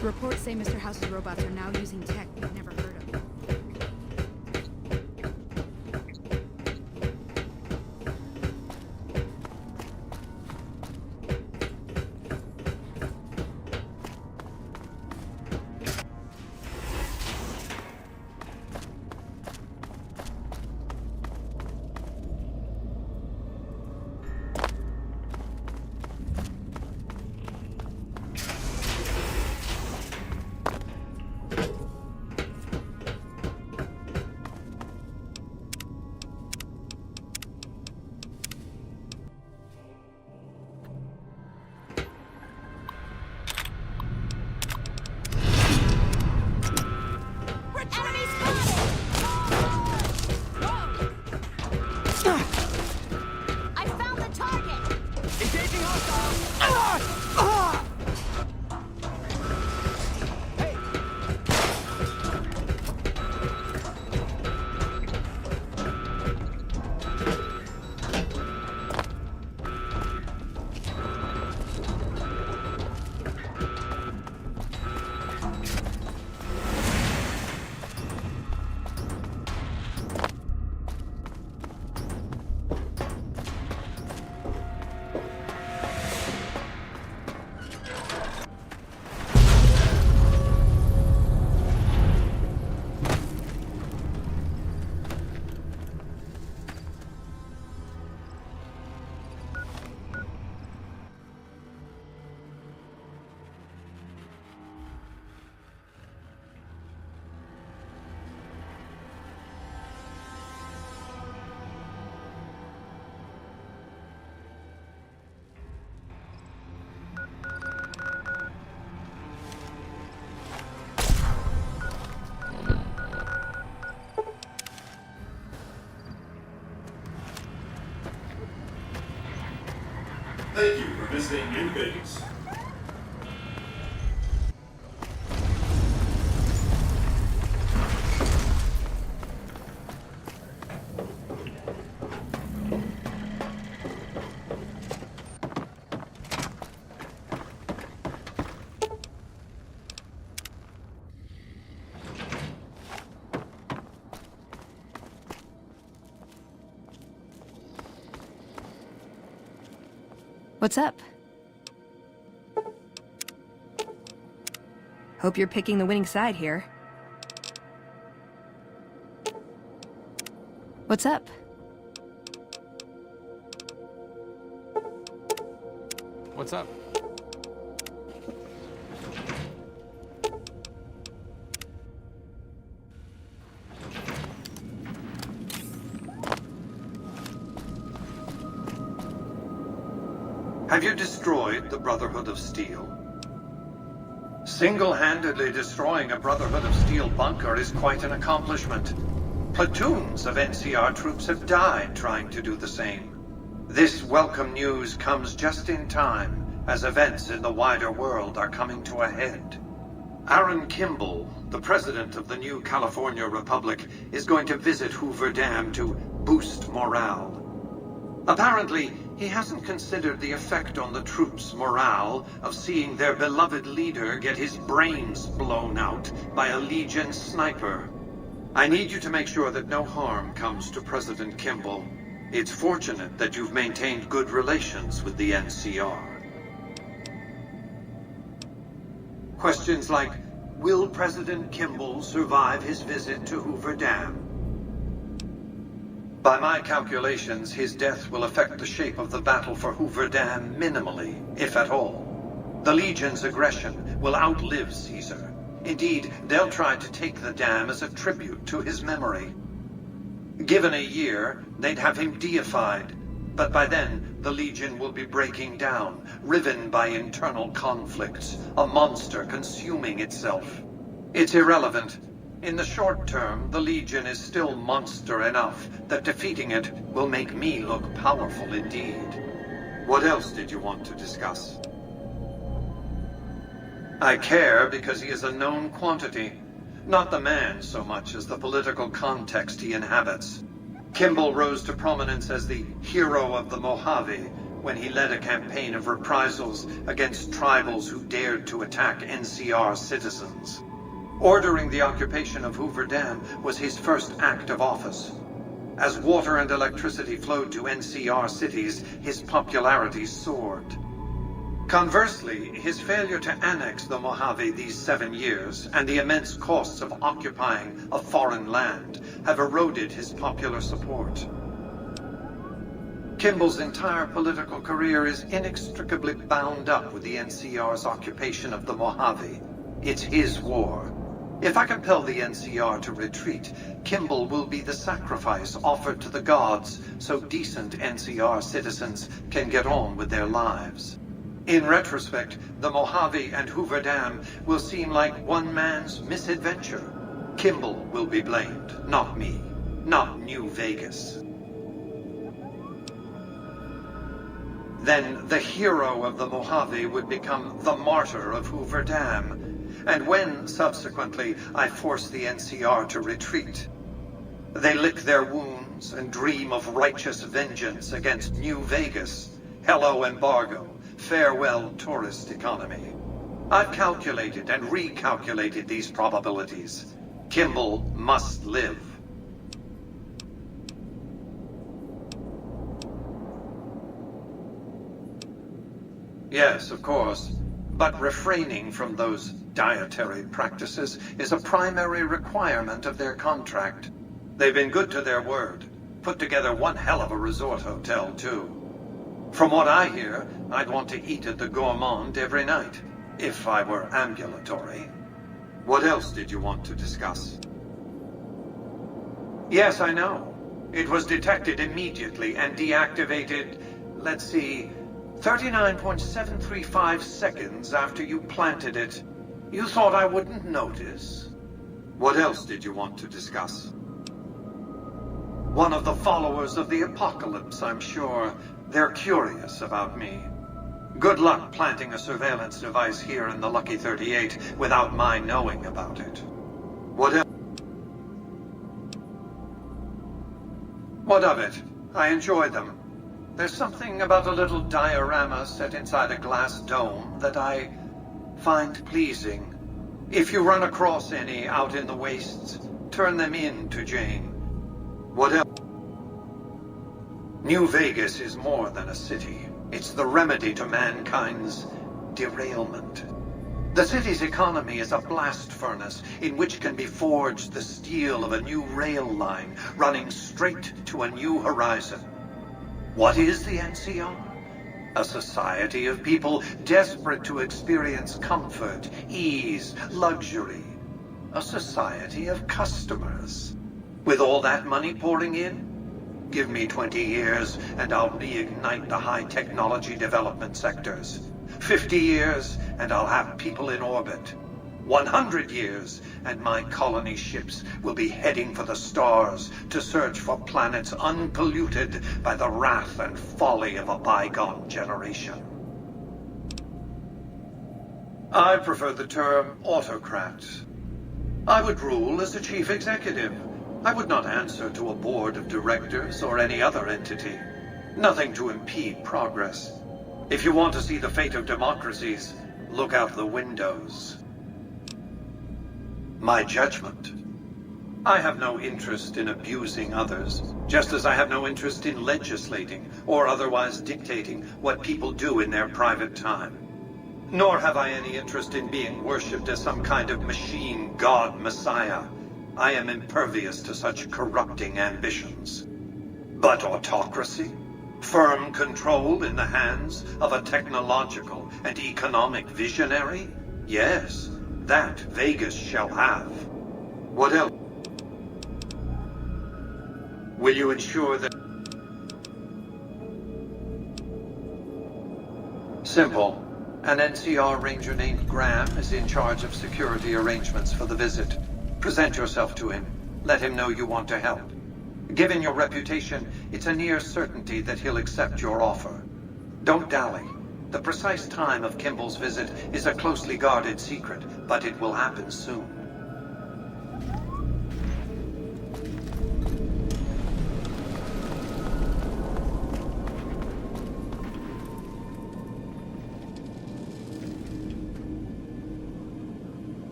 Reports say Mr. House's robots are now using tech we've never heard of. Thank you for visiting New Vegas. What's up? Hope you're picking the winning side here. What's up? What's up? Have you destroyed the Brotherhood of Steel? Single-handedly destroying a Brotherhood of Steel bunker is quite an accomplishment. Platoons of NCR troops have died trying to do the same. This welcome news comes just in time, as events in the wider world are coming to a head. Aaron Kimball, the president of the new California Republic is going to visit Hoover Dam to boost morale. Apparently, he hasn't considered the effect on the troops' morale of seeing their beloved leader get his brains blown out by a Legion sniper. I need you to make sure that no harm comes to President Kimball. It's fortunate that you've maintained good relations with the NCR. Questions like, will President Kimball survive his visit to Hoover Dam? By my calculations, his death will affect the shape of the battle for Hoover Dam minimally, if at all. The Legion's aggression will outlive Caesar. Indeed, they'll try to take the dam as a tribute to his memory. Given a year, they'd have him deified. But by then, the Legion will be breaking down, riven by internal conflicts, a monster consuming itself. It's irrelevant. In the short term, the Legion is still monster enough that defeating it will make me look powerful indeed. What else did you want to discuss? I care because he is a known quantity. Not the man so much as the political context he inhabits. Kimball rose to prominence as the hero of the Mojave when he led a campaign of reprisals against tribals who dared to attack NCR citizens. Ordering the occupation of Hoover Dam was his first act of office. As water and electricity flowed to NCR cities, his popularity soared. Conversely, his failure to annex the Mojave these 7 years and the immense costs of occupying a foreign land have eroded his popular support. Kimball's entire political career is inextricably bound up with the NCR's occupation of the Mojave. It's his war. If I compel the NCR to retreat, Kimball will be the sacrifice offered to the gods so decent NCR citizens can get on with their lives. In retrospect, the Mojave and Hoover Dam will seem like one man's misadventure. Kimball will be blamed, not me, not New Vegas. Then the hero of the Mojave would become the martyr of Hoover Dam. And when, subsequently, I force the NCR to retreat, they lick their wounds and dream of righteous vengeance against New Vegas. Hello, embargo. Farewell, tourist economy. I've calculated and recalculated these probabilities. Kimball must live. Yes, of course. But refraining from those dietary practices is a primary requirement of their contract. They've been good to their word. Put together one hell of a resort hotel, too. From what I hear, I'd want to eat at the Gourmand every night, if I were ambulatory. What else did you want to discuss? Yes, I know. It was detected immediately and deactivated, let's see, 39.735 seconds after you planted it. You thought I wouldn't notice? What else did you want to discuss? One of the followers of the apocalypse, I'm sure. They're curious about me. Good luck planting a surveillance device here in the Lucky 38 without my knowing about it. What else? What of it? I enjoy them. There's something about a little diorama set inside a glass dome that I find pleasing. If you run across any out in the wastes, turn them in to Jane. What else? New Vegas is more than a city. It's the remedy to mankind's derailment. The city's economy is a blast furnace in which can be forged the steel of a new rail line running straight to a new horizon. What is the NCR? A society of people desperate to experience comfort, ease, luxury. A society of customers. With all that money pouring in, give me 20 years and I'll reignite the high technology development sectors. 50 years and I'll have people in orbit. 100 years and my colony ships will be heading for the stars to search for planets unpolluted by the wrath and folly of a bygone generation. I prefer the term autocrat. I would rule as the chief executive. I would not answer to a board of directors or any other entity. Nothing to impede progress. If you want to see the fate of democracies, look out the windows. My judgment. I have no interest in abusing others, just as I have no interest in legislating or otherwise dictating what people do in their private time. Nor have I any interest in being worshipped as some kind of machine god messiah. I am impervious to such corrupting ambitions. But autocracy? Firm control in the hands of a technological and economic visionary? Yes, that Vegas shall have. What else? Will you ensure that... Simple. An NCR ranger named Graham is in charge of security arrangements for the visit. Present yourself to him. Let him know you want to help. Given your reputation, it's a near certainty that he'll accept your offer. Don't dally. The precise time of Kimball's visit is a closely guarded secret, but it will happen soon.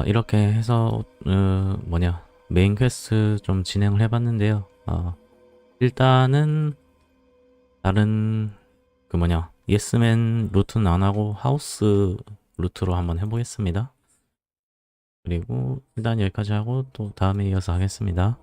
이렇게 해서 메인 퀘스트 좀 진행을 해봤는데요. 일단은 다른 예스맨 루트는 안 하고 하우스 루트로 한번 해보겠습니다. 그리고 일단 여기까지 하고 또 다음에 이어서 하겠습니다.